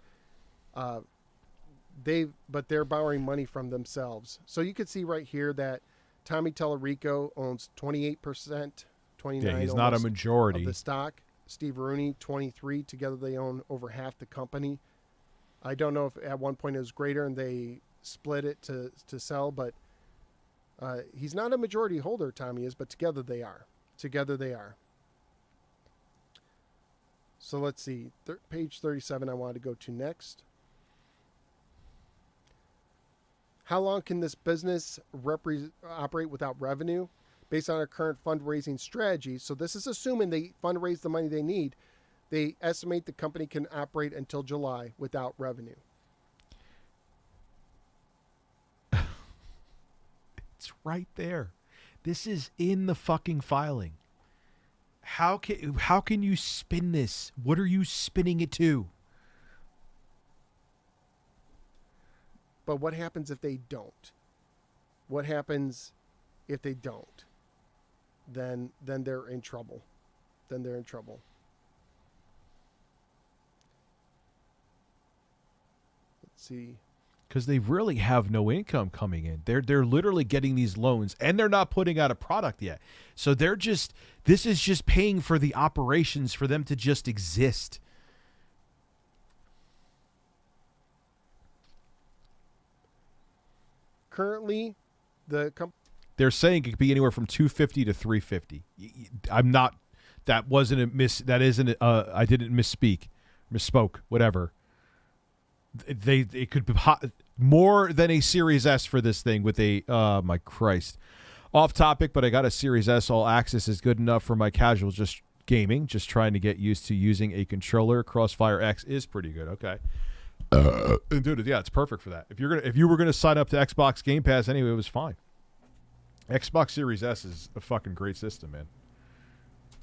They're borrowing money from themselves. So you could see right here that Tommy Tallarico owns 28%, 29%. Yeah, he's not a majority of the stock. Steve Rooney, 23%. Together they own over half the company. I don't know if at one point it was greater and they split it to sell, but he's not a majority holder, Tommy is, but together they are. So let's see. Page 37 I wanted to go to next. How long can this business operate without revenue? Based on our current fundraising strategy, so this is assuming they fundraise the money they need, they estimate the company can operate until July without revenue. It's right there. This is in the fucking filing. How can you spin this? What are you spinning it to? But what happens if they don't? What happens if they don't? Then they're in trouble. Let's see. Because they really have no income coming in. They're literally getting these loans and they're not putting out a product yet. So this is just paying for the operations for them to just exist. currently the They're saying it could be anywhere from 250 to 350. I'm not. That wasn't a miss. That isn't. I didn't misspoke. Whatever. It could be more than a Series S for this thing with a. My Christ. Off topic, but I got a Series S. All access is good enough for my casual just gaming. Just trying to get used to using a controller. Crossfire X is pretty good. Okay. And dude, yeah, it's perfect for that. If you were gonna sign up to Xbox Game Pass anyway, it was fine. Xbox Series S is a fucking great system, man.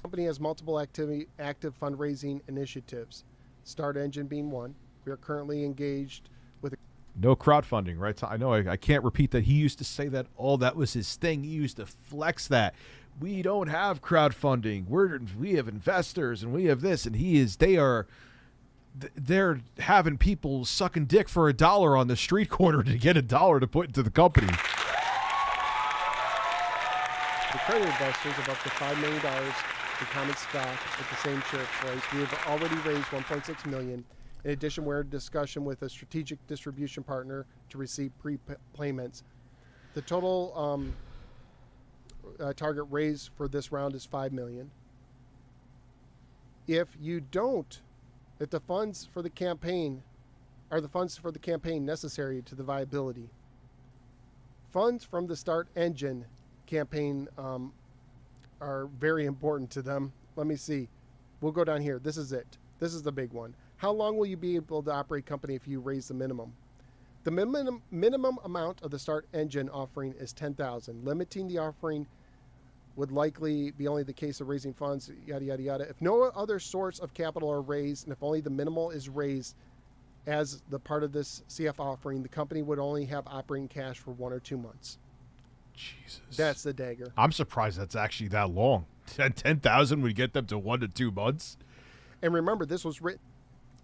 company has multiple active fundraising initiatives, Start Engine being one. We are currently engaged with no crowdfunding, right? I know I can't repeat that. He used to say that that was his thing. He used to flex that. We don't have crowdfunding. We have investors and we have this, and they're having people sucking dick for $1 on the street corner to get $1 to put into the company. the credit investors of up to $5 million in common stock at the same share price. We have already raised $1.6 million. In addition, we're in discussion with a strategic distribution partner to receive prepayments. The total target raise for this round is $5 million. If the funds for the campaign are the funds for the campaign necessary to the viability. Funds from the Start Engine campaign are very important to them. Let me see. We'll go down here. This is it. This is the big one. How long will you be able to operate company if you raise the minimum? The minimum amount of the Start Engine offering is $10,000. Limiting the offering would likely be only the case of raising funds, yada, yada, yada. If no other source of capital are raised, and if only the minimal is raised as the part of this CF offering, the company would only have operating cash for 1 or 2 months. Jesus. That's the dagger. I'm surprised that's actually that long. 10,000 would get them to 1 to 2 months. And remember, this was written.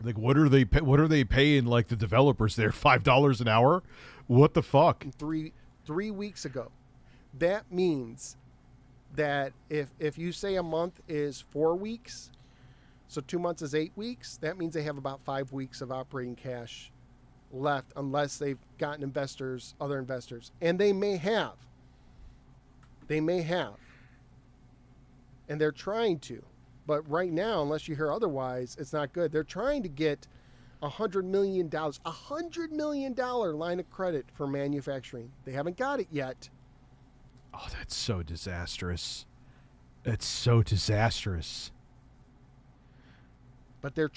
Like, what are they paying, like, the developers there? $5 an hour? What the fuck? 3 weeks ago. That means that if you say a month is 4 weeks, so 2 months is 8 weeks, that means they have about 5 weeks of operating cash left, unless they've gotten other investors. And they may have. And they're trying to. But right now, unless you hear otherwise, it's not good. They're trying to get $100 million line of credit for manufacturing. They haven't got it yet. Oh, that's so disastrous. It's so disastrous. But they're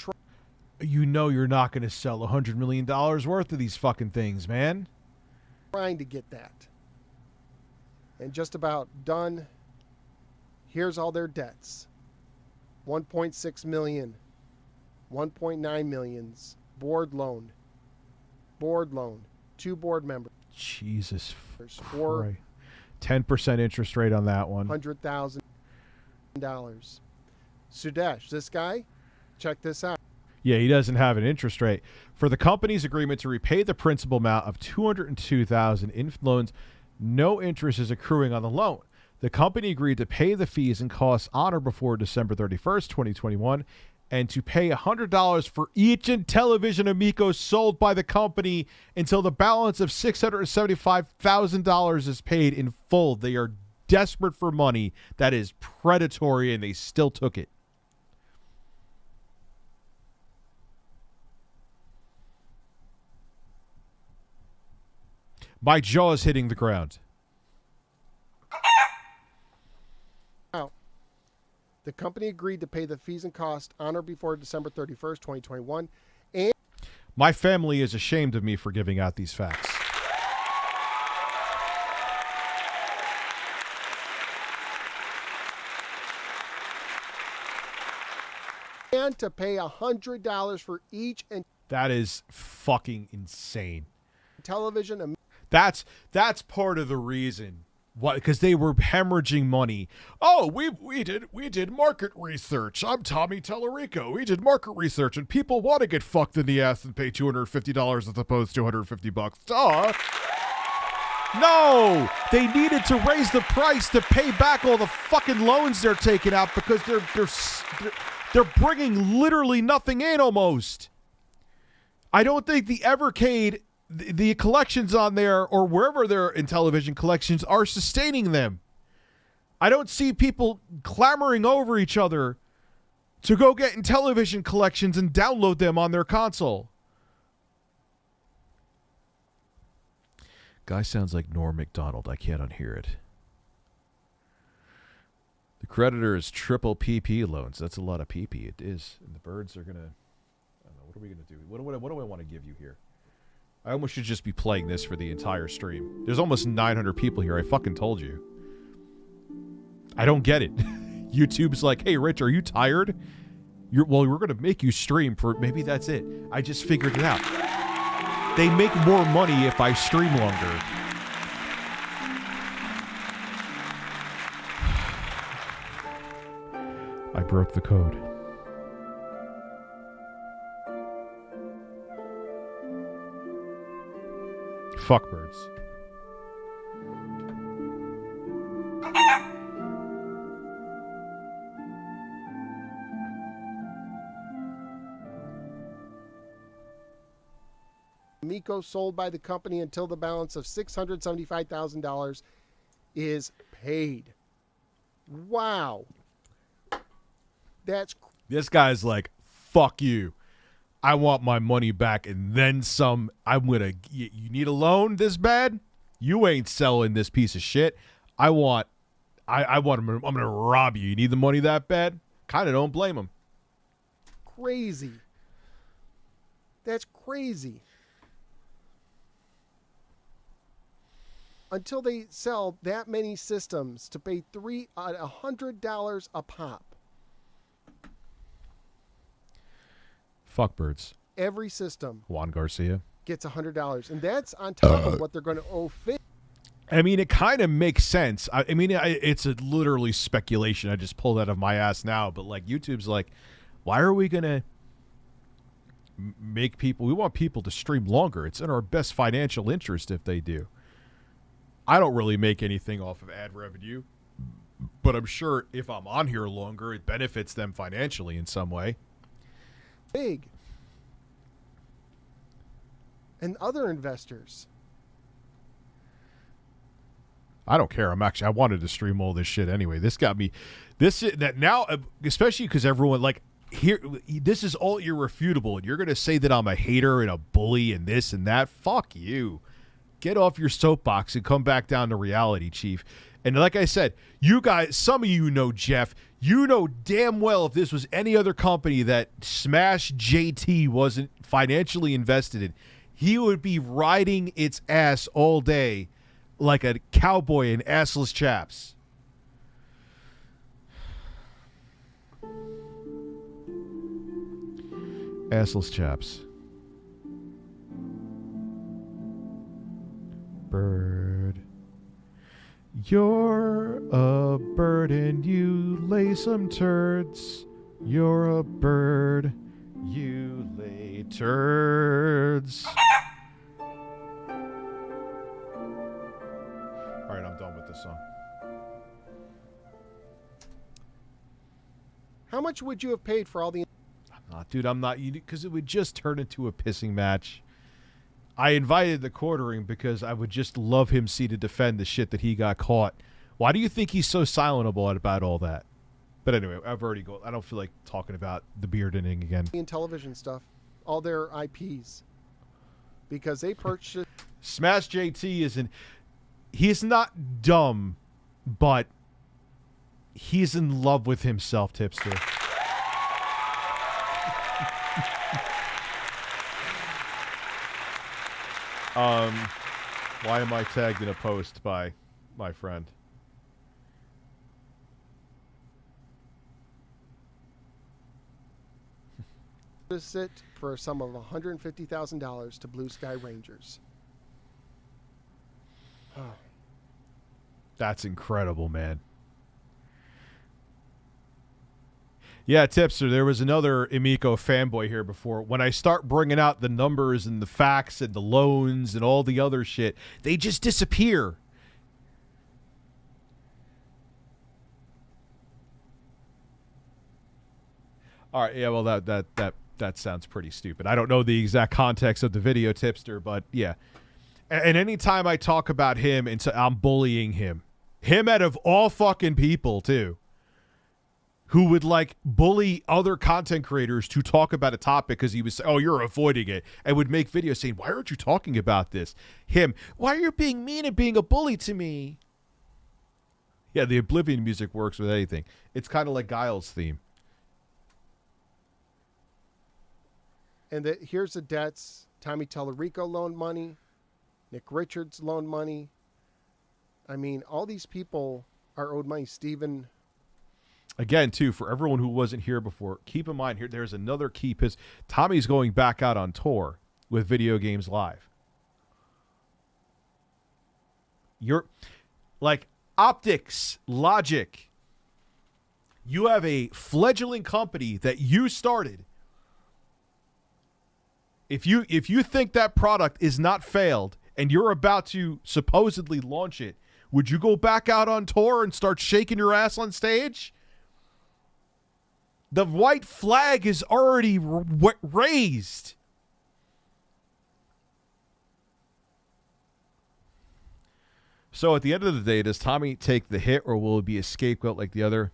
you know you're not going to sell $100 million worth of these fucking things, man. Trying to get that. And just about done. Here's all their debts. 1.6 million, 1.9 millions, board loan, 2 board members. Jesus. 4 10% interest rate on that one. $100,000. Sudesh, this guy, check this out. Yeah, he doesn't have an interest rate. For the company's agreement to repay the principal amount of $202,000 in loans, no interest is accruing on the loan. The company agreed to pay the fees and costs on or before December 31st, 2021, and to pay $100 for each Intellivision Amico sold by the company until the balance of $675,000 is paid in full. They are desperate for money. That is predatory, and they still took it. My jaw is hitting the ground. The company agreed to pay the fees and costs on or before December 31st, 2021. And my family is ashamed of me for giving out these facts. And to pay $100 for each. And that is fucking insane. Television. That's part of the reason. What? Because they were hemorrhaging money. Oh, we did market research. I'm Tommy Tallarico. We did market research, and people want to get fucked in the ass and pay $250 as opposed to $250. Duh. No, they needed to raise the price to pay back all the fucking loans they're taking out because they're bringing literally nothing in almost. I don't think the Evercade the collections on there or wherever they're in television collections are sustaining them. I don't see people clamoring over each other to go get in television collections and download them on their console. Guy sounds like Norm Macdonald. I can't unhear it. The creditor is triple PP loans. That's a lot of PP. It is. And the birds are going to... I don't know. What are we going to do? What do I want to give you here? I almost should just be playing this for the entire stream. There's almost 900 people here. I fucking told you. I don't get it. YouTube's like, hey, Rich, are you tired? Well, we're going to make you stream for... Maybe that's it. I just figured it out. They make more money if I stream longer. I broke the code. Fuck birds. Amico sold by the company until the balance of $675,000 is paid. Wow. This guy's like, fuck you. I want my money back and then some. You need a loan this bad? You ain't selling this piece of shit. I want I'm going to rob you. You need the money that bad? Kind of don't blame him. Crazy. That's crazy. Until they sell that many systems to pay $100 a pop. Fuck birds. Every system. Juan Garcia gets $100, and that's on top of what they're going to owe Finn. I mean, it kind of makes sense. I mean, it's literally speculation. I just pulled out of my ass now, but like YouTube's like, why are we going to make people? We want people to stream longer. It's in our best financial interest if they do. I don't really make anything off of ad revenue, but I'm sure if I'm on here longer, it benefits them financially in some way. Big. And other investors. I don't care. I wanted to stream all this shit anyway. This got me, that now, especially because everyone like here, this is all irrefutable, and you're going to say that I'm a hater and a bully and this and that. Fuck you. Get off your soapbox and come back down to reality, Chief. And like I said, you guys, some of you know Jeff. You know damn well if this was any other company that Smash JT wasn't financially invested in, he would be riding its ass all day like a cowboy in assless chaps. Assless chaps. Bird. You're a bird and you lay some turds. You're a bird. You lay turds. All right, I'm done with this song. How much would you have paid for all the... I'm not, because it would just turn into a pissing match. I invited the quartering because I would just love him see to defend the shit that he got caught. Why do you think he's so silent about all that? But anyway, I don't feel like talking about the beard inning again. In television stuff, all their IPs, because they purchased... Smash JT he's not dumb, but he's in love with himself, Tipster. Why am I tagged in a post by my friend? It for a sum of $150,000 to Blue Sky Rangers. Oh. That's incredible, man. Yeah, Tipster, there was another Amico fanboy here before. When I start bringing out the numbers and the facts and the loans and all the other shit, they just disappear. All right, yeah, well, that that sounds pretty stupid. I don't know the exact context of the video tipster, but yeah. And anytime I talk about him, I'm bullying him. Him out of all fucking people, too. Who would, like, bully other content creators to talk about a topic because he was, oh, you're avoiding it. And would make videos saying, why aren't you talking about this? Him, why are you being mean and being a bully to me? Yeah, the Oblivion music works with anything. It's kind of like Guile's theme. And here's the debts. Tommy Tallarico loaned money. Nick Richards loaned money. I mean, all these people are owed money. Steven. Again, too, for everyone who wasn't here before, keep in mind here, there's another key because Tommy's going back out on tour with Video Games Live. You're like optics, logic. You have a fledgling company that you started. If you think that product is not failed and you're about to supposedly launch it, would you go back out on tour and start shaking your ass on stage? The white flag is already raised. So at the end of the day, does Tommy take the hit or will it be a scapegoat like the other?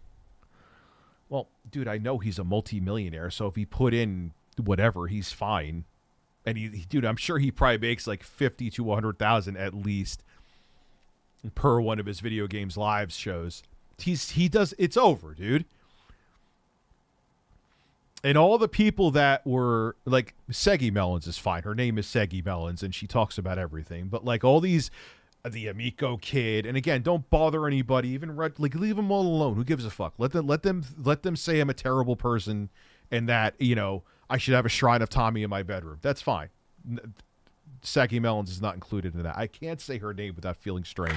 Well, dude, I know he's a multi-millionaire, so if he put in whatever, he's fine. And dude, I'm sure he probably makes like 50 to 100,000 at least per one of his Video Games Live shows. It's over, dude. And all the people that were like Seggy Melons is fine. Her name is Seggy Melons and she talks about everything. But like all these, the Amico kid, and again, don't bother anybody. Even leave them all alone. Who gives a fuck? Let them say I'm a terrible person and that, you know, I should have a shrine of Tommy in my bedroom. That's fine. Saggy Melons is not included in that. I can't say her name without feeling strange.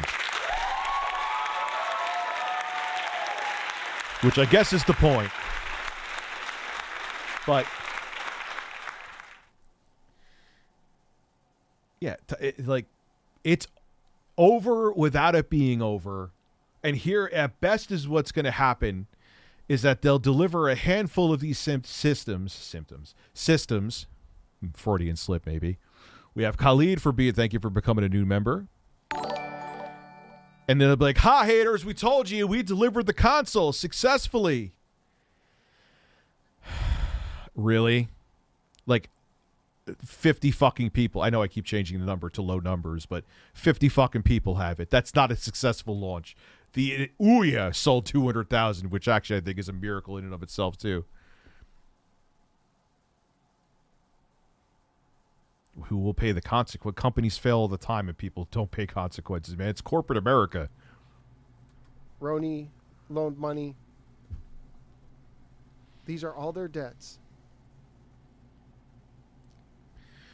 Which I guess is the point. But yeah, it's over without it being over. And here at best is what's going to happen is that they'll deliver a handful of these systems, Freudian slip maybe. We have Khalid thank you for becoming a new member. And then they'll be like, ha, haters, we told you, we delivered the console successfully. Really? Like 50 fucking people. I know I keep changing the number to low numbers, but 50 fucking people have it. That's not a successful launch. The Ouya sold 200,000, which actually I think is a miracle in and of itself too. Who will pay the consequence? Companies fail all the time and people don't pay consequences, man. It's corporate America. Roni loaned money. These are all their debts.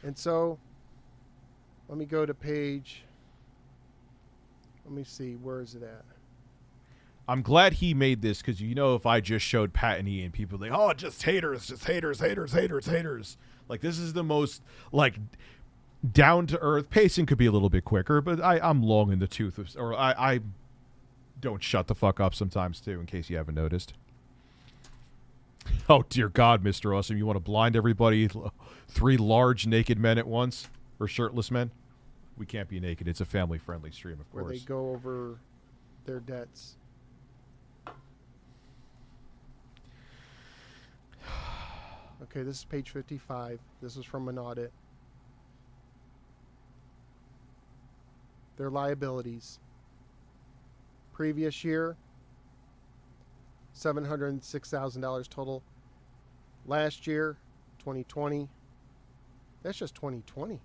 And so, let me go to page, let me see, where is it at? I'm glad he made this because, you know, if I just showed Pat and Ian, people would be like, oh, just haters. Like, this is the most, like, down-to-earth. Pacing could be a little bit quicker, but I'm long in the tooth. I don't shut the fuck up sometimes, too, in case you haven't noticed. Oh, dear God, Mr. Awesome. You want to blind everybody? 3 large naked men at once? Or shirtless men? We can't be naked. It's a family-friendly stream, of course. Where they go over their debts. Okay, this is page 55. This is from an audit. Their liabilities. Previous year, $706,000 total. Last year, 2020. That's just 2020.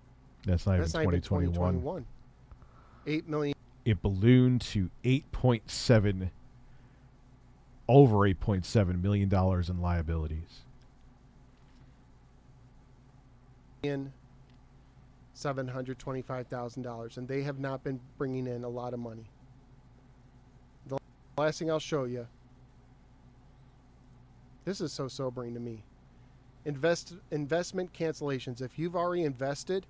That's not even 2021. 8 million. It ballooned to over $8.7 million in liabilities. $725,000, and they have not been bringing in a lot of money. The last thing I'll show you. This is so sobering to me. Investment cancellations. If you've already invested,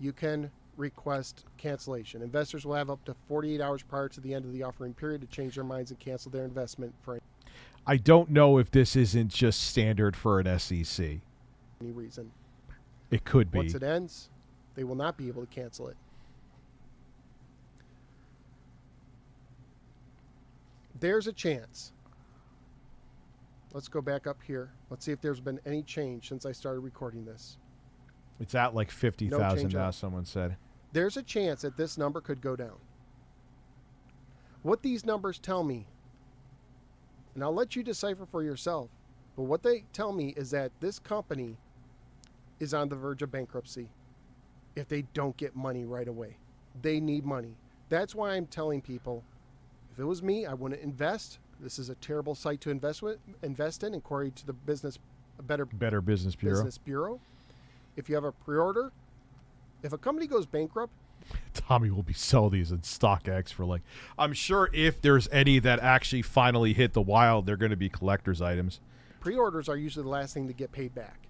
you can request cancellation. Investors will have up to 48 hours prior to the end of the offering period to change their minds and cancel their investment. I don't know if this isn't just standard for an SEC. any reason. It could be. Once it ends, they will not be able to cancel it. There's a chance. Let's go back up here. Let's see if there's been any change since I started recording this. It's at like 50,000 now, someone said. There's a chance that this number could go down. What these numbers tell me, and I'll let you decipher for yourself, but what they tell me is that this company is on the verge of bankruptcy if they don't get money right away. They need money. That's why I'm telling people, if it was me, I wouldn't invest. This is a terrible site to invest in, according to the Better Business Bureau. If you have a pre-order, if a company goes bankrupt, Tommy will be selling these in StockX for like, I'm sure if there's any that actually finally hit the wild, they're going to be collector's items. Pre-orders are usually the last thing to get paid back.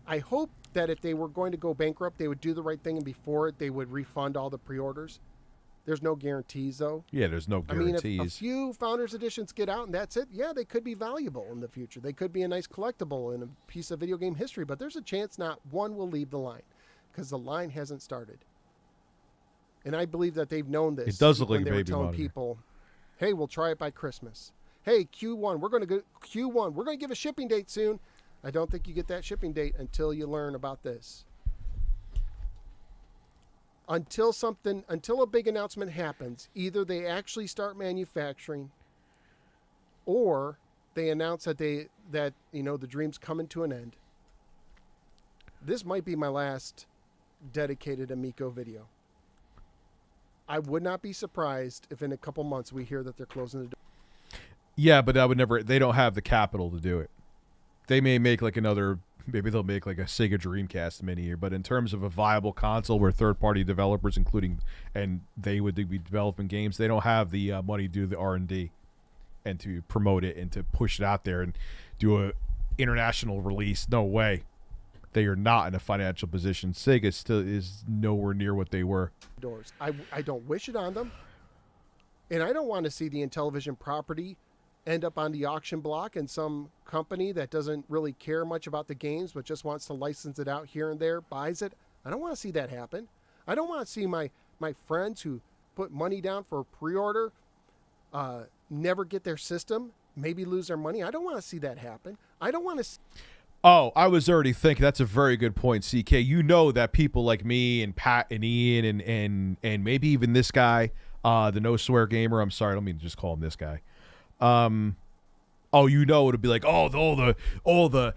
I hope that if they were going to go bankrupt, they would do the right thing, and before it, they would refund all the pre-orders. There's no guarantees, though. Yeah, there's no guarantees. I mean, if a few Founders Editions get out and that's it, yeah, they could be valuable in the future. They could be a nice collectible and a piece of video game history, but there's a chance not one will leave the line because the line hasn't started. And I believe that they've known this. It does look like when a they were baby telling monitor. people, hey, we'll try it by Christmas. Hey, Q1, we're going to give a shipping date soon. I don't think you get that shipping date until you learn about this. Until a big announcement happens, either they actually start manufacturing or they announce that the dream's coming to an end. This might be my last dedicated Amico video. I would not be surprised if in a couple months we hear that they're closing the door. Yeah, but they don't have the capital to do it. They may make like maybe they'll make like a Sega Dreamcast mini, but in terms of a viable console where third-party developers, and they would be developing games, they don't have the money to do the R&D and to promote it and to push it out there and do a international release. No way. They are not in a financial position. Sega still is nowhere near what they were. Doors. I don't wish it on them, and I don't want to see the Intellivision property end up on the auction block and some company that doesn't really care much about the games but just wants to license it out here and there buys it. I don't want to see that happen. I don't want to see my friends who put money down for a pre-order never get their system, maybe lose their money. I don't want to see that happen. I don't want to Oh, I was already thinking that's a very good point, CK. You know that people like me and Pat and Ian and maybe even this guy, the No Swear Gamer. I'm sorry, I don't mean to just call him this guy. It'll be like, all the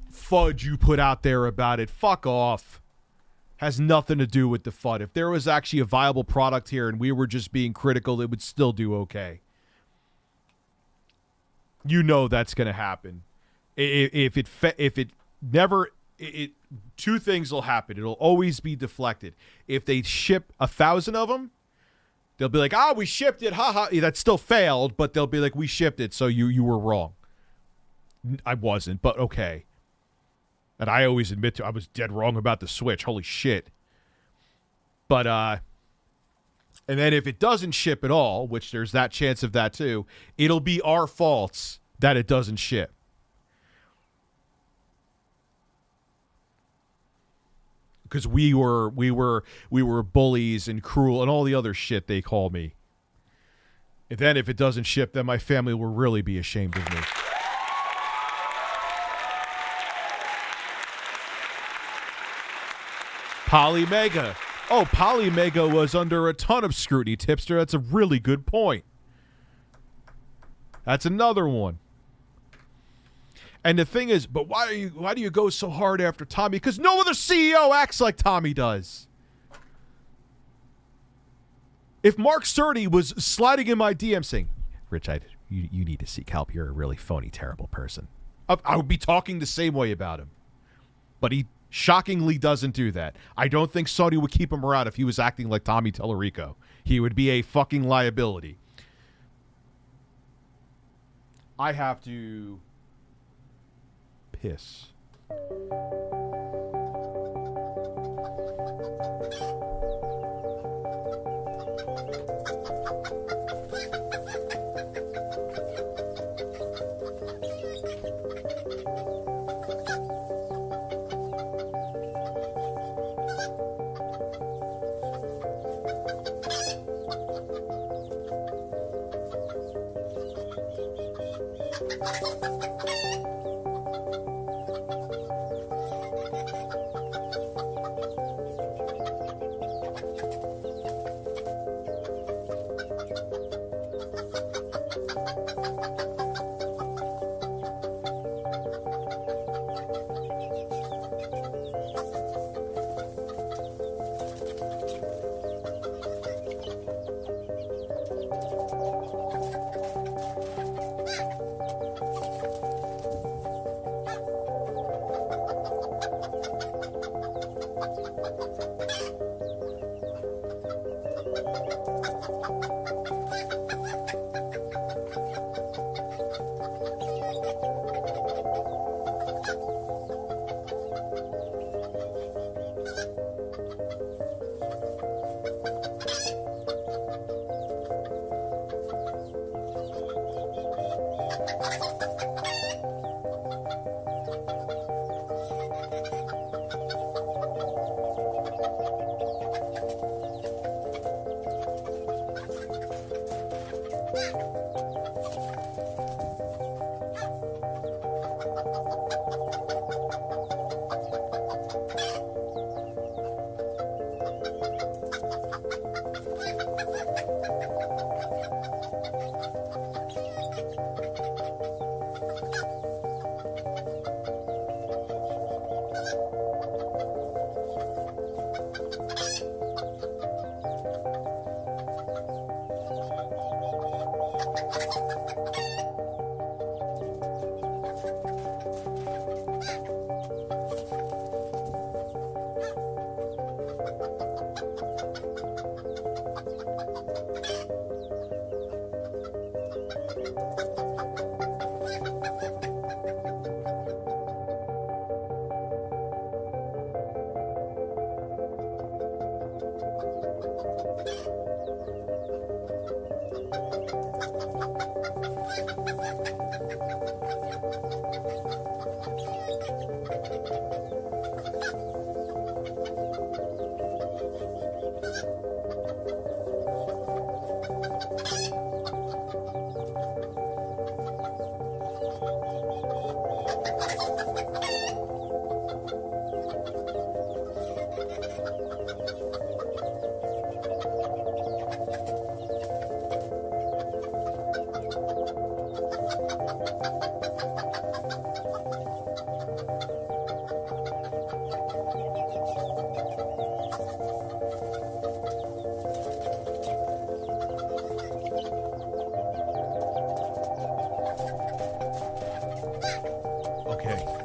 fudge you put out there about it. Fuck off. Has nothing to do with the FUD. If there was actually a viable product here and we were just being critical, it would still do okay. You know that's going to happen. Two things will happen. It'll always be deflected. If they ship 1,000 of them, they'll be like, we shipped it, haha. That still failed, but they'll be like, we shipped it, so you were wrong. I wasn't, but okay. And I always admit I was dead wrong about the Switch. Holy shit. But, and then if it doesn't ship at all, which there's that chance of that too, it'll be our faults that it doesn't ship. Because we were bullies and cruel and all the other shit they call me. And then if it doesn't ship, then my family will really be ashamed of me. Polymega. Oh, Polymega was under a ton of scrutiny, Tipster. That's a really good point. That's another one. And the thing is, but why do you go so hard after Tommy? Because no other CEO acts like Tommy does. If Mark Cerny was sliding in my DM saying, Rich, you need to seek help. You're a really phony, terrible person. I would be talking the same way about him. But he shockingly doesn't do that. I don't think Sony would keep him around if he was acting like Tommy Tallarico. He would be a fucking liability. I have to piss.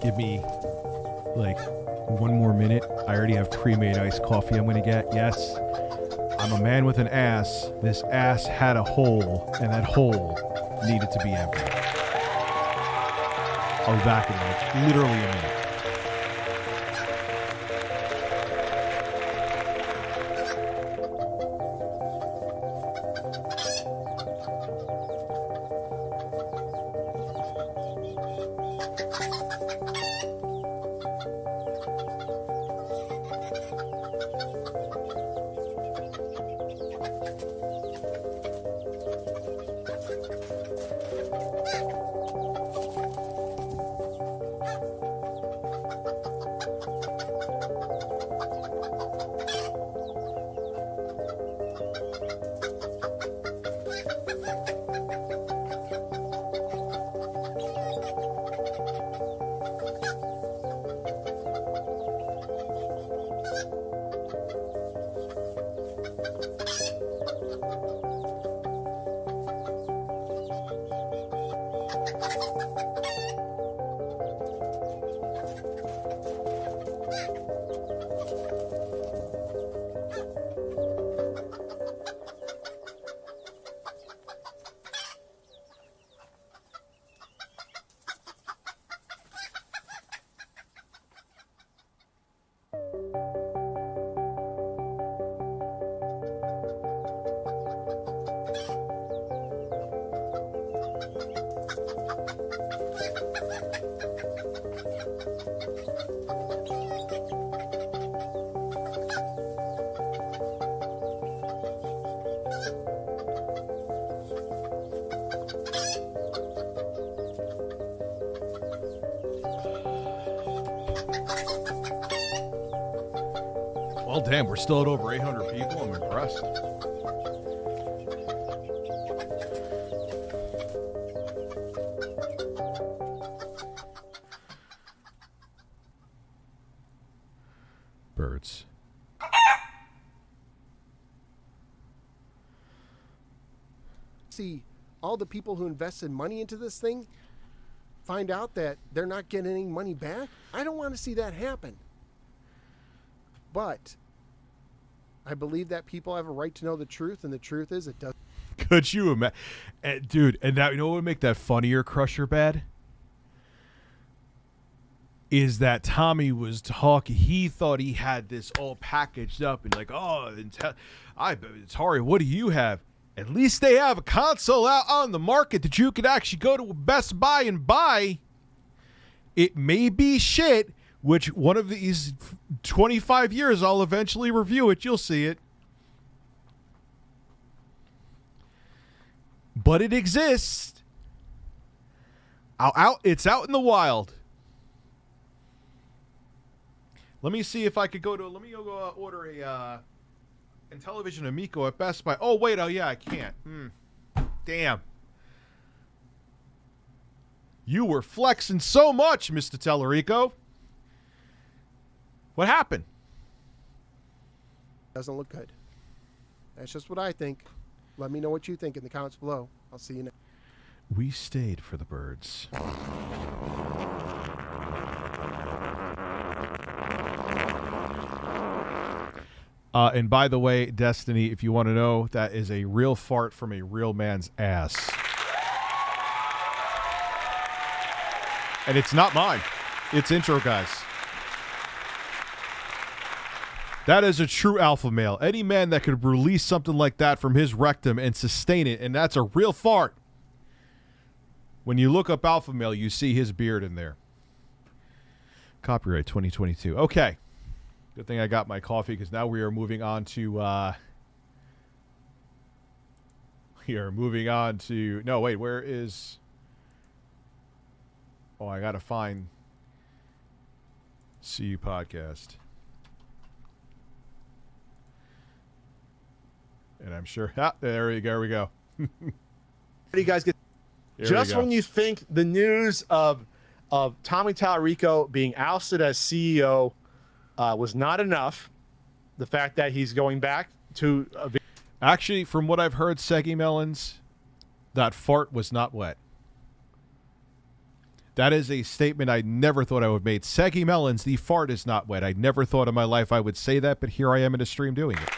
Give me like 1 more minute. I already have pre-made iced coffee I'm going to get. Yes, I'm a man with an ass. This ass had a hole, and that hole needed to be empty. I'll be back in like literally a minute. Well, damn, we're still at over 800 people. I'm impressed. Birds. See all the people who invested money into this thing find out that they're not getting any money back. I don't want to see that happen. But I believe that people have a right to know the truth, and the truth is it does. Could you imagine, dude? And that, you know what would make that funnier, Crusher Bad? Is that Tommy was talking? He thought he had this all packaged up, and like, oh, Atari, what do you have? At least they have a console out on the market that you could actually go to a Best Buy and buy. It may be shit, which one of these 25 years I'll eventually review it. You'll see it. But it exists. It's out in the wild. Let me see if I could go order a Intellivision Amico at Best Buy. Oh, wait. Oh, yeah, I can't. Damn. You were flexing so much, Mr. Tallarico. What happened? Doesn't look good. That's just what I think. Let me know what you think in the comments below. I'll see you next. We stayed for the birds. And by the way, Destiny, if you want to know, that is a real fart from a real man's ass. And it's not mine. It's intro, guys. That is a true alpha male. Any man that could release something like that from his rectum and sustain it, and that's a real fart. When you look up alpha male, you see his beard in there. Copyright 2022. Okay. Good thing I got my coffee, because now we are moving on to no, wait, where is... Oh, I gotta find CU Podcast. And I'm sure... there we go. What do you guys get? Just when you think the news of Tommy Tallarico being ousted as CEO was not enough, the fact that he's going back to... Actually, from what I've heard, Seggy Melons, that fart was not wet. That is a statement I never thought I would make. Seggy Melons, the fart is not wet. I never thought in my life I would say that, but here I am in a stream doing it.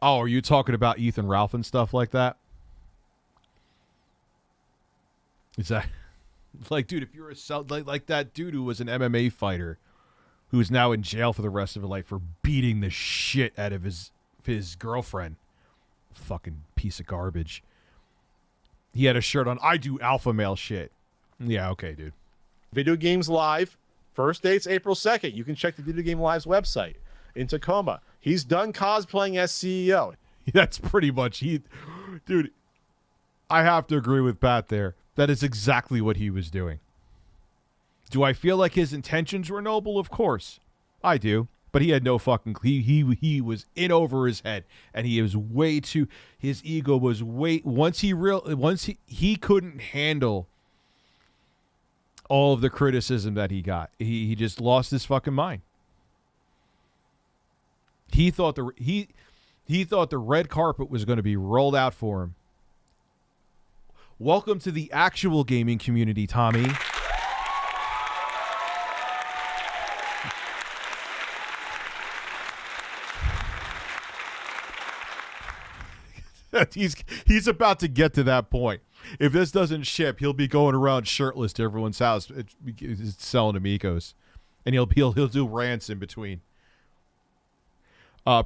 Oh, are you talking about Ethan Ralph and stuff like that? Is that like, dude, if you're like that dude who was an MMA fighter who's now in jail for the rest of his life for beating the shit out of his girlfriend. Fucking piece of garbage. He had a shirt on, I do alpha male shit. Yeah, okay, dude. Video Games Live, first date's April 2nd. You can check the Video Game Live's website in Tacoma. He's done cosplaying as CEO. That's pretty much dude, I have to agree with Pat there. That is exactly what he was doing. Do I feel like his intentions were noble? Of course. I do. But he had no fucking... He was in over his head. And he was way too... His ego was way... Once he couldn't handle all of the criticism that he got. He just lost his fucking mind. He thought the red carpet was going to be rolled out for him. Welcome to the actual gaming community, Tommy. He's about to get to that point. If this doesn't ship, he'll be going around shirtless to everyone's house, selling Amicos, and he'll do rants in between.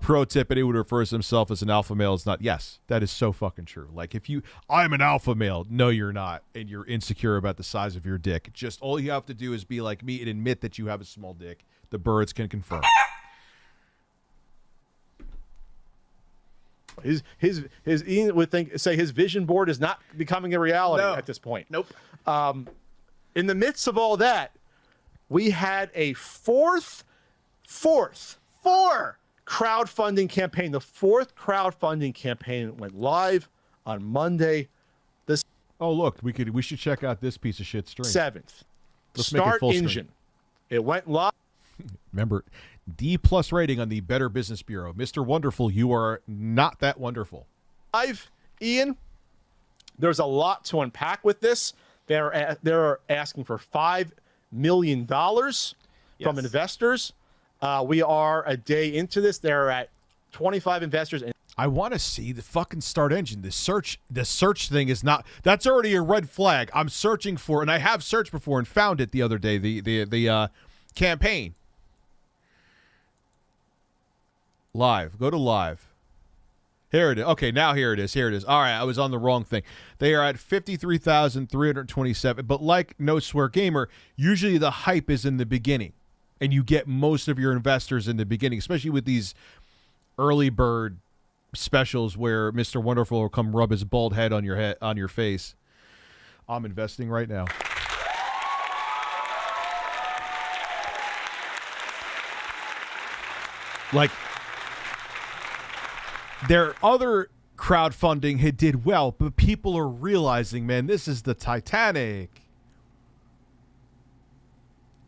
Pro tip: anyone who refers to himself as an alpha male is not. Yes, that is so fucking true. Like, I'm an alpha male. No, you're not, and you're insecure about the size of your dick. Just all you have to do is be like me and admit that you have a small dick. The birds can confirm. Ian would say his vision board is not becoming a reality at this point. Nope. In the midst of all that, we had a fourth crowdfunding campaign. The fourth crowdfunding campaign went live on Monday. Oh, look, we should check out this piece of shit stream. 7th. Let's make it full screen. Engine. It went live. Remember, D+ rating on the Better Business Bureau. Mr. Wonderful, you are not that wonderful. Live, Ian. There's a lot to unpack with this. They're asking for $5 million from investors. We are a day into this. They're at 25 investors. And I want to see the fucking start engine. The search thing is not. That's already a red flag. I'm searching for, and I have searched before and found it the other day. The campaign. Live. Go to live. Here it is. Okay, now here it is. Here it is. All right, I was on the wrong thing. They are at 53,327. But like No Swear Gamer, usually the hype is in the beginning, and you get most of your investors in the beginning, especially with these early bird specials where Mr. Wonderful will come rub his bald head on your face. I'm investing right now. Like, their other crowdfunding did well, but people are realizing, man, this is the Titanic.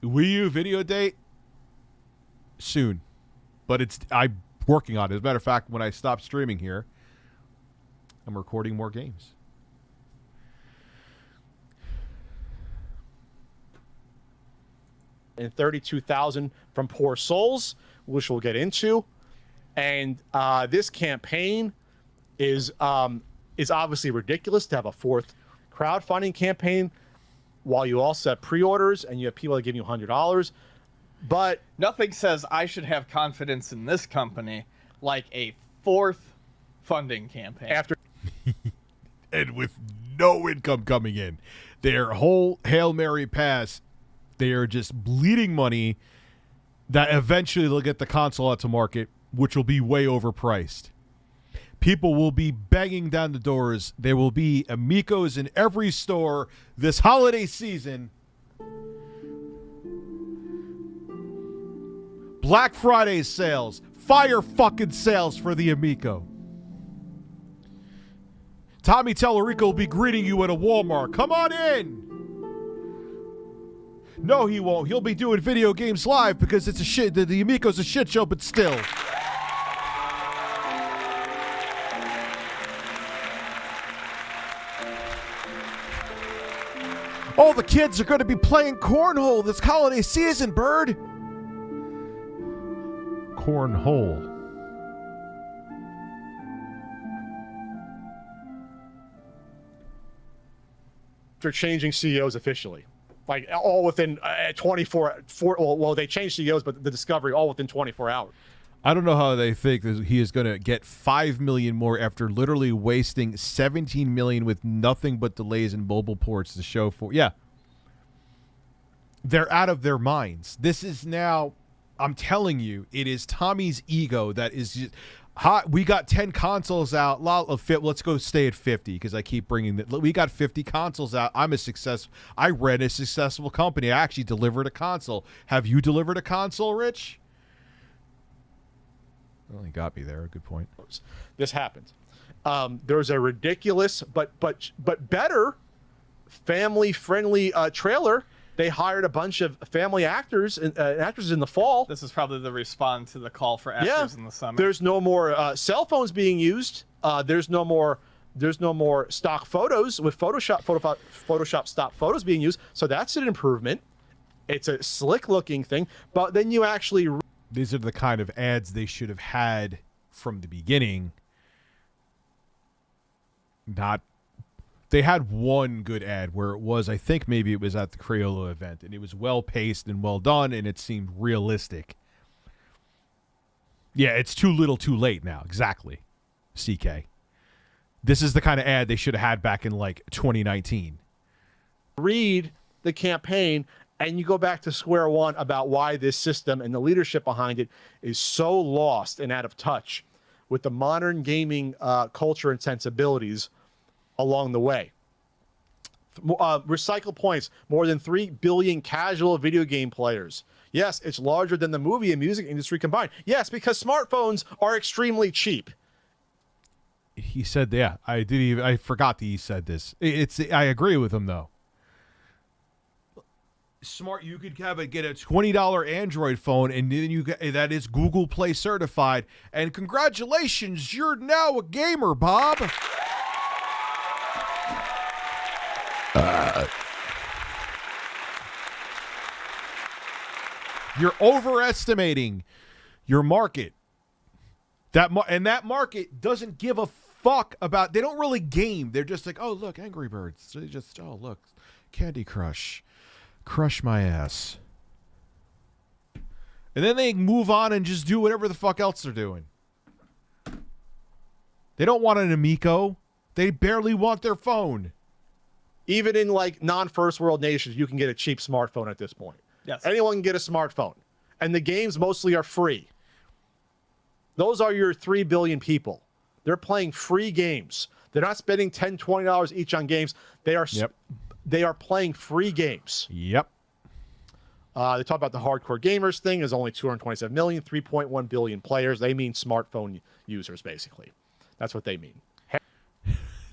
Wii U video date? Soon. But I'm working on it. As a matter of fact, when I stop streaming here, I'm recording more games. And 32,000 from Poor Souls, which we'll get into. And this campaign is obviously ridiculous to have a fourth crowdfunding campaign while you also have pre-orders and you have people that give you $100. But nothing says I should have confidence in this company like a fourth funding campaign. After and with no income coming in, their whole Hail Mary pass, they are just bleeding money that eventually they'll get the console out to market, which will be way overpriced. People will be banging down the doors. There will be Amicos in every store this holiday season. Black Friday sales, fire fucking sales for the Amico. Tommy Tallarico will be greeting you at a Walmart. Come on in. No, he won't. He'll be doing video games live because it's a shit. The Amico's a shit show, but still. All the kids are going to be playing cornhole this holiday season, bird. Cornhole. They're changing CEOs officially. Like, all within 24... Well, they changed CEOs, but the discovery all within 24 hours. I don't know how they think that he is going to get $5 million more after literally wasting $17 million with nothing but delays in mobile ports to show for. Yeah. They're out of their minds. This is now, I'm telling you, it is Tommy's ego that is just... We got 10 consoles out. Let's go stay at 50 because I keep bringing that. We got 50 consoles out. I ran a successful company. I actually delivered a console. Have you delivered a console, Rich? Well, he got me there. Good point. This happened. There's a ridiculous but better family-friendly trailer. They hired a bunch of family actors and actors in the fall. This is probably the response to the call for actors in the summer. There's no more cell phones being used. There's no more stock photos with Photoshop stock photos being used. So that's an improvement. It's a slick looking thing. But then you actually... These are the kind of ads they should have had from the beginning. They had one good ad where it was, I think maybe it was at the Crayola event, and it was well-paced and well done, and it seemed realistic. Yeah, it's too little too late now. Exactly, CK. This is the kind of ad they should have had back in, like, 2019. Read the campaign, and you go back to square one about why this system and the leadership behind it is so lost and out of touch with the modern gaming culture and sensibilities along the way. Recycle points, more than 3 billion casual video game players. Yes, it's larger than the movie and music industry combined. Yes, because smartphones are extremely cheap. He said, yeah, I forgot that he said this. I agree with him though. Smart, you could get a $20 Android phone, and then that is Google Play certified. And congratulations, you're now a gamer, Bob. You're overestimating your market. And that market doesn't give a fuck about. They don't really game. They're just like, oh look, Angry Birds. They just, oh look, Candy Crush, crush my ass. And then they move on and just do whatever the fuck else they're doing. They don't want an Amico. They barely want their phone. Even in like non-first world nations, you can get a cheap smartphone at this point. Yes. Anyone can get a smartphone. And the games mostly are free. Those are your 3 billion people. They're playing free games. They're not spending $10, $20 each on games. They are playing free games. Yep. They talk about the hardcore gamers thing. There's only 227 million, 3.1 billion players. They mean smartphone users, basically. That's what they mean.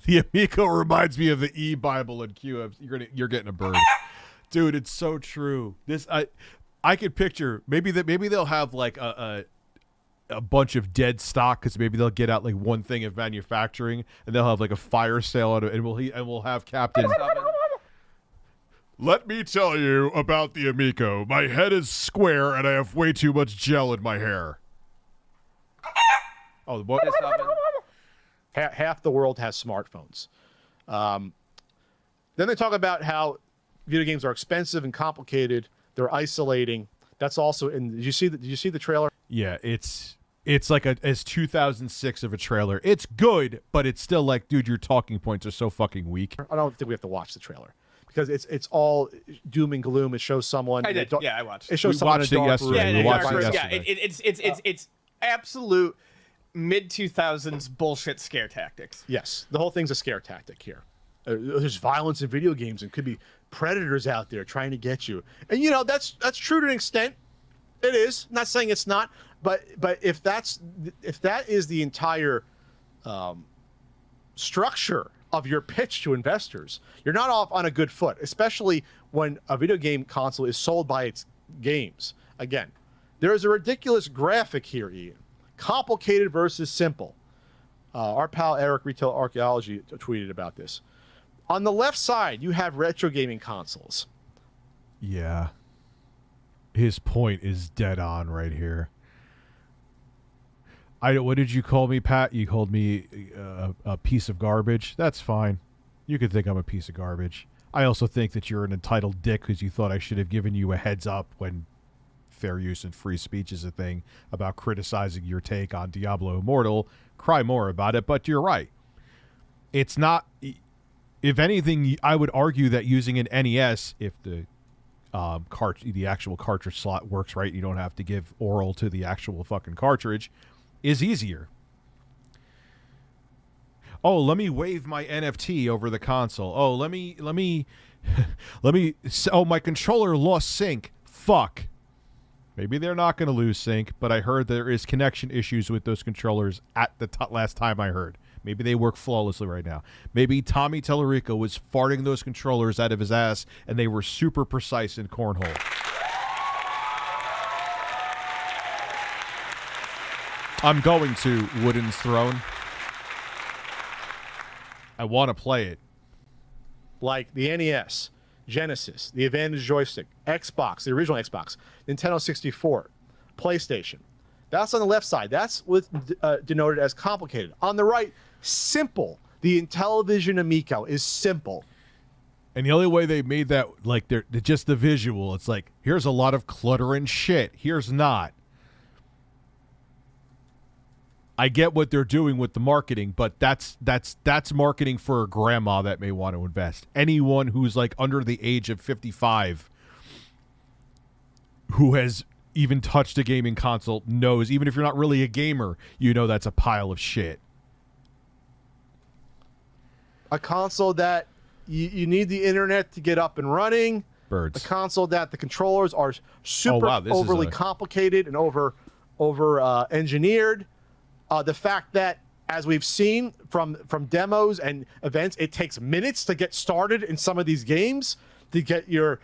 The Amico reminds me of the e-Bible in Q. You're getting a bird. Dude, it's so true. This I could picture maybe they'll have like a bunch of dead stock because maybe they'll get out like one thing of manufacturing and they'll have like a fire sale on it and we'll have Captain. Let me tell you about the Amico. My head is square and I have way too much gel in my hair. Oh, what? Half the world has smartphones. Then they talk about how video games are expensive and complicated. They're isolating. That's also in. Did you see the trailer? Yeah, it's like as 2006 of a trailer. It's good, but it's still like, dude, your talking points are so fucking weak. I don't think we have to watch the trailer because it's all doom and gloom. It shows someone. I did. Yeah, I watched. It shows someone in a dark room. Yeah, we watched it yesterday. It's absolute mid-2000s bullshit scare tactics. Yes, the whole thing's a scare tactic here. There's violence in video games and could be predators out there trying to get you. And you know that's true to an extent. It is. I'm not saying it's not, but if that is the entire structure of your pitch to investors, you're not off on a good foot, especially when a video game console is sold by its games. Again, there is a ridiculous graphic here, Ian. Complicated versus simple. Our pal Eric Retail Archaeology tweeted about this. On the left side, you have retro gaming consoles. Yeah. His point is dead on right here. What did you call me, Pat? You called me a piece of garbage. That's fine. You could think I'm a piece of garbage. I also think that you're an entitled dick because you thought I should have given you a heads up when fair use and free speech is a thing about criticizing your take on Diablo Immortal. Cry more about it, but you're right. It's not. If anything, I would argue that using an NES, if the the actual cartridge slot works right, you don't have to give oral to the actual fucking cartridge, is easier. Oh, let me wave my NFT over the console. Oh, let me oh, my controller lost sync. Fuck. Maybe they're not going to lose sync, but I heard there is connection issues with those controllers at the last time I heard. Maybe they work flawlessly right now. Maybe Tommy Tallarico was farting those controllers out of his ass, and they were super precise in cornhole. I'm going to Wooden's Throne. I want to play it. Like the NES, Genesis, the Advantage joystick, Xbox, the original Xbox, Nintendo 64, PlayStation. That's on the left side. That's what's denoted as complicated. On the right, simple. The Intellivision Amico is simple. And the only way they made that, like, they're just the visual. It's like, here's a lot of clutter and shit. Here's not. I get what they're doing with the marketing, but that's marketing for a grandma that may want to invest. Anyone who's like under the age of 55 who has even touched a gaming console knows, even if you're not really a gamer, you know that's a pile of shit. A console that you need the internet to get up and running. Birds. A console that the controllers are super overly complicated and over engineered. The fact that, as we've seen from demos and events, it takes minutes to get started in some of these games to get your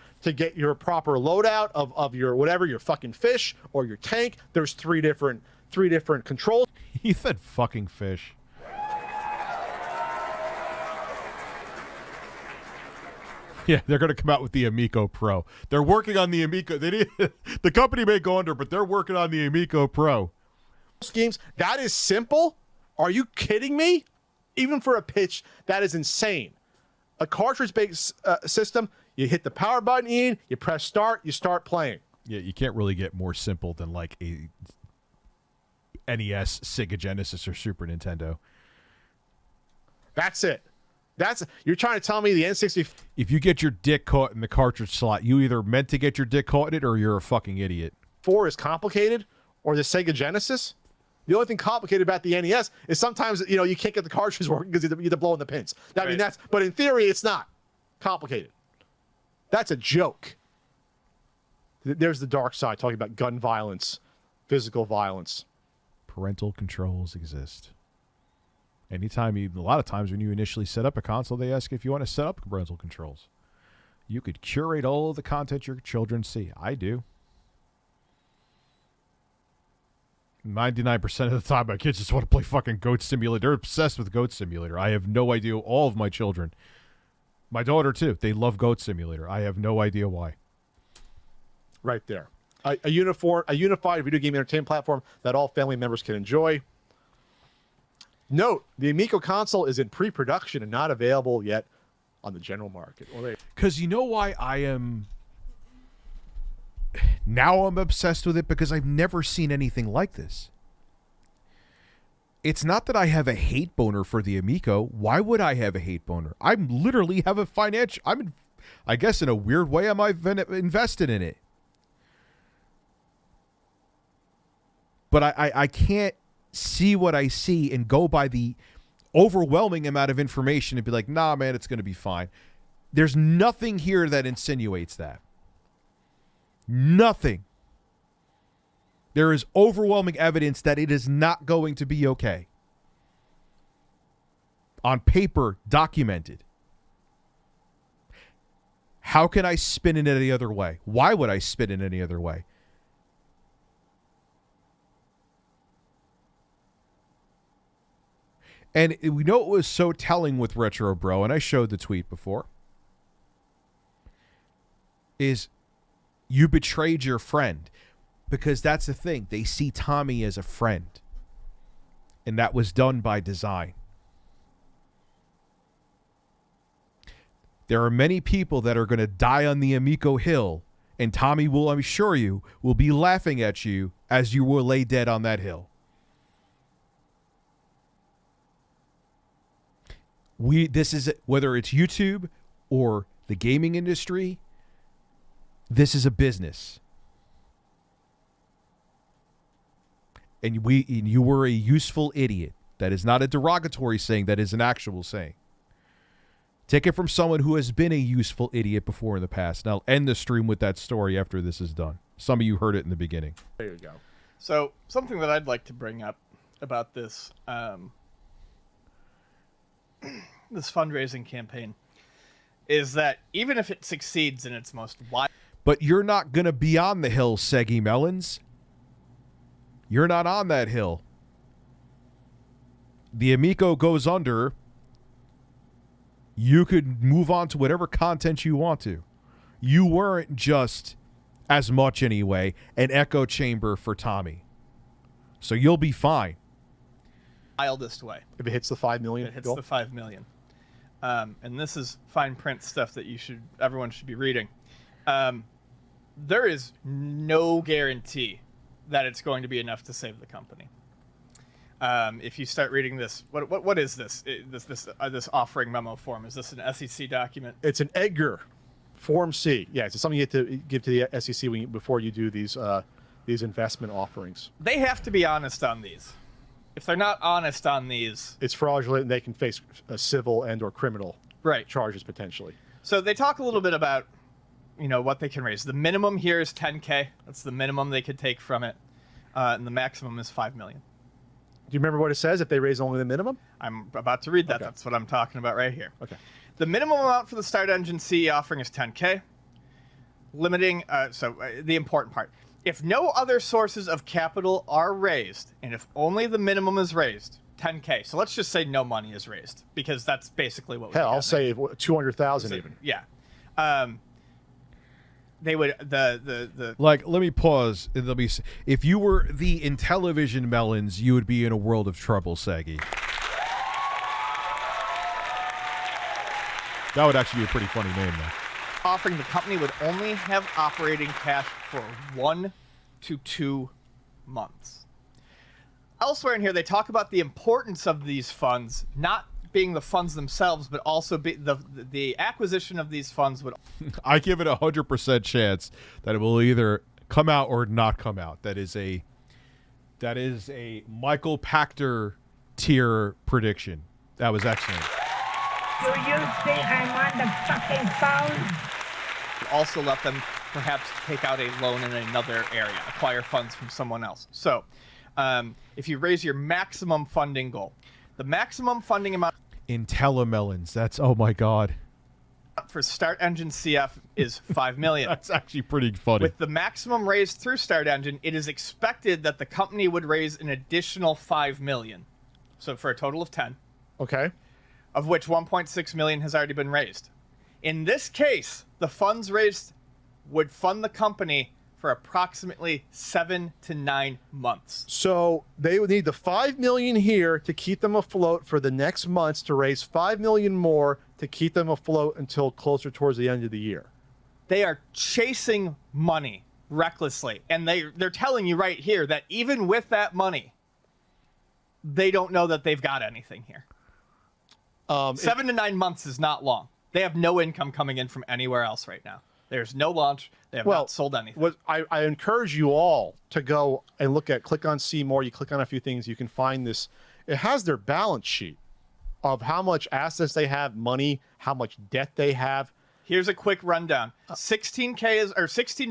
proper loadout of your whatever, your fucking fish or your tank. There's three different controls. He said fucking fish. Yeah, they're going to come out with the Amico Pro. They're working on the Amico. The company may go under, but they're working on the Amico Pro. Schemes, that is simple? Are you kidding me? Even for a pitch, that is insane. A cartridge-based system, you hit the power button, Ian, you press start, you start playing. Yeah, you can't really get more simple than like a NES, Sega Genesis, or Super Nintendo. That's it. You're trying to tell me the N64... If you get your dick caught in the cartridge slot, you either meant to get your dick caught in it or you're a fucking idiot. 4 is complicated, or the Sega Genesis. The only thing complicated about the NES is sometimes, you can't get the cartridges working because you have to blow in the pins. I mean, but in theory, it's not complicated. That's a joke. There's the dark side, talking about gun violence, physical violence. Parental controls exist. A lot of times when you initially set up a console, they ask if you want to set up parental controls. You could curate all of the content your children see. I do. 99% of the time, my kids just want to play fucking Goat Simulator. They're obsessed with Goat Simulator. I have no idea. All of my children. My daughter, too. They love Goat Simulator. I have no idea why. Right there. A unified video game entertainment platform that all family members can enjoy. Note, the Amico console is in pre-production and not available yet on the general market. Because you know why I am... Now I'm obsessed with it because I've never seen anything like this. It's not that I have a hate boner for the Amico. Why would I have a hate boner? I literally have a financial... I guess in a weird way, I've invested in it. But I can't see what I see and go by the overwhelming amount of information and be like, nah, man, it's going to be fine. There's nothing here that insinuates that. Nothing. There is overwhelming evidence that it is not going to be okay. On paper, documented. How can I spin it any other way? Why would I spin it any other way? And we know it was so telling with Retro Bro, and I showed the tweet before, is you betrayed your friend. Because that's the thing. They see Tommy as a friend. And that was done by design. There are many people that are going to die on the Amico Hill, and Tommy will, I'm sure you, will be laughing at you as you will lay dead on that hill. This is, whether it's YouTube or the gaming industry, this is a business. And you were a useful idiot. That is not a derogatory saying. That is an actual saying. Take it from someone who has been a useful idiot before in the past. And I'll end the stream with that story after this is done. Some of you heard it in the beginning. There you go. So something that I'd like to bring up about this this fundraising campaign is that even if it succeeds in its most wide... But you're not going to be on the hill, Seggy Melons. You're not on that hill. The Amico goes under. You could move on to whatever content you want to. You weren't just, as much anyway, an echo chamber for Tommy. So you'll be fine. Wildest way. If it hits the 5 million. It hits the 5 million. And this is fine print stuff that everyone should be reading. There is no guarantee that it's going to be enough to save the company. If you start reading this, what is this? This offering memo form? Is this an SEC document? It's an Edgar Form C. Yeah, it's something you have to give to the SEC before you do these investment offerings. They have to be honest on these. If they're not honest on these, it's fraudulent, and they can face civil and/or criminal charges potentially. So they talk a little bit about, what they can raise. The minimum here is 10K. That's the minimum they could take from it, and the maximum is 5 million. Do you remember what it says if they raise only the minimum? I'm about to read that. Okay. That's what I'm talking about right here. Okay. The minimum amount for the Start Engine CE offering is 10K. Limiting, the important part. If no other sources of capital are raised, and if only the minimum is raised, 10K. So let's just say no money is raised, because that's basically what we Hell, I'll say 200,000 even. Yeah. They would the Like, let me pause. And let me. If you were the Intellivision Melons, you would be in a world of trouble, Saggy. That would actually be a pretty funny name, though. offering the company would only have operating cash for 1 to 2 months. Elsewhere in here, they talk about the importance of these funds, not being the funds themselves, but also the acquisition of these funds would. I give it 100% chance that it will either come out or not come out. That is a Michael Pachter tier prediction. That was excellent. Do you think I'm on the fucking phone? Also let them perhaps take out a loan in another area, acquire funds from someone else. So if you raise your maximum funding goal, the maximum funding amount Intellimelons. That's, oh my God. For Start Engine CF is $5 million. That's actually pretty funny. With the maximum raised through Start Engine, it is expected that the company would raise an additional $5 million. So for a total of 10. Okay. Of which 1.6 million has already been raised. In this case, the funds raised would fund the company for approximately 7 to 9 months. So they would need the $5 million here to keep them afloat for the next months, to raise $5 million more to keep them afloat until closer towards the end of the year. They are chasing money recklessly, and they're telling you right here that even with that money, they don't know that they've got anything here. 7 to 9 months is not long. They have no income coming in from anywhere else right now. There's no launch. They have not sold anything. I encourage you all to go and click on See More. You click on a few things. You can find this. It has their balance sheet of how much assets they have, money, how much debt they have. Here's a quick rundown. 16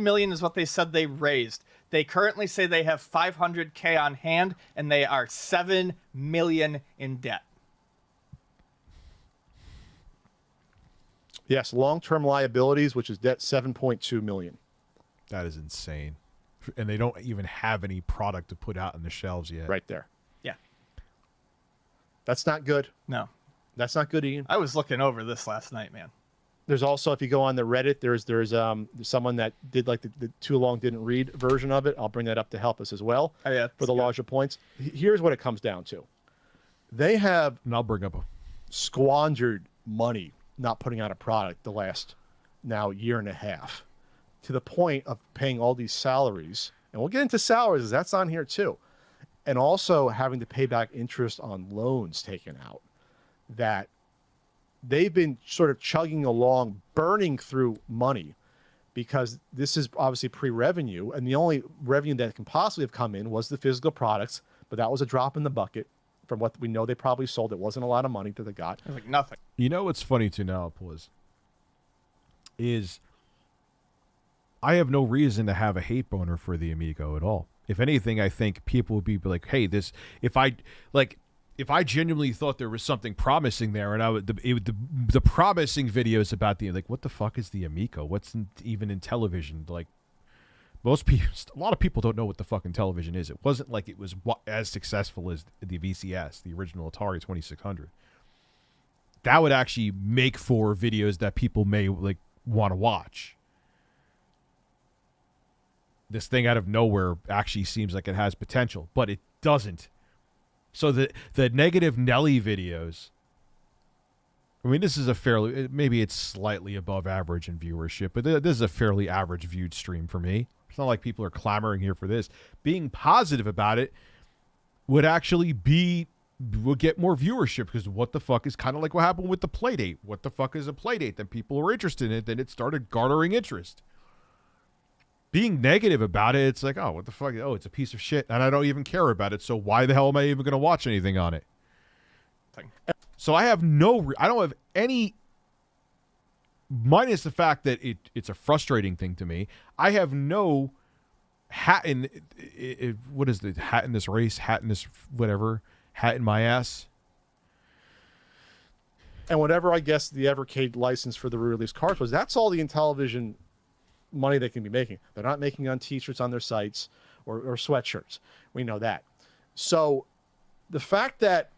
million is what they said they raised. They currently say they have 500K on hand, and they are 7 million in debt. Yes, long-term liabilities, which is debt, 7.2 million. That is insane. And they don't even have any product to put out on the shelves yet. Right there. Yeah. That's not good. No. That's not good, Ian. I was looking over this last night, man. There's also, if you go on the Reddit, there's someone that did like the too long didn't read version of it. I'll bring that up to help us as well for the larger points. Here's what it comes down to. They have and I'll bring up squandered money not putting out a product the last now year and a half, to the point of paying all these salaries. And we'll get into salaries, as that's on here too. And also having to pay back interest on loans taken out, that they've been sort of chugging along, burning through money, because this is obviously pre-revenue, and the only revenue that can possibly have come in was the physical products, but that was a drop in the bucket. From what we know they probably sold, it wasn't a lot of money that they got. It was like nothing. You know what's funny to now, is I have no reason to have a hate boner for the Amico at all. If anything, I think people would be like, hey, if I genuinely thought there was something promising there, and the promising videos about a lot of the Amico? What's even in television? Like, a lot of people don't know what the fucking television is. It wasn't like it was as successful as the VCS, the original Atari 2600. That would actually make for videos that people may want to watch. This thing out of nowhere actually seems like it has potential, but it doesn't. So the negative Nelly videos, I mean, this is maybe it's slightly above average in viewership, but this is a fairly average viewed stream for me. It's not like people are clamoring here for this. Being positive about it would get more viewership, because what the fuck is kind of like what happened with the Playdate. What the fuck is a Playdate? Then people were interested in it. Then it started garnering interest. Being negative about it, it's like, oh, what the fuck? Oh, it's a piece of shit, and I don't even care about it. So why the hell am I even going to watch anything on it? So I have I don't have any, minus the fact that it's a frustrating thing to me. I have no hat in what is the hat in this race? Hat in this whatever? Hat in my ass. And whatever, I guess, the Evercade license for the re-release cards was, that's all the Intellivision money they can be making. They're not making on t-shirts on their sites or sweatshirts. We know that. So the fact that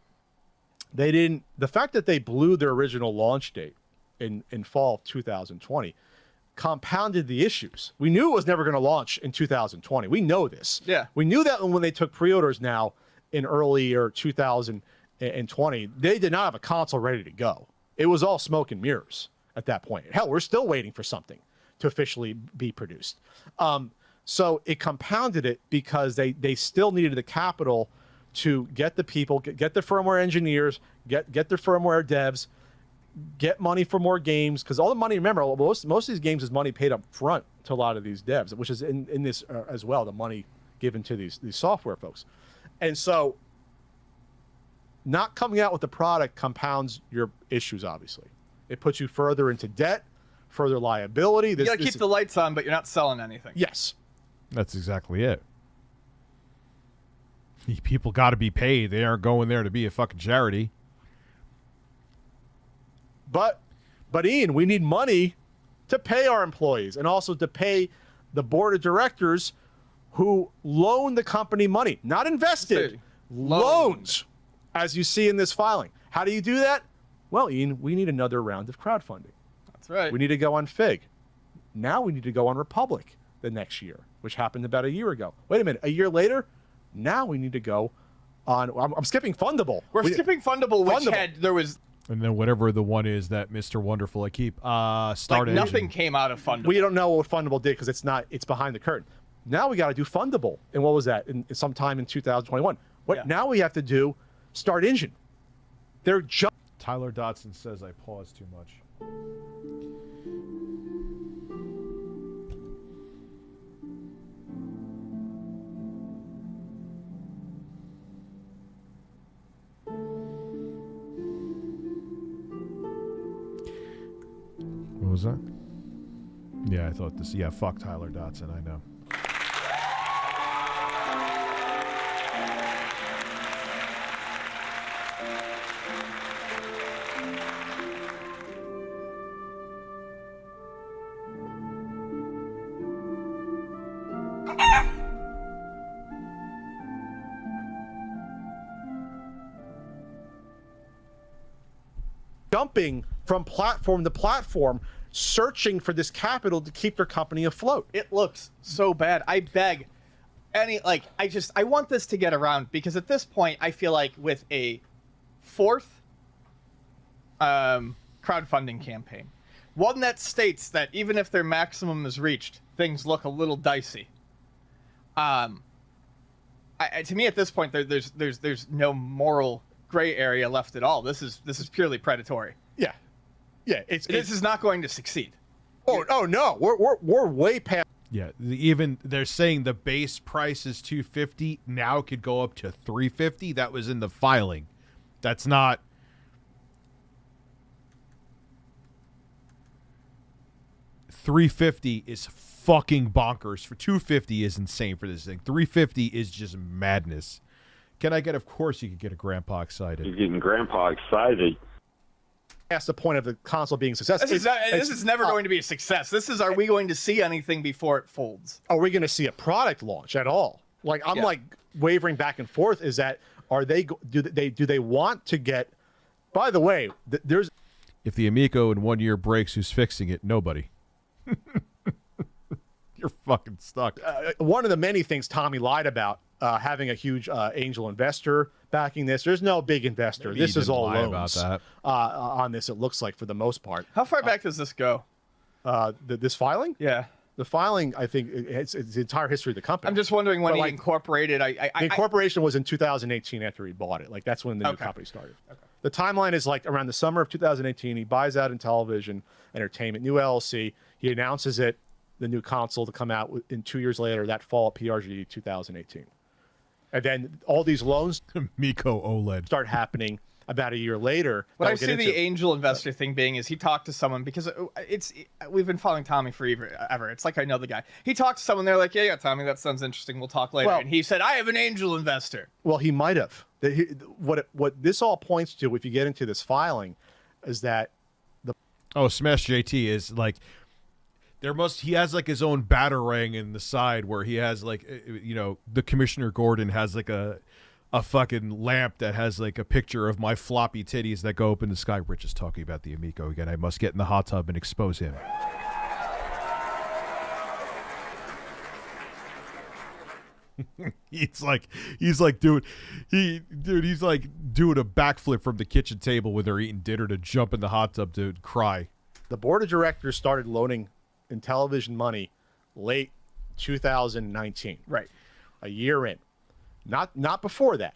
they blew their original launch date in fall of 2020 compounded the issues. We knew it was never going to launch in 2020. We know this. Yeah. We knew that when they took pre-orders now in early or 2020, they did not have a console ready to go. It was all smoke and mirrors at that point. Hell, we're still waiting for something to officially be produced. So it compounded it because they still needed the capital to get the people, get the firmware engineers, get the firmware devs, get money for more games. Because all the money, remember, most of these games is money paid up front to a lot of these devs, which is in this as well, the money given to these software folks. And so not coming out with the product compounds your issues, obviously. It puts you further into debt, further liability. You got to keep the lights on, but you're not selling anything. Yes. That's exactly it. People got to be paid. They aren't going there to be a fucking charity. But Ian, we need money to pay our employees and also to pay the board of directors who loan the company money, not invested, loans, as you see in this filing. How do you do that? Well, Ian, we need another round of crowdfunding. That's right. We need to go on Fig. Now we need to go on Republic the next year, which happened about a year ago. Wait a minute, a year later? Now we need to go on, I'm skipping Fundable. We're skipping Fundable, which there was... And then whatever the one is that Mr. Wonderful I keep, Start Engine. Nothing came out of Fundable. We don't know what Fundable did because it's behind the curtain. Now we got to do Fundable. And what was that? In sometime in 2021. Now we have to do Start Engine. They're just... Tyler Dotson says I pause too much. What was that? Yeah, I thought this. Yeah, fuck Tyler Dotson. I know. Jumping from platform to platform, searching for this capital to keep their company afloat. It looks so bad. I beg I want this to get around, because at this point I feel like with a fourth crowdfunding campaign, one that states that even if their maximum is reached, things look a little dicey. To me at this point there's no moral gray area left at all. This is purely predatory. Yeah. This is not going to succeed. Oh no, we're way past. Yeah, even they're saying the base price is $250. Now it could go up to $350. That was in the filing. That's not. $350 is fucking bonkers. For $250 is insane for this thing. $350 is just madness. Can I get? Of course, you could get a grandpa excited. You're getting grandpa excited. That's the point of the console being successful. This is never going to be a success. This is, are we going to see anything before it folds? Are we going to see a product launch at all? Like I'm like wavering back and forth. Is that do they want to get? By the way, there's. If the Amico in 1 year breaks, who's fixing it? Nobody. You're fucking stuck. One of the many things Tommy lied about, having a huge angel investor backing this. There's no big investor. Maybe this is all lie loans about that. On this. It looks like for the most part. How far back does this go? This filing? Yeah. The filing, I think, it's the entire history of the company. I'm just wondering when he incorporated. The incorporation was in 2018 after he bought it. Like that's when the new company started. Okay. The timeline is like around the summer of 2018. He buys out Intellivision Entertainment, new LLC. He announces it, the new console to come out in 2 years later, that fall at PRG 2018. And then all these loans Miko OLED start happening about a year later. What I see the angel investor thing being is he talked to someone, because we've been following Tommy for ever. It's like I know the guy. He talked to someone, they're like, yeah, Tommy, that sounds interesting. We'll talk later. And he said, I have an angel investor. Well, he might have. What this all points to, if you get into this filing, is that Smash JT is like, he has like his own batarang in the side where he has like, the Commissioner Gordon has like a a fucking lamp that has like a picture of my floppy titties that go up in the sky. Rich is talking about the Amico again. I must get in the hot tub and expose him. he's like doing a backflip from the kitchen table when they're eating dinner to jump in the hot tub to cry. The board of directors started loaning Intellivision money late 2019. Right. A year in. Not before that.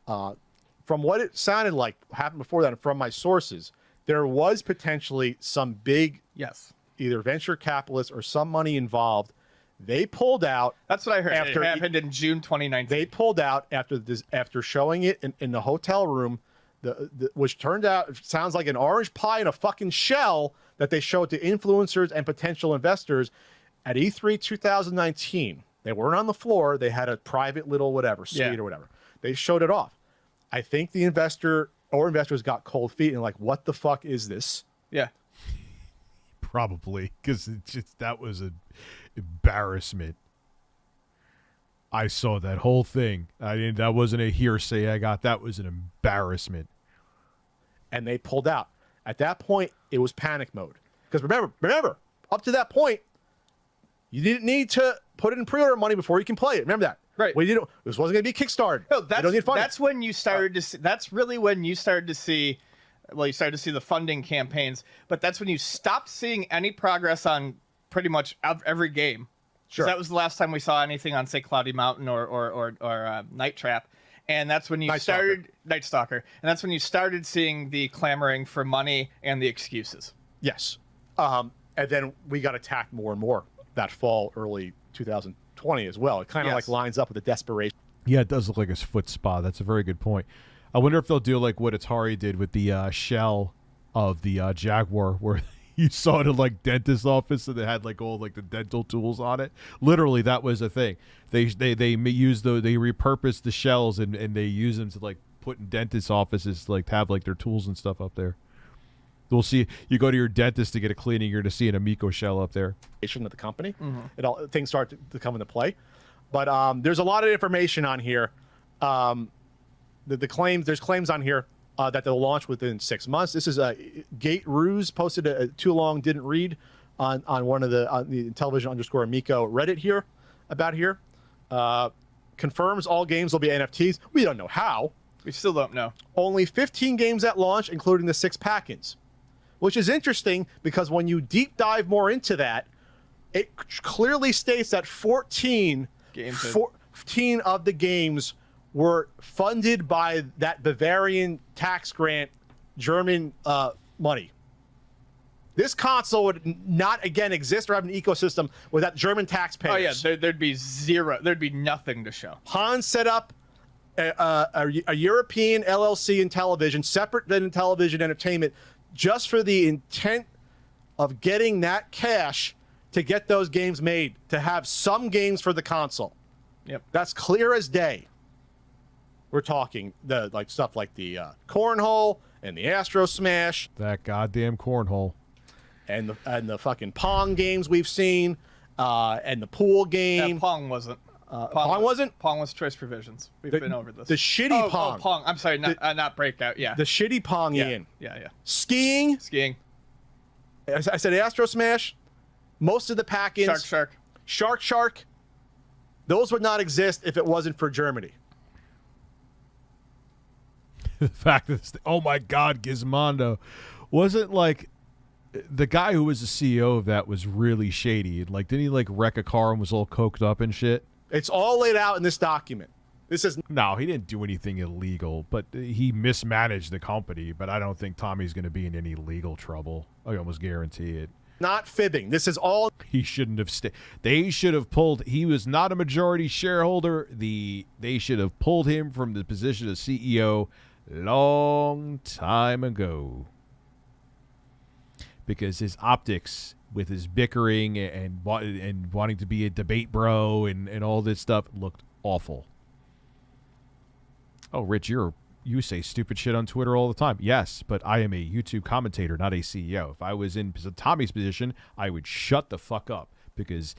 From what it sounded like happened before that, and from my sources, there was potentially some big, either venture capitalists or some money involved. They pulled out. That's what I heard. It happened in June 2019. They pulled out after showing it in the hotel room, which turned out, it sounds like an orange pie in a fucking shell that they showed to influencers and potential investors at E3 2019. They weren't on the floor. They had a private little whatever, suite or whatever. They showed it off. I think the investor or investors got cold feet and like, what the fuck is this? Yeah. Probably, because that was an embarrassment. I saw that whole thing. That wasn't a hearsay I got. That was an embarrassment. And they pulled out. At that point, it was panic mode. Because remember, up to that point, you didn't need to put it in pre-order money before you can play it. Remember that, right? This wasn't going to be Kickstarter. No, that's when you started to see. That's really when you started to see. Well, you started to see the funding campaigns, but that's when you stopped seeing any progress on pretty much every game. Sure. That was the last time we saw anything on, say, Cloudy Mountain or Night Trap, and that's when you started Night Stalker, and that's when you started seeing the clamoring for money and the excuses. Yes, and then we got attacked more and more that fall, early 2020 as well. It kind of like lines up with the desperation. Yeah, it does look like a foot spa. That's a very good point. I wonder if they'll do like what Atari did with the shell of the Jaguar, where you saw it in like dentist office and they had like all like the dental tools on it. Literally, that was a thing. They repurposed the shells and they use them to like put in dentist offices to like have like their tools and stuff up there. We'll see. You go to your dentist to get a cleaning, you're to see an Amico shell up there. Of the company, things start to come into play, but there's a lot of information on here. There's claims on here that they'll launch within 6 months. This is Gate Ruse posted a too long didn't read on one of the Intellivision_Amico Reddit here about here. Confirms all games will be NFTs. We don't know how. We still don't know. Only 15 games at launch, including the 6 pack-ins, which is interesting because when you deep dive more into that, it clearly states that 14 of the games were funded by that Bavarian tax grant German money. This console would not, again, exist or have an ecosystem without German taxpayers. Oh, yeah, there'd be zero. There'd be nothing to show. Han set up a European LLC Intellivision, separate than Intellivision Entertainment, just for the intent of getting that cash to get those games made, to have some games for the console. Yep. That's clear as day. We're talking stuff like the Cornhole and the Astro Smash. That goddamn Cornhole. And the fucking Pong games we've seen, and the pool game. Yeah, Pong wasn't. Pong wasn't? Pong was choice provisions. We've been over this. The shitty Pong. Oh, Pong. I'm sorry, not Breakout. Yeah. The shitty Pong, Ian. Yeah. Skiing. I said Astro Smash. Most of the pack-ins. Shark. Those would not exist if it wasn't for Germany. The fact that oh my God, Gizmondo wasn't like the guy who was the CEO of that was really shady. Like, didn't he like wreck a car and was all coked up and shit? It's all laid out in this document. No, he didn't do anything illegal, but he mismanaged the company. But I don't think Tommy's going to be in any legal trouble. I almost guarantee it. Not fibbing. This is all. He shouldn't have stayed. They should have pulled. He was not a majority shareholder. They should have pulled him from the position of CEO long time ago, because his optics with his bickering and wanting to be a debate bro and all this stuff looked awful. Oh, Rich, you say stupid shit on Twitter all the time. Yes, but I am a YouTube commentator, not a CEO. If I was in Tommy's position, I would shut the fuck up, because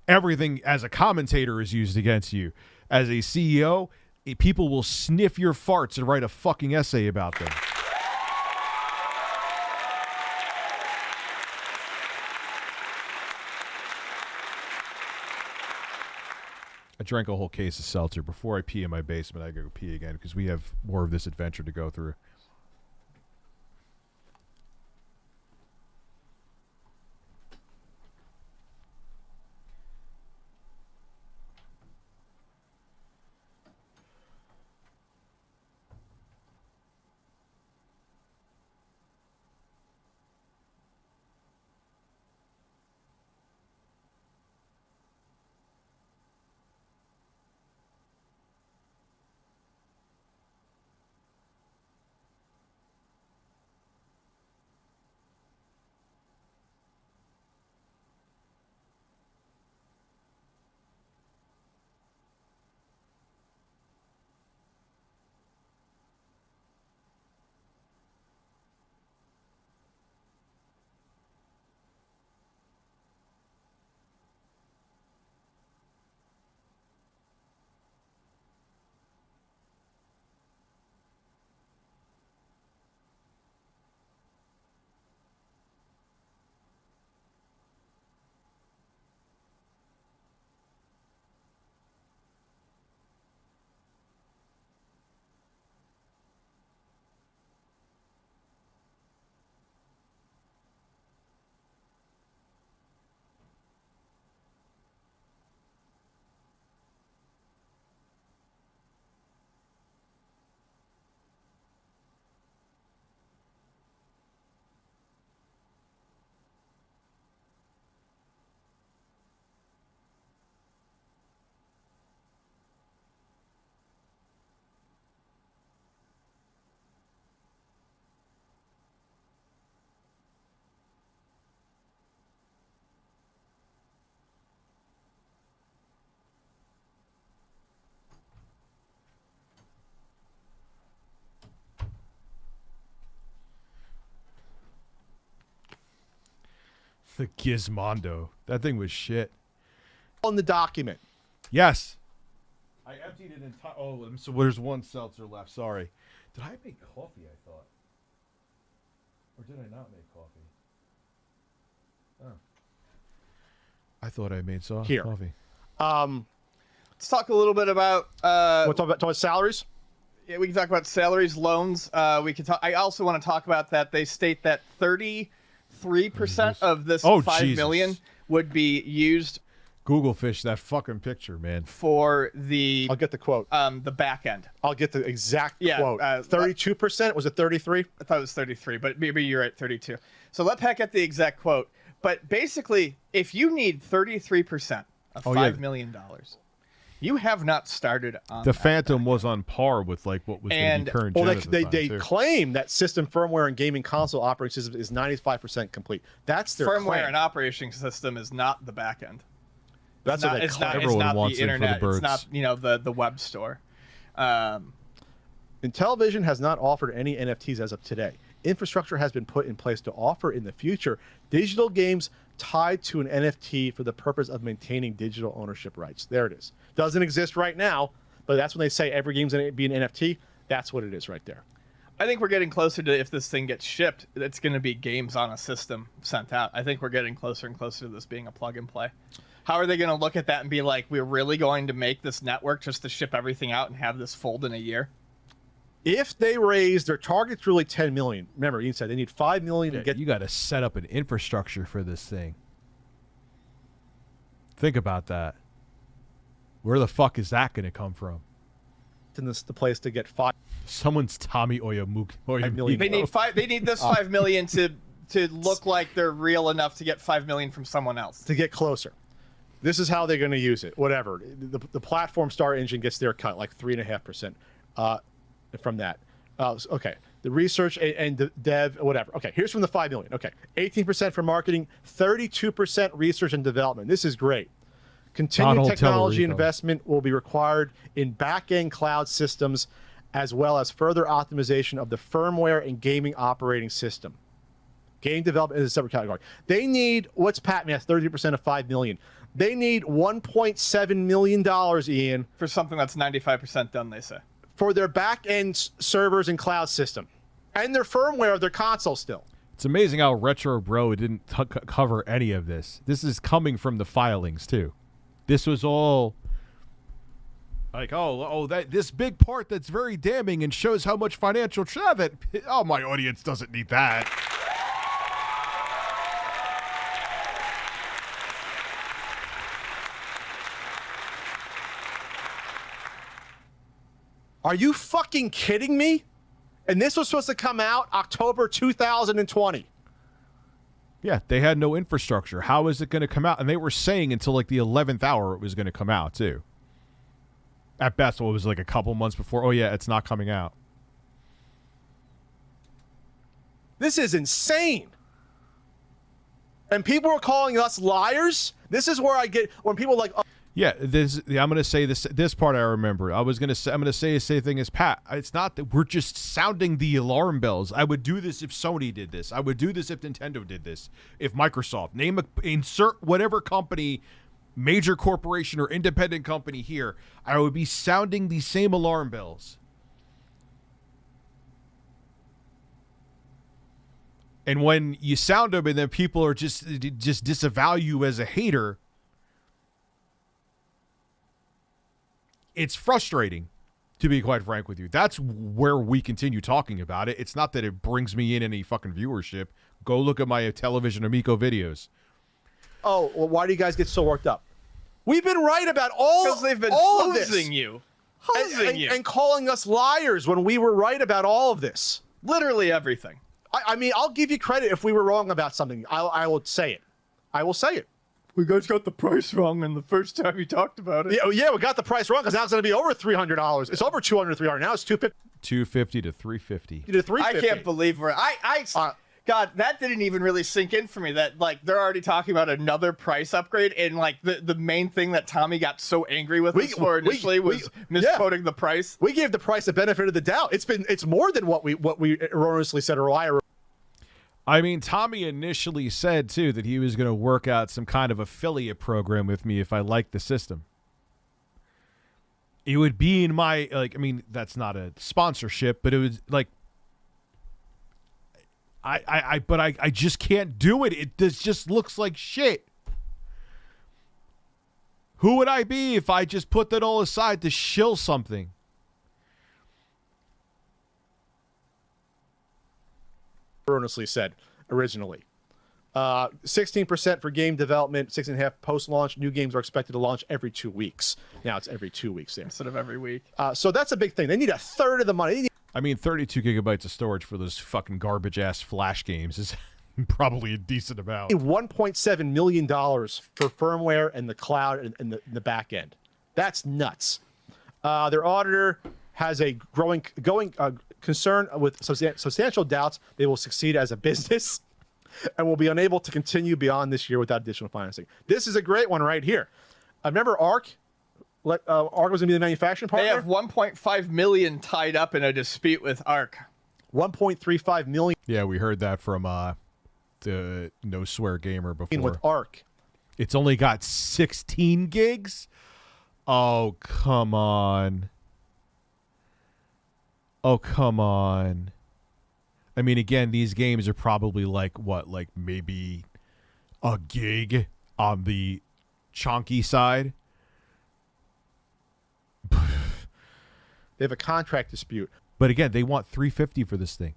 everything as a commentator is used against you. As a CEO, people will sniff your farts and write a fucking essay about them. I drank a whole case of seltzer. Before I pee in my basement, I go pee again because we have more of this adventure to go through. The Gizmondo. That thing was shit. On the document. Yes. I emptied it entire. Oh, so there's one seltzer left. Sorry. Did I make coffee, I thought? Or did I not make coffee? Oh. I thought I made Here. coffee. Let's talk a little bit about... we'll talk about salaries? Yeah, we can talk about salaries, loans. We can talk. I also want to talk about that. They state that 33% of this 5 million would be used. Google fish that fucking picture, man. For the... I'll get the quote. The back end. I'll get the exact quote. 32%? Was it 33? I thought it was 33, but maybe you're right, 32. So let Pat get the exact quote. But basically, if you need 33% of $5 million, you have not started on the Phantom was on par with like what was going to be current gen at the time, they claim that system firmware and gaming console operating system is 95% complete. That's their firmware claim. and operating system is not the back end. That's what they claim. It's not the internet. It's not the web store. Intellivision has not offered any NFTs as of today. Infrastructure has been put in place to offer in the future digital games tied to an NFT for the purpose of maintaining digital ownership rights. There it is. Doesn't exist right now, but that's when they say every game's going to be an NFT. That's what it is right there. I think we're getting closer to, if this thing gets shipped, it's going to be games on a system sent out. I think we're getting closer and closer to this being a plug and play. How are they going to look at that and be like, we're really going to make this network just to ship everything out and have this fold in a year? If they raise their target's really 10 million. Remember, Ian said they need 5 million to get. You got to set up an infrastructure for this thing. Think about that. Where the fuck is that going to come from? And this is the place to get 5. Someone's Tommy Oyamuk. They need this 5 million to look like they're real enough to get 5 million from someone else. To get closer. This is how they're going to use it. Whatever. The platform star engine gets their cut, like 3.5%. From that. Okay. The research and the dev, whatever. Okay. Here's from the 5 million. Okay. 18% for marketing, 32% research and development. This is great. Continued technology investment will be required in back-end cloud systems, as well as further optimization of the firmware and gaming operating system. Game development is a separate category. They need, what's Pat math? 30% of $5 million. They need $1.7 million, Ian. For something that's 95% done, they say. For their back-end servers and cloud system. And their firmware of their console still. It's amazing how Retro Bro didn't cover any of this. This is coming from the filings, too. This was all like, this big part that's very damning and shows how much financial that. Oh, my audience doesn't need that. Are you fucking kidding me? And this was supposed to come out October 2020. Yeah, they had no infrastructure. How is it going to come out? And they were saying until like the 11th hour it was going to come out, too. At best, it was like a couple months before. Oh, yeah, it's not coming out. This is insane. And people are calling us liars. This is where I get when people are like, oh. Yeah, I'm going to say this part I remember. I'm going to say the same thing as Pat. It's not that we're just sounding the alarm bells. I would do this if Sony did this. I would do this if Nintendo did this. If Microsoft, insert whatever company, major corporation or independent company here, I would be sounding the same alarm bells. And when you sound them and then people are just disavow you as a hater, it's frustrating, to be quite frank with you. That's where we continue talking about it. It's not that it brings me in any fucking viewership. Go look at my Intellivision Amico videos. Oh, well, why do you guys get so worked up? We've been right about all they've been all of this. hosing you. And calling us liars when we were right about all of this. Literally everything. I mean, I'll give you credit if we were wrong about something. I will say it. I will say it. We guys got the price wrong in the first time you talked about it. Yeah, we got the price wrong because now it's going to be over $300. It's over $200, $300. Now it's $250. $250 to $350. To $350. I can't believe we're. God, that didn't even really sink in for me. That like they're already talking about another price upgrade, and like the main thing that Tommy got so angry with us for initially was misquoting the price. We gave the price the benefit of the doubt. It's more than what we erroneously said earlier. I mean, Tommy initially said, too, that he was going to work out some kind of affiliate program with me if I liked the system. It would be in my, like, I mean, that's not a sponsorship, but it was, like, I just can't do it. It just looks like shit. Who would I be if I just put that all aside to shill something? Erroneously said originally. 16% for game development, 6.5% post-launch. New games are expected to launch every 2 weeks. Now it's every 2 weeks there. Instead of every week. So that's a big thing. They need a third of the money. I mean, 32 gigabytes of storage for those fucking garbage-ass Flash games is probably a decent amount. $1.7 million for firmware and the cloud and the back end. That's nuts. Their auditor has a going concern with substantial doubts they will succeed as a business and will be unable to continue beyond this year without additional financing. This is a great one right here. I remember ARC. ARC was going to be the manufacturing partner. They have $1.5 million tied up in a dispute with ARC. $1.35 million. Yeah, we heard that from the No Swear Gamer before. With ARC. It's only got 16 gigs? Oh, come on. Oh, come on. I mean, again, these games are probably like, what, like maybe a gig on the chonky side? They have a contract dispute. But again, they want $350 for this thing.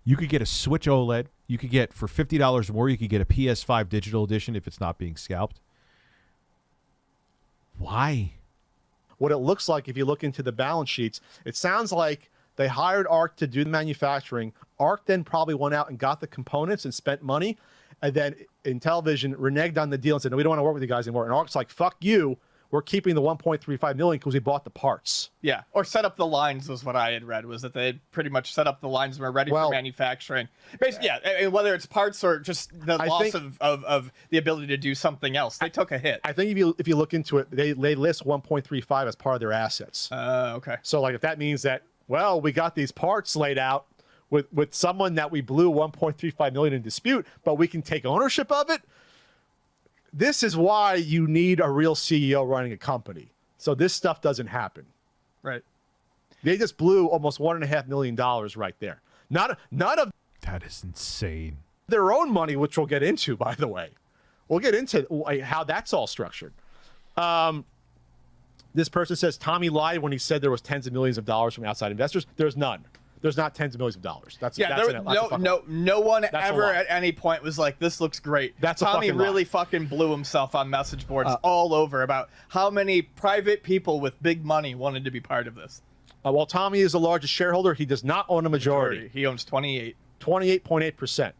You could get a Switch OLED. You could get, for $50 more, you could get a PS5 digital edition if it's not being scalped. Why? What it looks like, if you look into the balance sheets, it sounds like they hired ARC to do the manufacturing. ARC then probably went out and got the components and spent money. And then Intellivision reneged on the deal and said, no, we don't want to work with you guys anymore. And ARC's like, fuck you. We're keeping the $1.35 million because we bought the parts. Yeah, or set up the lines was what I had read, was that they had pretty much set up the lines and were ready for manufacturing. Basically, yeah, and whether it's parts or just the loss of the ability to do something else, they took a hit. I think if you look into it, they list 1.35 as part of their assets. Okay. So like if that means that, well, we got these parts laid out, with someone that we blew 1.35 million in dispute, but we can take ownership of it. This is why you need a real CEO running a company. So this stuff doesn't happen. Right. They just blew almost $1.5 million right there. Not of that is insane. Their own money, which we'll get into, by the way. We'll get into how that's all structured. This person says Tommy lied when he said there was tens of millions of dollars from outside investors. There's none. There's not tens of millions of dollars. No one ever at any point was like, "This looks great." Tommy really fucking blew himself on message boards all over about how many private people with big money wanted to be part of this. While Tommy is the largest shareholder, he does not own a majority. He owns 28.8%.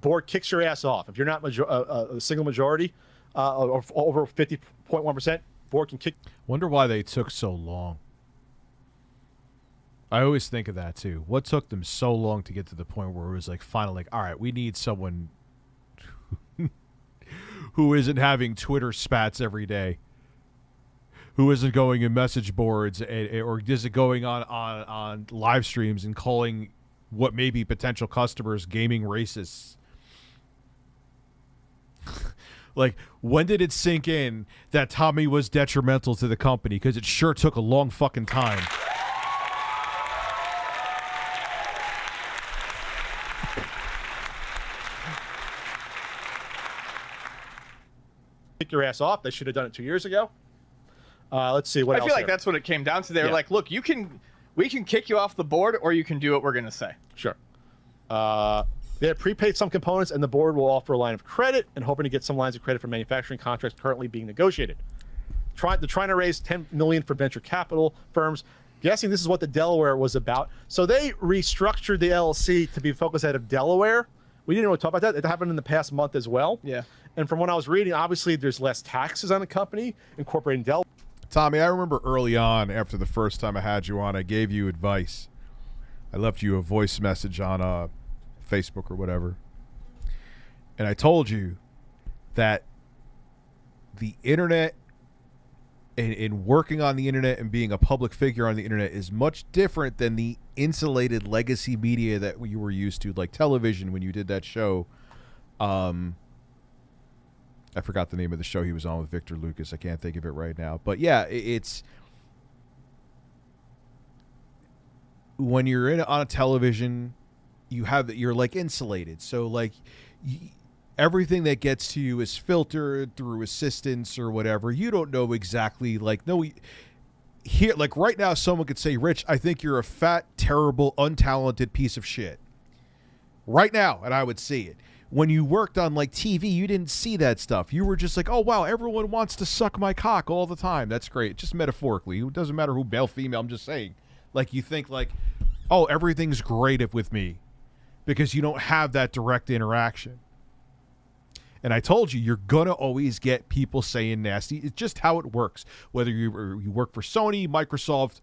Board kicks your ass off if you're not a single majority, or over 50.1%. Board can kick. Wonder why they took so long. I always think of that too. What took them so long to get to the point where it was like finally like, all right, we need someone who isn't having Twitter spats every day, who isn't going in message boards or isn't going on live streams and calling what may be potential customers gaming racists. Like, when did it sink in that Tommy was detrimental to the company? Because it sure took a long fucking time. Kick your ass off. They should have done it 2 years ago. Let's see what else. I feel like that's what it came down to. They were like, look, we can kick you off the board, or you can do what we're going to say. Sure. They have prepaid some components, and the board will offer a line of credit and hoping to get some lines of credit for manufacturing contracts currently being negotiated. They're trying to raise $10 million for venture capital firms. Guessing this is what the Delaware was about. So they restructured the LLC to be focused out of Delaware. We didn't really talk about that. It happened in the past month as well. Yeah. And from what I was reading, obviously there's less taxes on the company incorporating Delaware. Tommy, I remember early on, after the first time I had you on, I gave you advice. I left you a voice message on Facebook or whatever. And I told you that the internet and working on the internet and being a public figure on the internet is much different than the insulated legacy media that you were used to, like television when you did that show. I forgot the name of the show he was on with Victor Lucas. I can't think of it right now. But yeah, it's when you're on a television, you're like insulated. So like everything that gets to you is filtered through assistants or whatever. You don't know exactly here, like right now, someone could say, Rich, I think you're a fat, terrible, untalented piece of shit. Right now, and I would see it. When you worked on like TV, you didn't see that stuff. You were just like, oh, wow, everyone wants to suck my cock all the time. That's great. Just metaphorically. It doesn't matter who, male, female. I'm just saying. Like, you think like, oh, everything's great with me because you don't have that direct interaction. And I told you, you're going to always get people saying nasty. It's just how it works. Whether you work for Sony, Microsoft,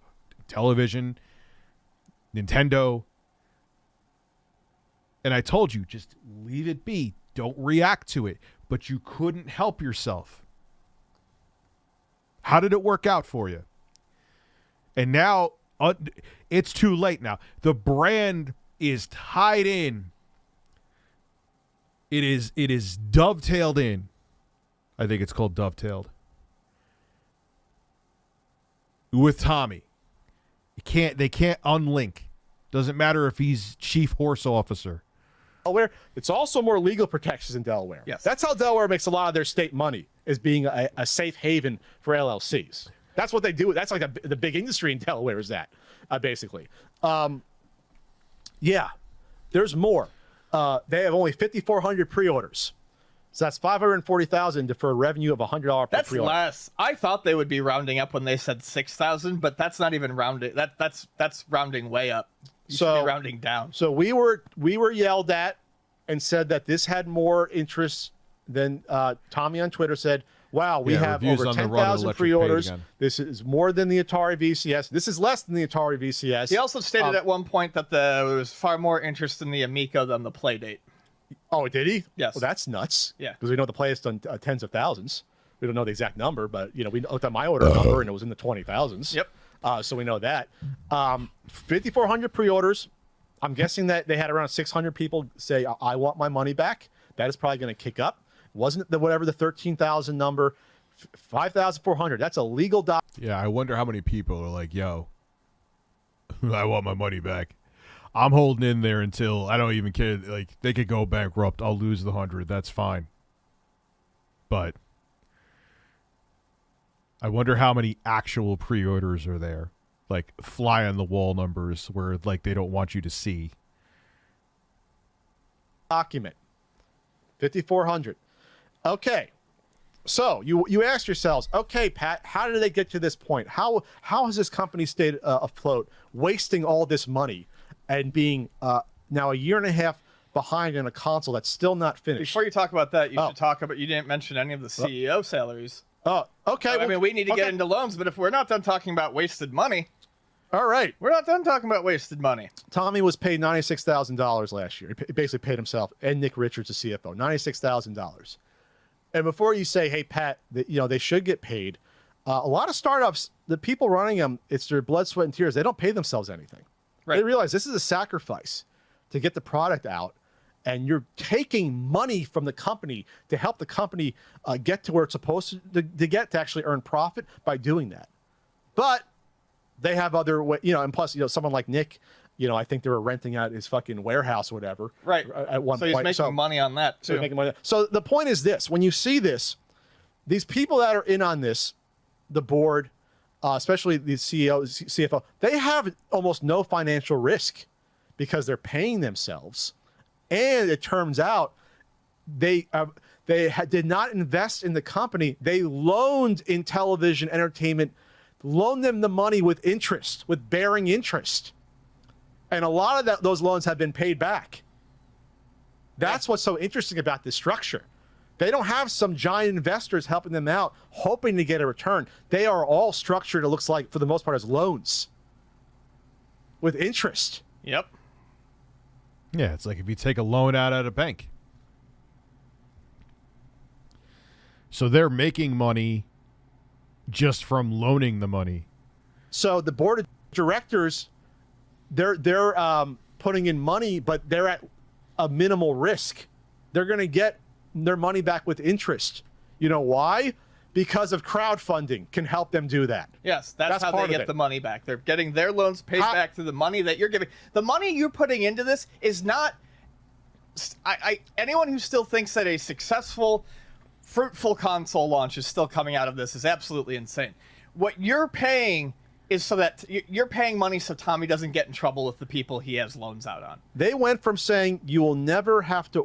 television, Nintendo. And I told you, just leave it be. Don't react to it. But you couldn't help yourself. How did it work out for you? And now, it's too late now. The brand is tied in. It is dovetailed in. I think it's called dovetailed. With Tommy. They can't unlink. Doesn't matter if he's chief horse officer. Delaware, it's also more legal protections in Delaware. Yes. That's how Delaware makes a lot of their state money, is being a safe haven for LLCs. That's what they do. That's like the big industry in Delaware is that, basically. Yeah, there's more. They have only 5,400 pre-orders. So that's $540,000 deferred revenue of $100 per That's pre-order. less. I thought they would be rounding up when they said 6,000, but that's not even rounding. That's rounding way up. You should be rounding down. So we were yelled at and said that this had more interest than Tommy on Twitter said. Wow, we have over 10,000 pre-orders. This is more than the Atari VCS. This is less than the Atari VCS. He also stated at one point that there was far more interest in the Amico than the Playdate. Oh, did he? Yes. Well, that's nuts. Yeah. Because we know the Playdate's done tens of thousands. We don't know the exact number, but we looked at my order number and it was in the 20,000s. Yep. So we know that. 5,400 pre-orders. I'm guessing that they had around 600 people say, I want my money back. That is probably going to kick up. Wasn't the whatever the 13,000 number, 5,400. That's a legal doc. Yeah, I wonder how many people are like, yo, I want my money back. I'm holding in there until I don't even care. Like, they could go bankrupt. I'll lose the 100. That's fine. But I wonder how many actual pre-orders are there. Like, fly-on-the-wall numbers where, like, they don't want you to see. Document. 5,400. Okay. So you ask yourselves, okay, Pat, how did they get to this point? How has this company stayed afloat, wasting all this money and being now a year and a half behind in a console that's still not finished? Before you talk about that, you should talk about, you didn't mention any of the CEO salaries. Oh, okay. I mean, we need to get into loans, but if we're not done talking about wasted money. All right. We're not done talking about wasted money. Tommy was paid $96,000 last year. He basically paid himself and Nick Richards, the CFO, $96,000. And before you say, hey, Pat, they should get paid, a lot of startups, the people running them, it's their blood, sweat, and tears. They don't pay themselves anything. Right. They realize this is a sacrifice to get the product out, and you're taking money from the company to help the company get to where it's supposed to get to actually earn profit by doing that. But they have other, and plus, someone like Nick, I think they were renting out his fucking warehouse or whatever. Right. At one point. So he's making money on that, too. So, making money. So the point is this. When you see this, these people that are in on this, the board, especially the CEO, CFO, they have almost no financial risk because they're paying themselves. And it turns out they did not invest in the company. They loaned Intellivision Entertainment, loaned them the money with interest, with bearing interest. And a lot of those loans have been paid back. That's what's so interesting about this structure. They don't have some giant investors helping them out, hoping to get a return. They are all structured, it looks like, for the most part, as loans with interest. Yep. Yeah, it's like if you take a loan out at a bank. So they're making money just from loaning the money. So the board of directors, they're putting in money, but they're at a minimal risk. They're going to get their money back with interest. You know why? Because of crowdfunding can help them do that. Yes, that's how they get the money back. They're getting their loans paid back through the money that you're giving. The money you're putting into this is not... anyone who still thinks that a successful, fruitful console launch is still coming out of this is absolutely insane. What you're paying is so that you're paying money so Tommy doesn't get in trouble with the people he has loans out on. They went from saying you will never have to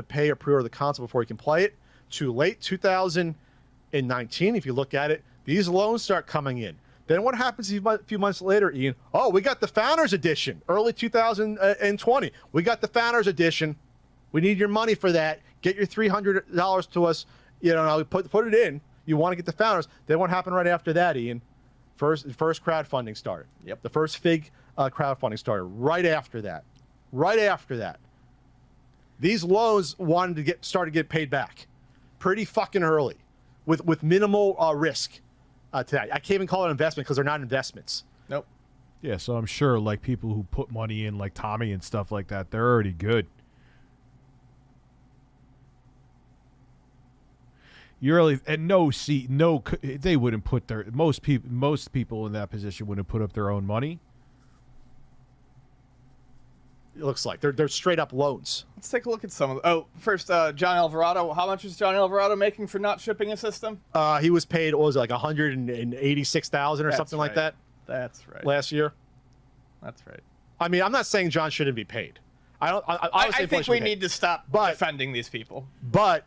pay or pre-order the console before you can play it to late 2019. If you look at it, these loans start coming in. Then what happens a few months later, Ian? Oh, we got the Founders Edition, early 2020. We got the Founders Edition. We need your money for that. Get your $300 to us. Put it in. You want to get the Founders. Then what happened right after that, Ian? First crowdfunding started. Yep. The first Fig crowdfunding started right after that. These loans started to get paid back pretty fucking early with minimal risk to that. I can't even call it an investment because they're not investments. Nope. Yeah, so I'm sure like people who put money in like Tommy and stuff like that, they're already good. You really they wouldn't put their most people in that position wouldn't put up their own money. It looks like they're straight up loans. Let's take a look at some of them. First, John Alvarado. How much is John Alvarado making for not shipping a system? He was paid, what was it, like $186,000 or something like that? That's right. Last year. That's right. I mean, I'm not saying John shouldn't be paid. I think we need to stop defending these people. But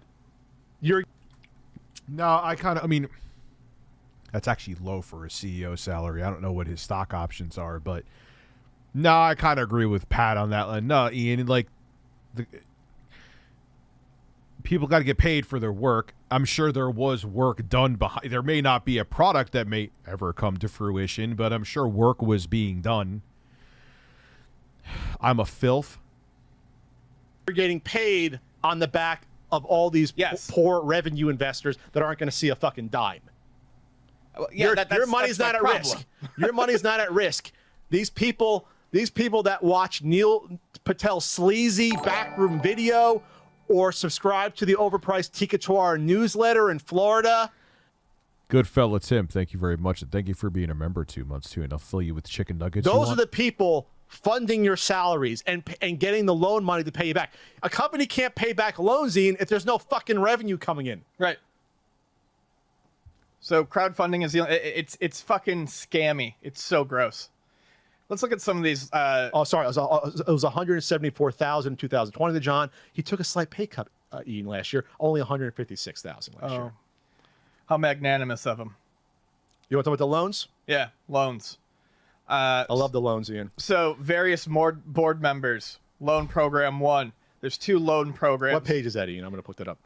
that's actually low for a CEO salary. I don't know what his stock options are, but no, I kind of agree with Pat on that. No, Ian, people got to get paid for their work. I'm sure there was work done behind. There may not be a product that may ever come to fruition, but I'm sure work was being done. I'm a filth. You're getting paid on the back of all these poor revenue investors that aren't going to see a fucking dime. Well, yeah, your money's not at risk. Your money's not at risk. These people These people that watch Neil Patel's sleazy backroom video or subscribe to the overpriced Tikatoir newsletter in Florida. Good fella Tim, thank you very much. And thank you for being a member 2 months too. And I'll fill you with chicken nuggets. Those are the people funding your salaries and getting the loan money to pay you back. A company can't pay back loans, Ian, if there's no fucking revenue coming in. Right. So crowdfunding is it's fucking scammy. It's so gross. Let's look at some of these. It was 174,000 in 2020 to John. He took a slight pay cut, Ian, last year. Only 156,000 last year. How magnanimous of him. You want to talk about the loans? Yeah, loans. I love the loans, Ian. So various board members. Loan program 1. There's 2 loan programs. What page is that, Ian? I'm going to put that up.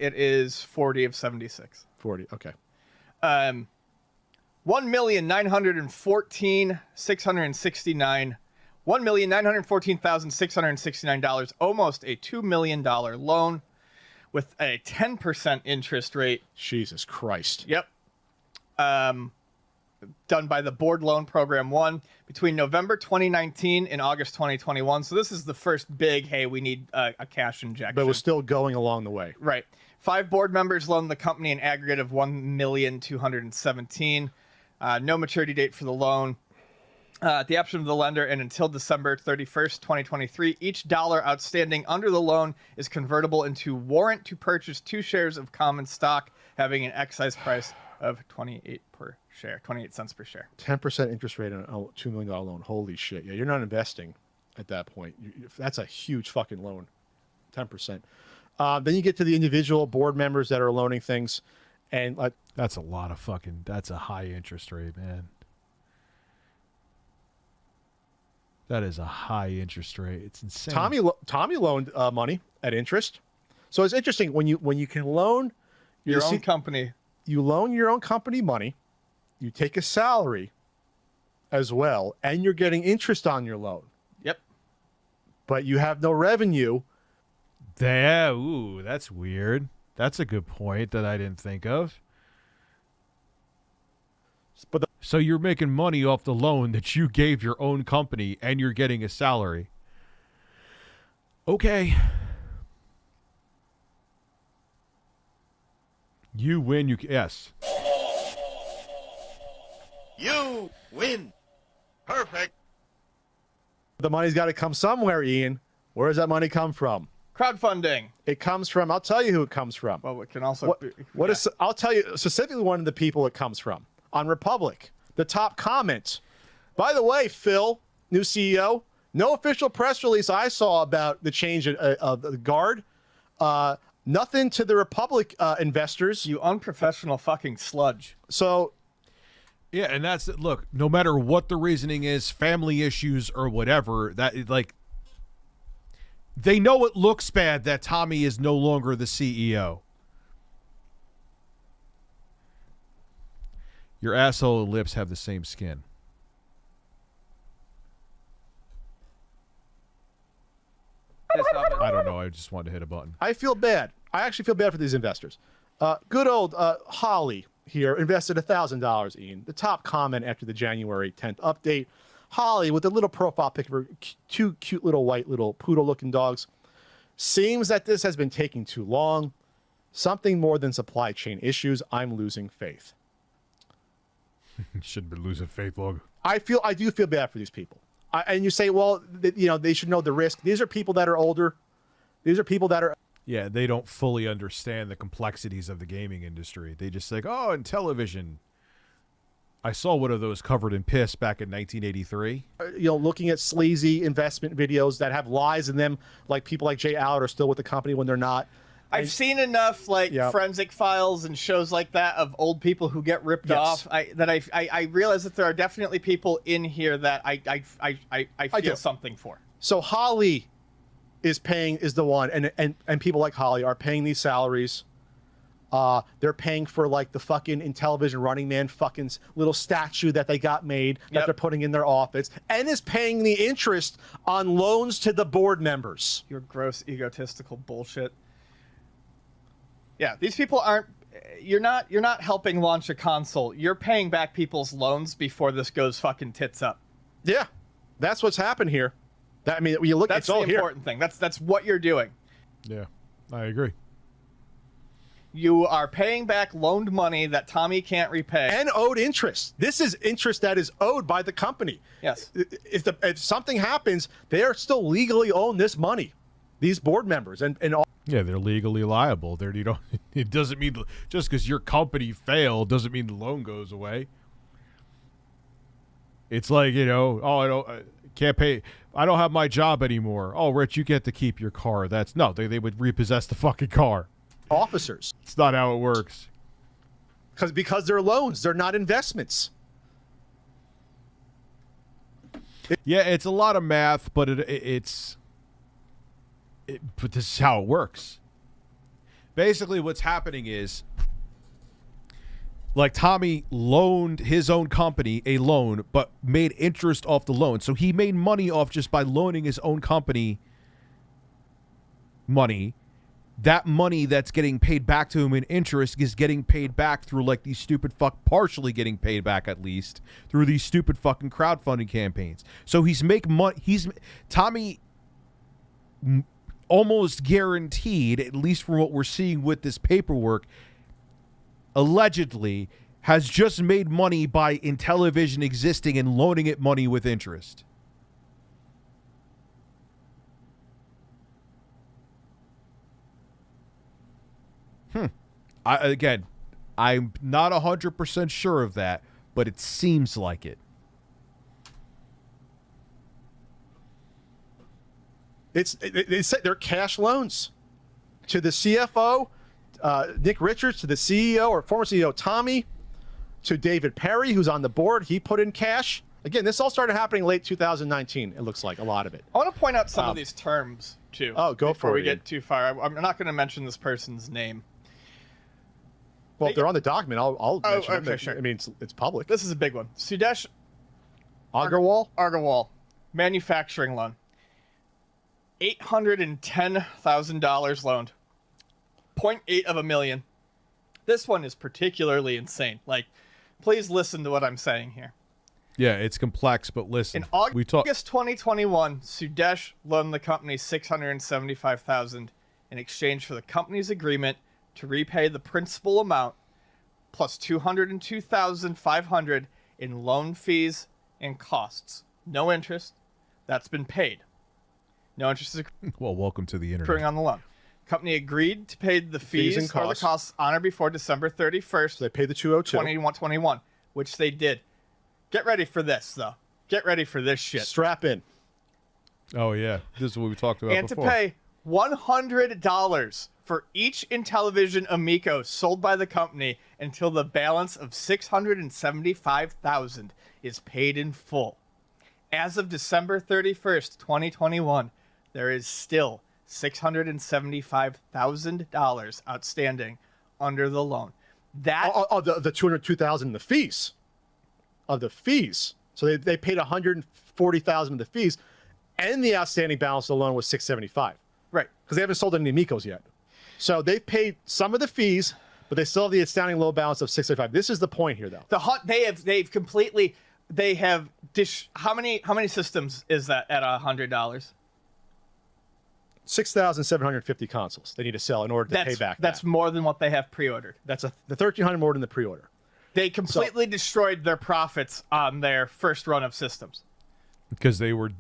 It is 40 of 76. 40. Okay. 1,914,669. $1,914,669. Almost a $2 million loan with a 10% interest rate. Jesus Christ. Yep. Done by the Board Loan Program 1 between November 2019 and August 2021. So this is the first big, hey, we need a cash injection. But it was still going along the way. Right. 5 board members loaned the company an aggregate of $1,217,000. No maturity date for the loan. At the option of the lender and until December 31st, 2023, each dollar outstanding under the loan is convertible into warrant to purchase 2 shares of common stock, having an exercise price of 28 cents per share. 10% interest rate on a $2 million loan. Holy shit. Yeah, you're not investing at that point. That's a huge fucking loan. 10%. Then you get to the individual board members that are loaning things. And that's a lot of fucking, that's a high interest rate, man. That is a high interest rate. It's insane. Tommy loaned money at interest. So it's interesting when you can loan your own company. You loan your own company money, you take a salary as well, and you're getting interest on your loan. Yep. But you have no revenue. Ooh, that's weird. That's a good point that I didn't think of. So you're making money off the loan that you gave your own company, and you're getting a salary. Okay. You win. Yes. You win. Perfect. The money's got to come somewhere, Ian. Where does that money come from? Crowdfunding. It comes from, I'll tell you who it comes from. Well, it can also I'll tell you specifically one of the people it comes from. On Republic, the top comment. By the way, Phil, new CEO, no official press release I saw about the change of the guard. Nothing to the Republic investors. You unprofessional fucking sludge. So, yeah, and that's it. Look, no matter what the reasoning is, family issues or whatever, that like they know it looks bad that Tommy is no longer the CEO. Your asshole and lips have the same skin. I don't know. I just wanted to hit a button. I feel bad. I actually feel bad for these investors. Good old Holly here invested $1,000, Ian. The top comment after the January 10th update. Holly with a little profile pic of her 2 cute little white little poodle-looking dogs. Seems that this has been taking too long. Something more than supply chain issues. I'm losing faith. Shouldn't be losing faith, Log. I do feel bad for these people. And you say, well, they should know the risk. These are people that are older. These are people that are... Yeah, they don't fully understand the complexities of the gaming industry. They just like, oh, Intellivision. I saw one of those covered in piss back in 1983. Looking at sleazy investment videos that have lies in them, like people like Jay Allard are still with the company when they're not. I've seen enough forensic files and shows like that of old people who get ripped off. I realize that there are definitely people in here that I feel something for. So Holly is the one, and people like Holly are paying these salaries. They're paying for like the fucking Intellivision Running Man fucking little statue that they got made that they're putting in their office, and is paying the interest on loans to the board members. Your gross egotistical bullshit. Yeah, these people aren't. You're not helping launch a console. You're paying back people's loans before this goes fucking tits up. Yeah, That's what's happened here. That, I mean, you look. That's it's all the here. important thing. That's what you're doing. Yeah, I agree. You are paying back loaned money that Tommy can't repay. And owed interest. This is interest that is owed by the company. Yes. If something happens, they are still legally own this money. These board members and all. Yeah, they're legally liable. It doesn't mean just because your company failed doesn't mean the loan goes away. It's like, I can't pay. I don't have my job anymore. Oh, Rich, you get to keep your car. They would repossess the fucking car. Officers. It's not how it works. Because they're loans. They're not investments. Yeah, it's a lot of math, but but this is how it works. Basically, what's happening is, like, Tommy loaned his own company a loan, but made interest off the loan. So he made money off just by loaning his own company money. That money that's getting paid back to him in interest is getting paid back through, like, these stupid partially getting paid back, at least, through these stupid fucking crowdfunding campaigns. So he's making money. Tommy almost guaranteed, at least from what we're seeing with this paperwork, allegedly has just made money by Intellivision existing and loaning it money with interest. I'm not 100% sure of that, but it seems like it. They're cash loans to the CFO, Nick Richards, to the CEO or former CEO Tommy, to David Perry, who's on the board. He put in cash. Again, this all started happening late 2019. It looks like a lot of it. I want to point out some of these terms too. Oh, go before for it. we get too far. I'm not going to mention this person's name. Well, if they're on the document, I'll mention okay, them. sure. I mean, it's public. This is a big one. Sudesh Agarwal, manufacturing loan. $810,000 loaned. 0.8 of a million. This one is particularly insane. Like, please listen to what I'm saying here. Yeah, it's complex, but listen. In August 2021, Sudesh loaned the company $675,000 in exchange for the company's agreement to repay the principal amount plus $202,500 in loan fees and costs. No interest. That's been paid. No interest is well, welcome to the internet. accruing on the loan. Company agreed to pay the fees and or the costs on or before December 31st. So they paid the 202. 2021, which they did. Get ready for this, though. Get ready for this shit. Strap in. Oh, yeah. This is what we talked about before. And to pay $100 for each Intellivision Amico sold by the company until the balance of $675,000 is paid in full. As of December 31st, 2021, there is still $675,000 outstanding under the loan. That the $202,000 in the fees. Of the fees. So they paid $140,000 of the fees, and the outstanding balance of the loan was $675,000. Right. Because they haven't sold any Amicos yet. So they've paid some of the fees, but they still have the outstanding low balance of $675,000. This is the point here, though. How many systems is that at $100? 6,750 consoles they need to sell in order to pay back. That's more than what they have pre-ordered. The 1,300 more than the pre-order. They completely destroyed their profits on their first run of systems. Because they were...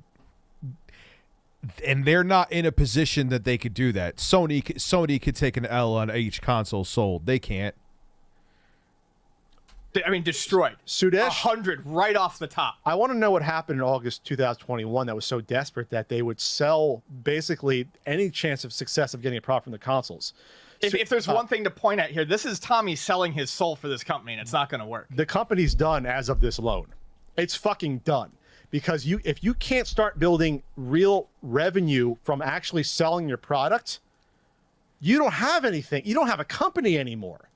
And they're not in a position that they could do that. Sony could take an L on each console sold. They can't. I mean, destroyed. Sudesh, 100 right off the top. I want to know what happened in August 2021 that was so desperate that they would sell basically any chance of success of getting a profit from the consoles. If there's one thing to point at here, this is Tommy selling his soul for this company, and it's not going to work. The company's done as of this loan. It's fucking done. Because if you can't start building real revenue from actually selling your product, you don't have anything. You don't have a company anymore.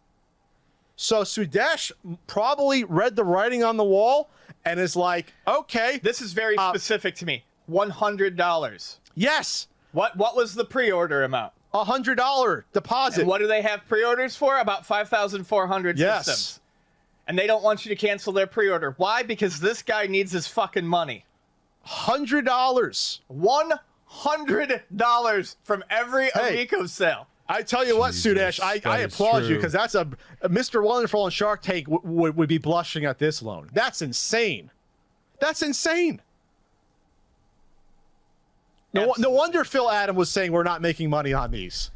So Sudesh probably read the writing on the wall and is like, okay. This is very specific to me. $100. Yes. What was the pre-order amount? $100 deposit. And what do they have pre-orders for? About 5,400 systems. And they don't want you to cancel their pre-order. Why? Because this guy needs his fucking money. $100. $100 from every Amico sale. I tell you what, Sudesh, I applaud you because that's a Mr. Wonderful and Shark Tank would be blushing at this loan. That's insane. That's insane. No wonder Phil Adam was saying we're not making money on these.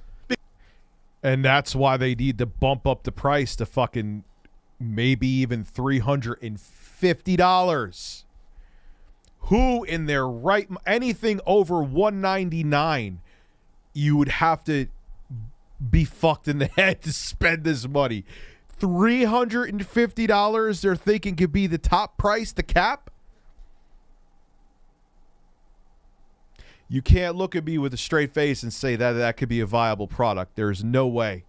And that's why they need to bump up the price to fucking maybe even $350. Who in their right, anything over $199, you would have to be fucked in the head to spend this money. $350 they're thinking could be the top price, the cap? You can't look at me with a straight face and say that that could be a viable product. There's no way.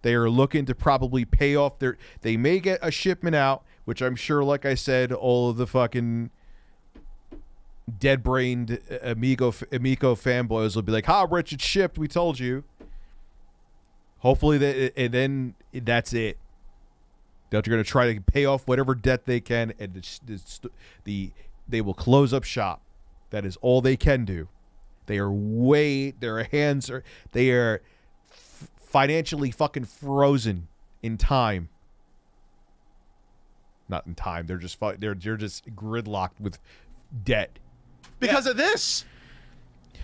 They are looking to probably pay off their... They may get a shipment out, which I'm sure, like I said, all of the fucking dead-brained Amico fanboys will be like, "Ha, Rich, it's shipped. We told you." Hopefully, and then that's it. They're going to try to pay off whatever debt they can, and they will close up shop. That is all they can do. They are financially fucking frozen in time. Not in time. They're just gridlocked with debt because of this.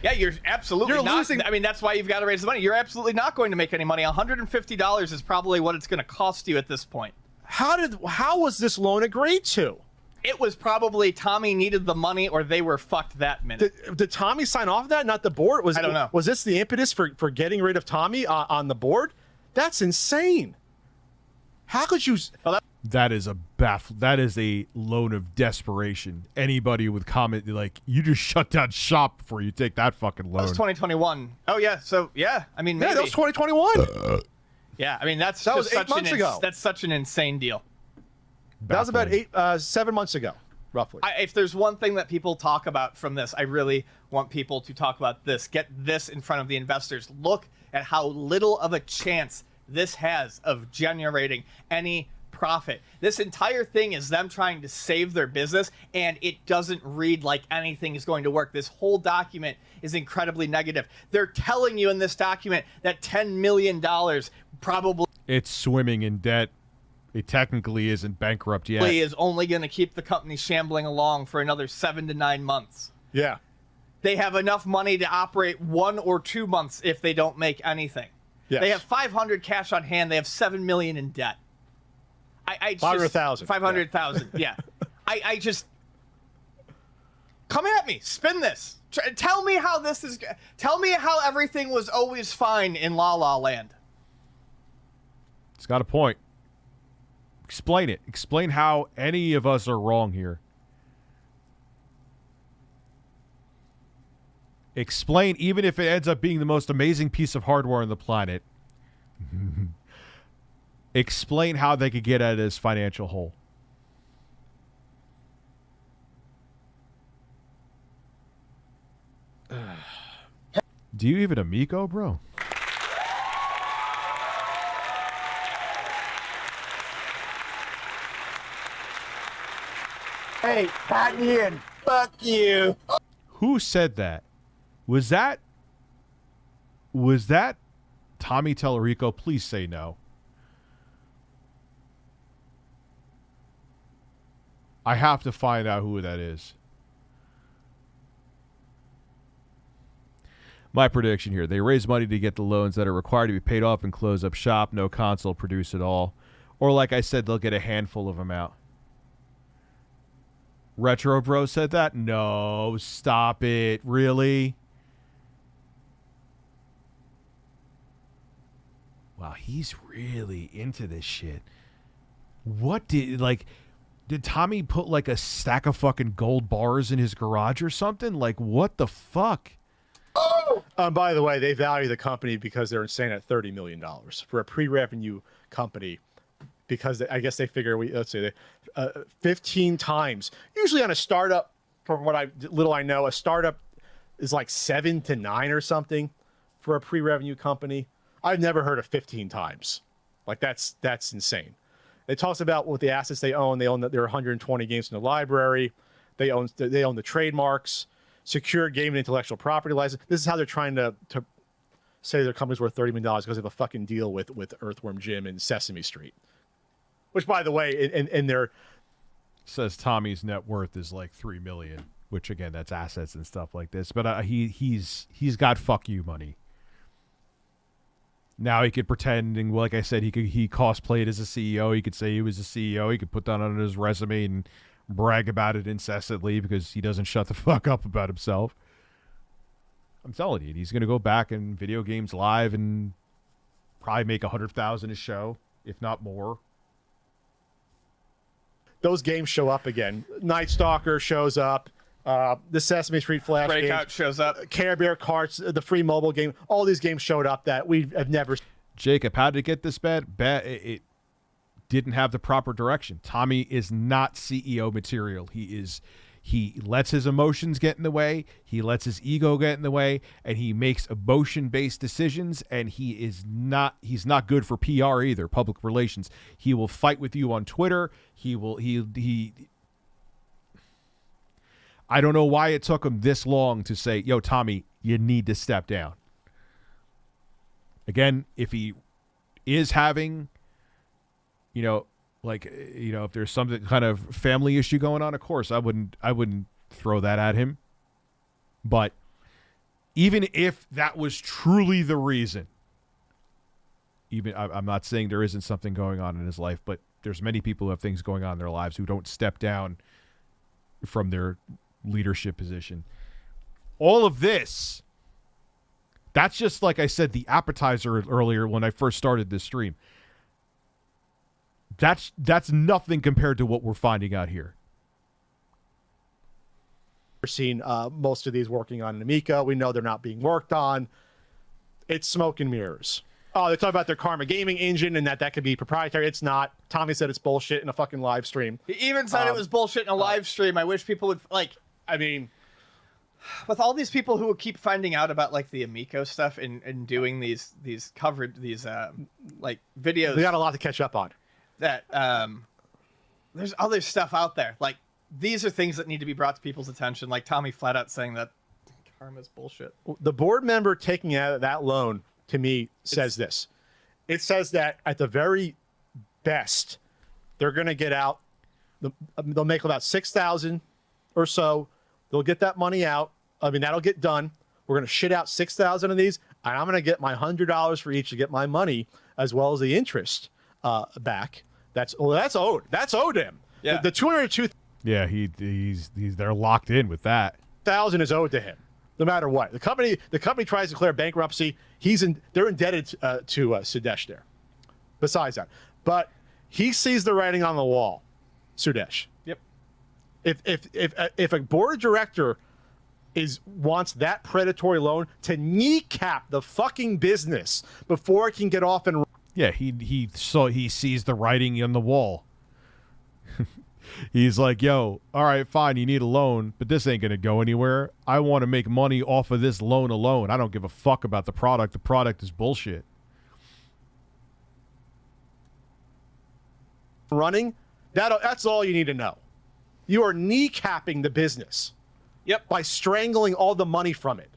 Yeah, you're absolutely not losing. I mean, that's why you've got to raise the money. You're absolutely not going to make any money. $150 is probably what it's going to cost you at this point. How was this loan agreed to? It was probably Tommy needed the money or they were fucked that minute. Did Tommy sign off that? Not the board? I don't know. Was this the impetus for getting rid of Tommy on the board? That's insane. How could you... That is a loan of desperation. Anybody with comment like, you just shut down shop before you take that fucking loan. That was 2021. Oh yeah, so yeah, I mean, maybe. Yeah, that was 2021. Yeah, I mean that was 8 months ago. That's such an insane deal. That was about 7 months ago, roughly. If there's one thing that people talk about from this, I really want people to talk about this. Get this in front of the investors. Look at how little of a chance this has of generating any profit. This entire thing is them trying to save their business, and it doesn't read like anything is going to work. This whole document is incredibly negative. They're telling you in this document that $10 million probably... It's swimming in debt. It technically isn't bankrupt yet. Is only going to keep the company shambling along for another 7 to 9 months. Yeah. They have enough money to operate 1 or 2 months if they don't make anything. Yes. They have $500 cash on hand. They have $7 million in debt. 500,000. 500,000. Yeah. I just come at me. Spin this. Tell me how this is. Tell me how everything was always fine in La La Land. It's got a point. Explain it. Explain how any of us are wrong here. Explain, even if it ends up being the most amazing piece of hardware on the planet. Explain how they could get out of this financial hole. Do you even Amico, bro? Hey, cotton in. Fuck you. Who said that? Was that Tommy Tallarico? Please say no. I have to find out who that is. My prediction here. They raise money to get the loans that are required to be paid off and close up shop. No console produce at all. Or like I said, they'll get a handful of them out. Retro Bro said that? No, stop it. Really? Wow, he's really into this shit. What did Tommy put like a stack of fucking gold bars in his garage or something? Like, what the fuck? By the way, they value the company because they're insane at $30 million for a pre-revenue company. Because I guess they figure 15 times. Usually on a startup, from what I know, a startup is like 7 to 9 or something for a pre-revenue company. I've never heard of 15 times. Like that's insane. It talks about what the assets they own. They own that there are 120 games in the library. They own the trademarks, secure game and intellectual property license. This is how they're trying to say their company's worth $30 million because they have a fucking deal with Earthworm Jim and Sesame Street. Which, by the way, in their says Tommy's net worth is like $3 million, which again, that's assets and stuff like this. But he's got fuck you money. Now he could pretend, and like I said, he cosplayed as a CEO. He could say he was a CEO. He could put that on his resume and brag about it incessantly because he doesn't shut the fuck up about himself. I'm telling you, he's going to go back in Video Games Live and probably make $100,000 a show, if not more. Those games show up again. Night Stalker shows up. The Sesame Street Flash Breakout games, shows up. Care Bear Carts, the free mobile game. All these games showed up that we have never. Jacob, how did it get this bad? It didn't have the proper direction. Tommy is not CEO material. He lets his emotions get in the way. He lets his ego get in the way, and he makes emotion-based decisions. And he's not good for PR either, public relations. He will fight with you on Twitter. I don't know why it took him this long to say, yo, Tommy, you need to step down. Again, if he is having, if there's something kind of family issue going on, of course, I wouldn't throw that at him. But even if that was truly the reason, I'm not saying there isn't something going on in his life, but there's many people who have things going on in their lives who don't step down from their leadership position. All of this, that's just, like I said, the appetizer earlier when I first started this stream. That's nothing compared to what we're finding out here. We're seeing most of these working on Amico. We know they're not being worked on. It's smoke and mirrors. Oh, they're talking about their Karma Gaming engine and that could be proprietary. It's not. Tommy said it's bullshit in a fucking live stream. He even said it was bullshit in a live stream. I wish people would with all these people who will keep finding out about like the Amico stuff and doing these videos. They got a lot to catch up on. That there's other stuff out there. Like these are things that need to be brought to people's attention. Like Tommy flat out saying that karma's bullshit. The board member taking out that loan to me says this. It says that at the very best, they're going to get out. They'll make about $6,000 or so. They'll get that money out. I mean, that'll get done. We're going to shit out 6,000 of these, and I'm going to get my $100 for each to get my money as well as the interest back. That's owed. That's owed him. Yeah. The 202. Yeah, they're locked in with that. 1,000 is owed to him, no matter what. The company tries to declare bankruptcy. They're indebted to Sudesh there. Besides that, but he sees the writing on the wall. Sudesh. Yep. If a board of director wants that predatory loan to kneecap the fucking business before it can get off and yeah, he sees the writing on the wall. He's like, yo, all right, fine, you need a loan, but this ain't gonna go anywhere. I want to make money off of this loan alone. I don't give a fuck about the product. The product is bullshit. Running, that's all you need to know. You are kneecapping the business. Yep. By strangling all the money from it.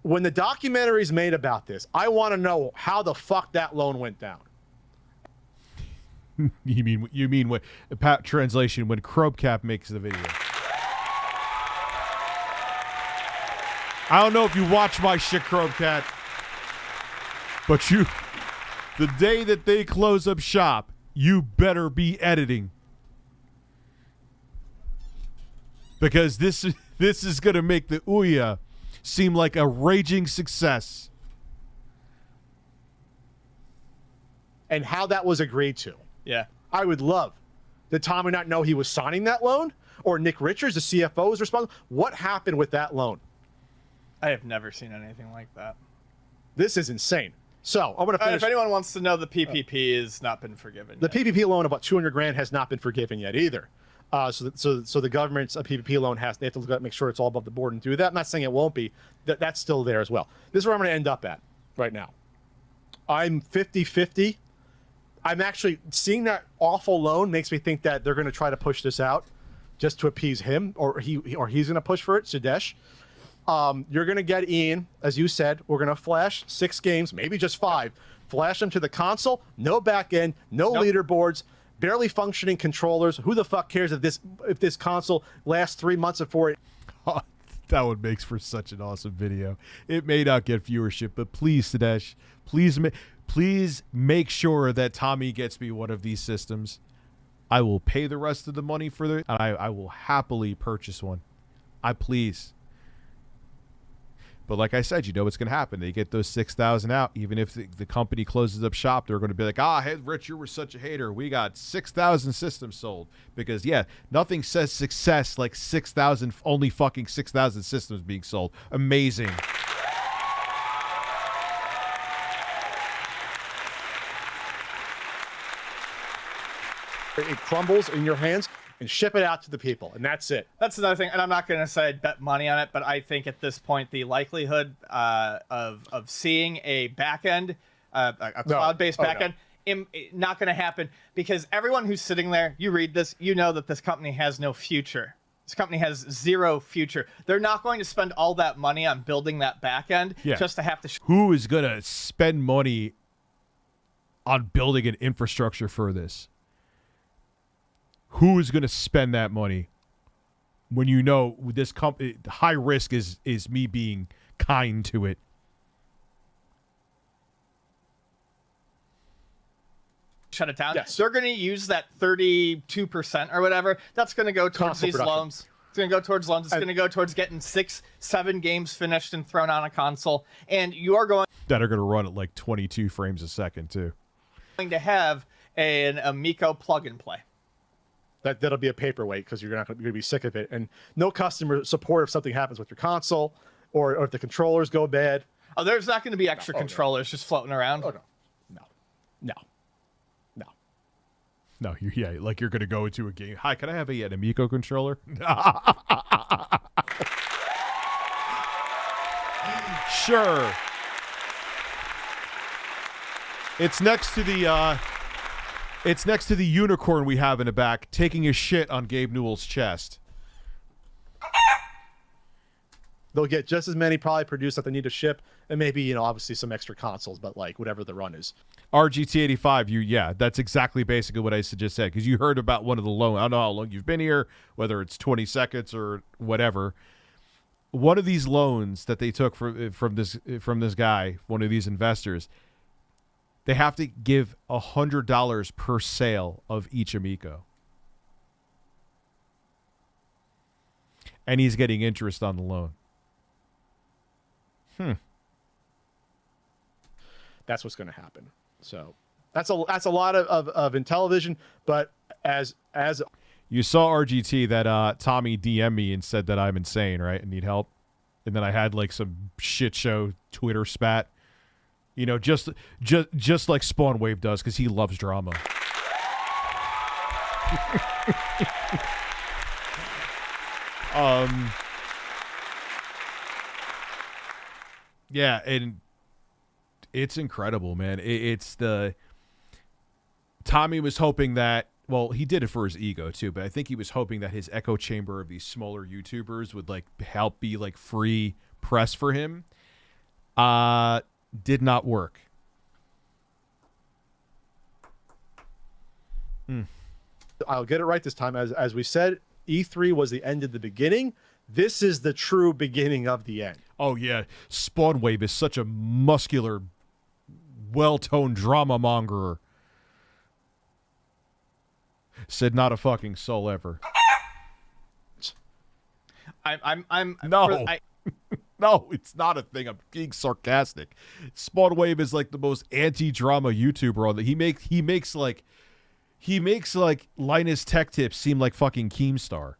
When the documentary is made about this, I want to know how the fuck that loan went down. You mean what? Translation: when Crobecap makes the video. I don't know if you watch my shit, Crobcat, but the day that they close up shop, you better be editing. Because this is going to make the Ouya seem like a raging success. And how that was agreed to. Yeah. I would love. Did Tommy not know he was signing that loan? Or Nick Richards, the CFO, is responsible? What happened with that loan? I have never seen anything like that. This is insane. So, I'm going to finish. If anyone wants to know, the PPP has not been forgiven yet. The PPP loan of about $200,000 has not been forgiven yet either. So the government's PPP loan they have to look at, make sure it's all above the board and do that. I'm not saying it won't be. That's still there as well. This is where I'm going to end up at right now. I'm 50-50. I'm actually seeing that awful loan makes me think that they're going to try to push this out just to appease him, or he's going to push for it, Sudesh. You're going to get Ian, as you said. We're going to flash 6 games, maybe just 5. Flash them to the console. No back end, no leaderboards, barely functioning controllers. Who the fuck cares if this console lasts 3 months before it? Oh, that would make for such an awesome video. It may not get viewership, but please, Sudesh, please make sure that Tommy gets me one of these systems. I will pay the rest of the money for it, and I will happily purchase one. Please. But like I said, you know what's going to happen. They get those 6,000 out. Even if the company closes up shop, they're going to be like, hey, Rich, you were such a hater. We got 6,000 systems sold. Because, yeah, nothing says success like 6,000, only fucking 6,000 systems being sold. Amazing. It crumbles in your hands, and ship it out to the people, and that's it. That's another thing, and I'm not going to say I'd bet money on it, but I think at this point the likelihood of seeing a backend, a cloud-based backend, not going to happen, because everyone who's sitting there, you read this, you know that this company has no future. This company has zero future. They're not going to spend all that money on building that backend just to have to. Who is going to spend money on building an infrastructure for this? Who is going to spend that money when you know this company, high risk is me being kind to it? Shut it down. Yes. They're going to use that 32% or whatever. That's going to go towards these loans. It's going to go towards loans. It's going to go towards getting 6-7 games finished and thrown on a console. And you are going that are going to run at like 22 frames a second too. To have an Amico plug and play. That'll be a paperweight because you're going to be sick of it, and no customer support if something happens with your console or if the controllers go bad. Oh, there's not going to be extra controllers just floating around. Oh no. Like you're going to go into a game. Hi, can I have an Amico controller? Sure. It's next to the. It's next to the unicorn we have in the back, taking a shit on Gabe Newell's chest. They'll get just as many probably produced that they need to ship, and maybe, obviously some extra consoles, but like whatever the run is. RGT85, that's exactly basically what I just said, because you heard about one of the loans. I don't know how long you've been here, whether it's 20 seconds or whatever. One of these loans that they took from this guy, one of these investors, they have to give $100 per sale of each Amico. And he's getting interest on the loan. That's what's going to happen. So that's a lot of Intellivision, but as you saw RGT that Tommy DM'd me and said that I'm insane, right? And need help. And then I had like some shit show Twitter spat. Just like Spawn Wave does, because he loves drama. Yeah, and it's incredible, man. Tommy was hoping that, well, he did it for his ego too, but I think he was hoping that his echo chamber of these smaller YouTubers would like help be like free press for him. Did not work. I'll get it right this time. As we said, E3 was the end of the beginning. This is the true beginning of the end. Oh, yeah. Spawn Wave is such a muscular, well-toned drama mongerer. Said not a fucking soul ever. No. No, it's not a thing. I'm being sarcastic. Spawn Wave is like the most anti-drama YouTuber on that. He makes like Linus Tech Tips seem like fucking Keemstar.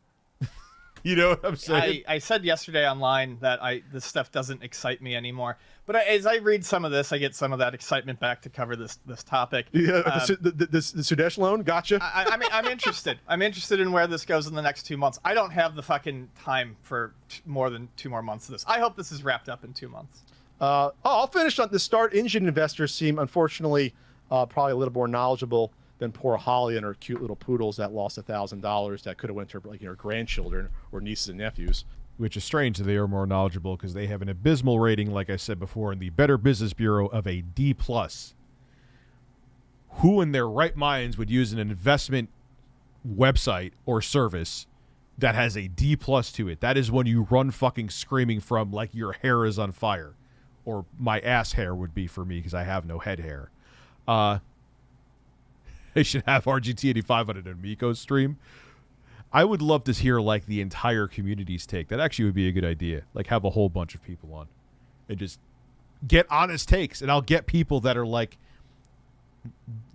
You know what I'm saying? I said yesterday online that this stuff doesn't excite me anymore. But as I read some of this, I get some of that excitement back to cover this topic. Yeah, the Sudesh loan, gotcha. I'm interested. I'm interested in where this goes in the next 2 months. I don't have the fucking time for more than 2 more months of this. I hope this is wrapped up in 2 months. I'll finish on the Start Engine investors seem, unfortunately, probably a little more knowledgeable than poor Holly and her cute little poodles that lost $1,000 that could have went to her grandchildren or nieces and nephews. Which is strange that they are more knowledgeable because they have an abysmal rating, like I said before, in the Better Business Bureau of a D+. Who in their right minds would use an investment website or service that has a D+ to it? That is one you run fucking screaming from like your hair is on fire. Or my ass hair would be for me because I have no head hair. They should have RGT85 on an Amico stream. I would love to hear like the entire community's take. That actually would be a good idea. Like have a whole bunch of people on and just get honest takes. And I'll get people that are like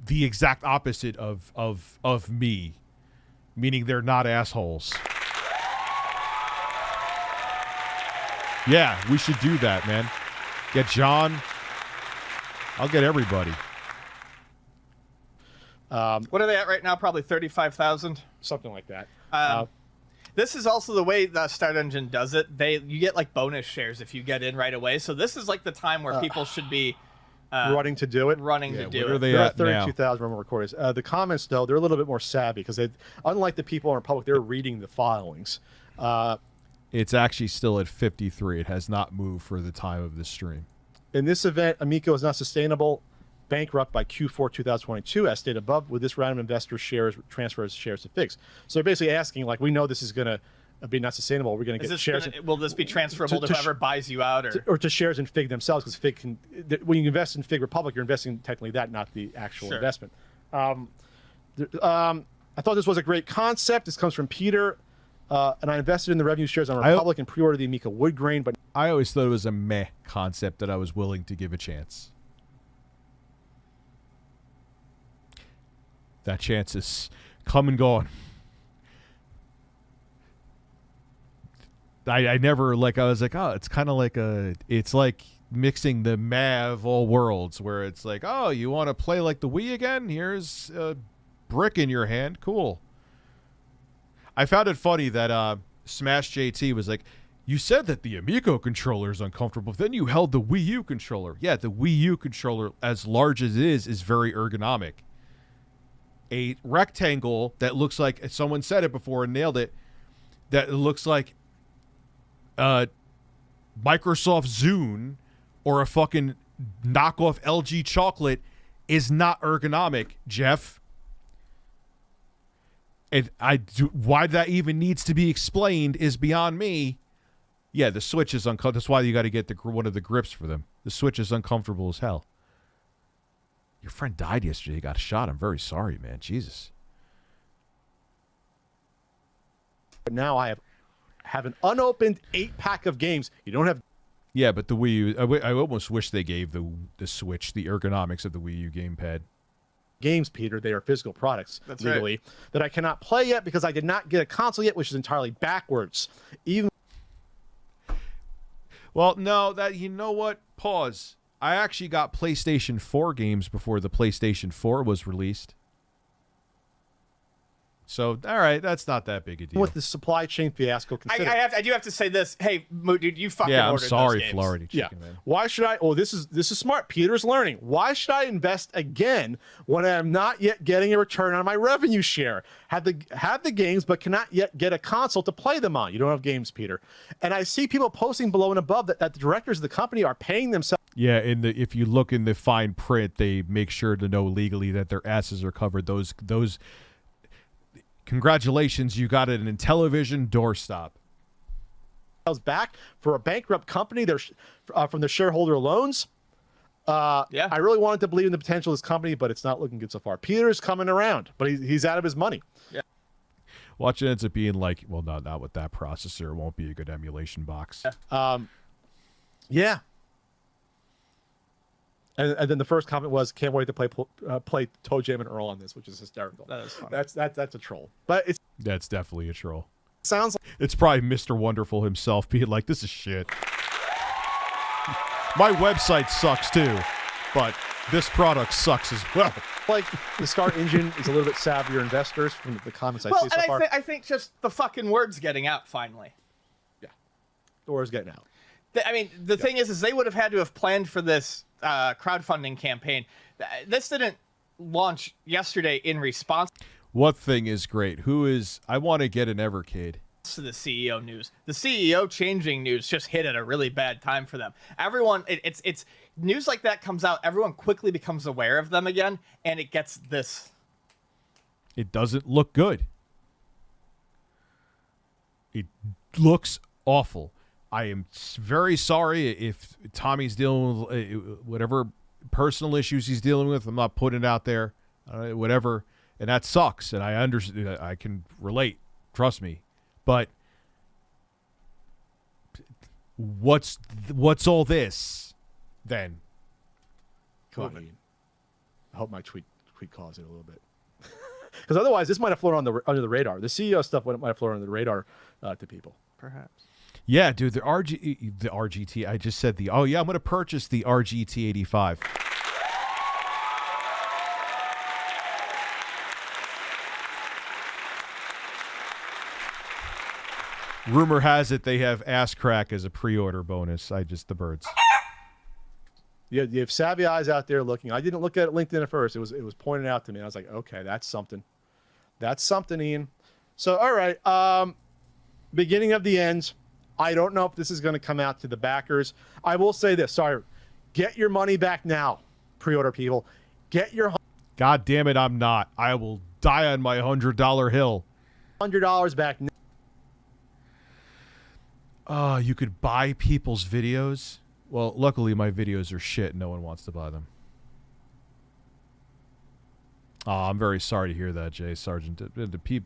the exact opposite of me, meaning they're not assholes. Yeah, we should do that, man. Get John. I'll get everybody. What are they at right now? Probably 35,000, something like that. This is also the way the Start Engine does it. You get like bonus shares if you get in right away. So this is like the time where people should be running to do it. Where are they they're at 32,000 remember recorders. The comments though, they're a little bit more savvy because they, unlike the people in our public, they're reading the filings. It's actually still at 53. It has not moved for the time of this stream. In this event, Amico is not sustainable, bankrupt by Q4 2022, as stated above. With this round of investor shares transfers shares to FIGs. So they're basically asking, like, we know this is going to be not sustainable. We're going to get shares. Will this be transferable to whoever buys you out, or to shares in FIG themselves? Because FIG can, when you invest in FIG Republic, you're investing technically that, not the actual investment. I thought this was a great concept. This comes from Peter. And I invested in the revenue shares on Republic and pre-ordered the Amico wood grain, but I always thought it was a meh concept that I was willing to give a chance. That chance is come and gone. I never, like, I was like, oh, it's kind of like it's like mixing the meh of all worlds, where it's like, oh, you want to play like the Wii again? Here's a brick in your hand. Cool. I found it funny that Smash JT was like, you said that the Amico controller is uncomfortable, then you held the Wii U controller. Yeah, the Wii U controller, as large as it is very ergonomic. A rectangle that looks like, someone said it before and nailed it, that looks like Microsoft Zune or a fucking knockoff LG chocolate is not ergonomic, Jeff. And why that even needs to be explained is beyond me. Yeah, the Switch is uncomfortable. That's why you got to get one of the grips for them. The Switch is uncomfortable as hell. Your friend died yesterday. He got shot. I'm very sorry, man. Jesus. But now I have an unopened 8-pack of games. You don't have. Yeah, but the Wii U. I almost wish they gave the Switch the ergonomics of the Wii U gamepad. Games, Peter, they are physical products legally that I cannot play yet because I did not get a console yet, which is entirely backwards. Well, no, you know what? Pause. I actually got PlayStation 4 games before the PlayStation 4 was released. So, all right, that's not that big a deal. With the supply chain fiasco considered. I do have to say this. Hey, dude, you fucking ordered those games. Yeah, I'm sorry, Florida Chicken, man. Why should I? Oh, this is smart. Peter's learning. Why should I invest again when I am not yet getting a return on my revenue share? Have the games, but cannot yet get a console to play them on. You don't have games, Peter. And I see people posting below and above that the directors of the company are paying themselves. Yeah, if you look in the fine print, they make sure to know legally that their asses are covered. Those. Congratulations, you got an Intellivision doorstop. Back for a bankrupt company, they're from the shareholder loans. I really wanted to believe in the potential of this company, but it's not looking good so far. Peter's coming around, but he's out of his money. Yeah. Watch it ends up being like, well, not with that processor. It won't be a good emulation box. Yeah. And then the first comment was, "Can't wait to play Toe Jam and Earl on this," which is hysterical. That is funny. That's a troll, but that's definitely a troll. Sounds like it's probably Mr. Wonderful himself being like, "This is shit." My website sucks too, but this product sucks as well. Like the Start Engine is a little bit savvier investors from the comments I see so far. I think just the fucking word's getting out finally. Yeah, the word's getting out. I mean, the thing is they would have had to have planned for this crowdfunding campaign. This didn't launch yesterday in response What thing is great? Who is? I want to get an Evercade. to the CEO news. The CEO changing news just hit at a really bad time for them. Everyone, it's news like that comes out. Everyone quickly becomes aware of them again, and it gets this. It doesn't look good. It looks awful. I am very sorry if Tommy's dealing with whatever personal issues he's dealing with. I'm not putting it out there, whatever, and that sucks. And I understand. I can relate. Trust me. But what's all this then? Come on, Ian. I hope my tweet caused it a little bit. Because otherwise, this might have flown under the radar. The CEO stuff might have flown under the radar to people. Perhaps. Yeah, dude, the RGT. I just said I'm going to purchase the RGT 85. Rumor has it they have ass crack as a pre-order bonus. The birds. You have savvy eyes out there looking. I didn't look at LinkedIn at first. It was pointed out to me. I was like, okay, that's something. That's something, Ian. So, all right. Beginning of the end. I don't know if this is going to come out to the backers. I will say this. Sorry. Get your money back now, pre-order people. Get your... God damn it, I'm not. I will die on my $100 hill. $100 back now. You could buy people's videos. Well, luckily my videos are shit. No one wants to buy them. I'm very sorry to hear that, Jay Sargent.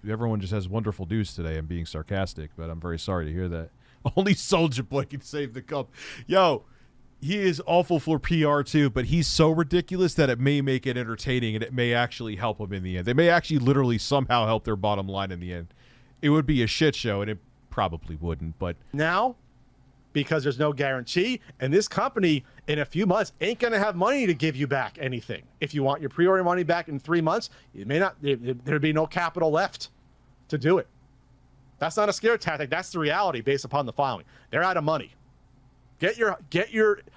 Everyone just has wonderful news today. I'm being sarcastic, but I'm very sorry to hear that. Only Soulja Boy can save the cup. Yo, he is awful for PR too, but he's so ridiculous that it may make it entertaining and it may actually help him in the end. They may actually literally somehow help their bottom line in the end. It would be a shit show, and it probably wouldn't, but... Now, because there's no guarantee, and this company, in a few months, ain't going to have money to give you back anything. If you want your pre-order money back in 3 months, you may not... There'd be no capital left to do it. That's not a scare tactic. That's the reality based upon the filing. They're out of money. Get your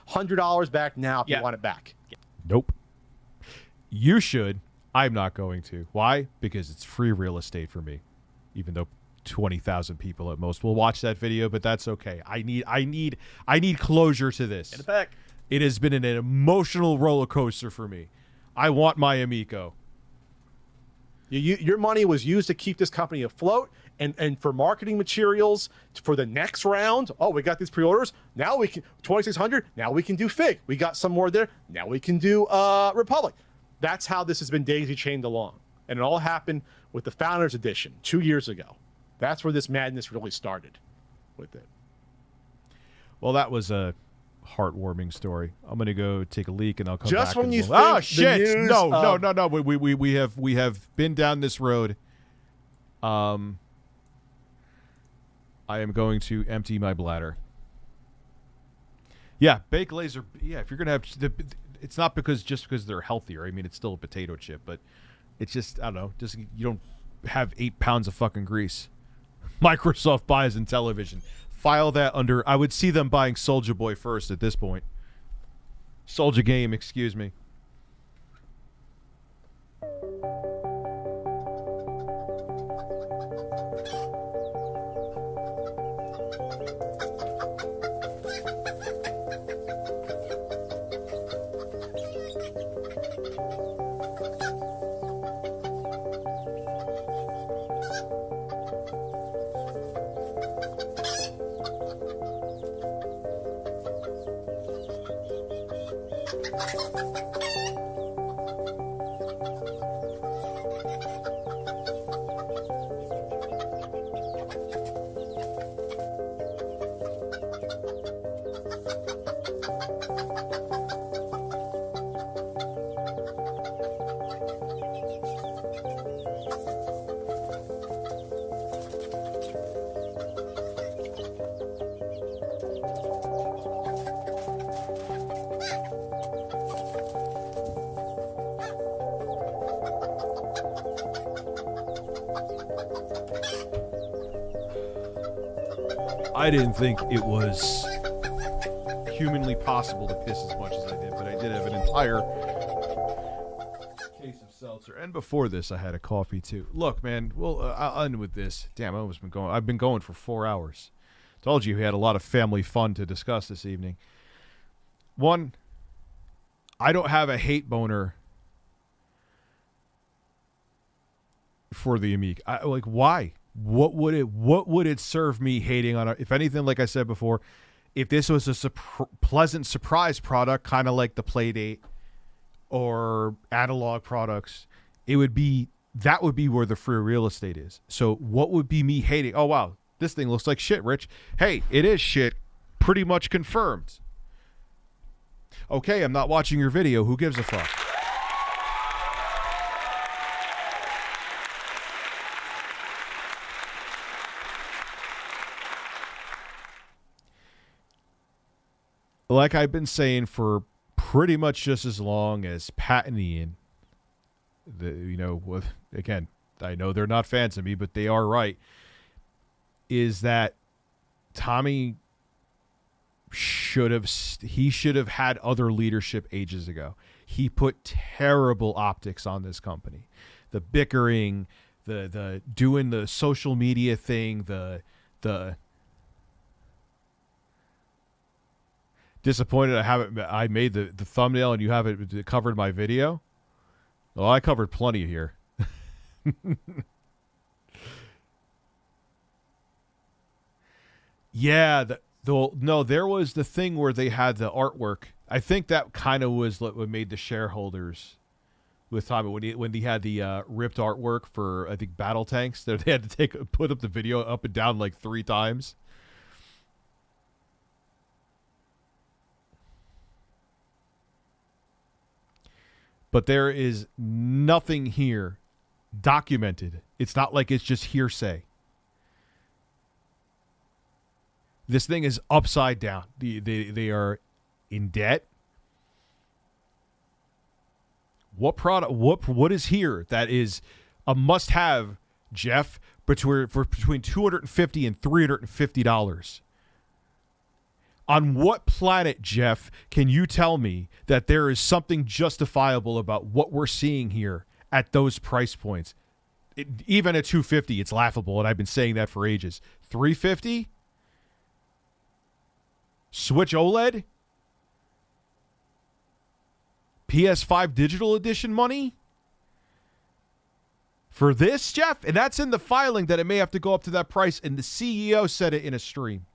$100 back now if you want it back. Nope. You should. I'm not going to. Why? Because it's free real estate for me. Even though 20,000 people at most will watch that video, but that's okay. I need closure to this. Get it back. It has been an emotional roller coaster for me. I want my Amico. Your money was used to keep this company afloat and for marketing materials for the next round. Oh, we got these pre-orders. Now we can 2,600. Now we can do Fig. We got some more there. Now we can do Republic. That's how this has been daisy chained along. And it all happened with the Founders Edition 2 years ago. That's where this madness really started with it. Well, that was a heartwarming story. I'm going to go take a leak and I'll come back. Just when you think oh shit! News no. We have been down this road. I am going to empty my bladder. Yeah, baked laser. Yeah, if you're gonna have, it's not because they're healthier. I mean, it's still a potato chip, but it's just, I don't know. Just you don't have 8 pounds of fucking grease. Microsoft buys Intellivision. File that under. I would see them buying Soulja Boy first at this point. Soulja Game, excuse me. I didn't think it was humanly possible to piss as much as I did, but I did have an entire case of seltzer, and before this, I had a coffee too. Look, man. Well, I'll end with this. Damn, I've been going for 4 hours. Told you we had a lot of family fun to discuss this evening. One, I don't have a hate boner for the Amico. Why? What would it serve me hating on it? If anything, like I said before, if this was a pleasant surprise product, kind of like the Playdate or analog products, that would be where the free real estate is. So what would be me hating? Oh, wow, this thing looks like shit, Rich. Hey, it is shit. Pretty much confirmed. Okay, I'm not watching your video. Who gives a fuck? Like I've been saying for pretty much just as long as Pat and Ian, again, I know they're not fans of me, but they are right, is that Tommy should have had other leadership ages ago. He put terrible optics on this company. The bickering, the doing the social media thing, the disappointed I made the thumbnail and you haven't covered my video. Well, I covered plenty here. Yeah, no, there was the thing where they had the artwork. I think that kind of was what made the shareholders with Tommy when he had the ripped artwork for, I think, battle tanks. They had to put up the video up and down like 3 times. But there is nothing here documented. It's not like it's just hearsay. This thing is upside down. They are in debt. What product? What is here that is a must-have, Jeff? Between $250 and $350. On what planet, Jeff, can you tell me that there is something justifiable about what we're seeing here at those price points? Even at $250, it's laughable, and I've been saying that for ages. $350? Switch OLED? PS5 digital edition money? For this, Jeff? And that's in the filing that it may have to go up to that price, and the CEO said it in a stream.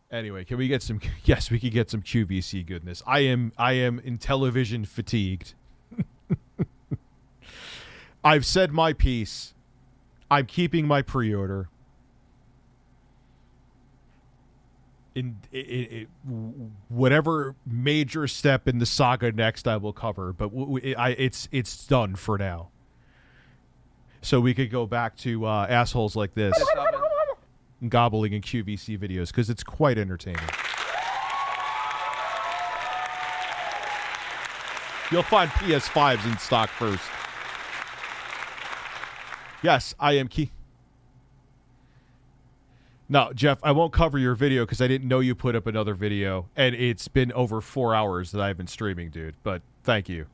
Anyway, can we get some? Yes, we can get some QVC goodness. I am Intellivision fatigued. I've said my piece. I'm keeping my pre-order. In whatever major step in the saga next, I will cover. But it's done for now. So we could go back to assholes like this. Gobbling in QVC videos because it's quite entertaining. You'll find PS5s in stock first. Yes, I am key. No, Jeff, I won't cover your video because I didn't know you put up another video, and it's been over 4 hours that I've been streaming, dude. But thank you.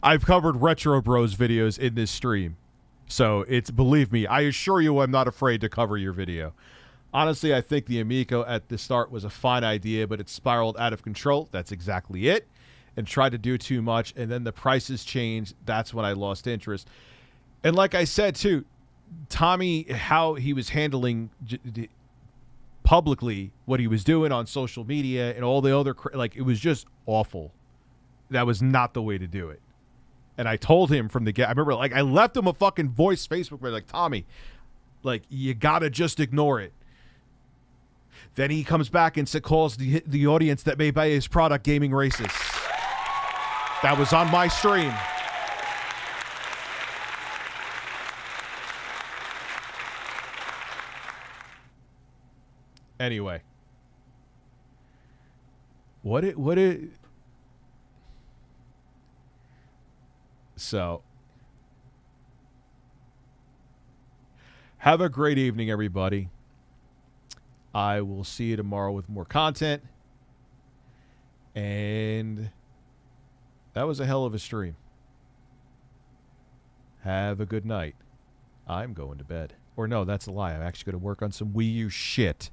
I've covered Retro Bros videos in this stream. So believe me, I assure you I'm not afraid to cover your video. Honestly, I think the Amico at the start was a fine idea, but it spiraled out of control. That's exactly it. And tried to do too much, and then the prices changed. That's when I lost interest. And like I said, too, Tommy, how he was handling publicly what he was doing on social media and all the other, it was just awful. That was not the way to do it. And I told him from the get. I remember, I left him a fucking voice Facebook where, Tommy, you gotta just ignore it. Then he comes back and calls the audience that may buy his product gaming racist. That was on my stream. Anyway, what it. So, Have a great evening, everybody. I will see you tomorrow with more content. And that was a hell of a stream. Have a good night. I'm going to bed. Or no, that's a lie. I'm actually going to work on some Wii U shit.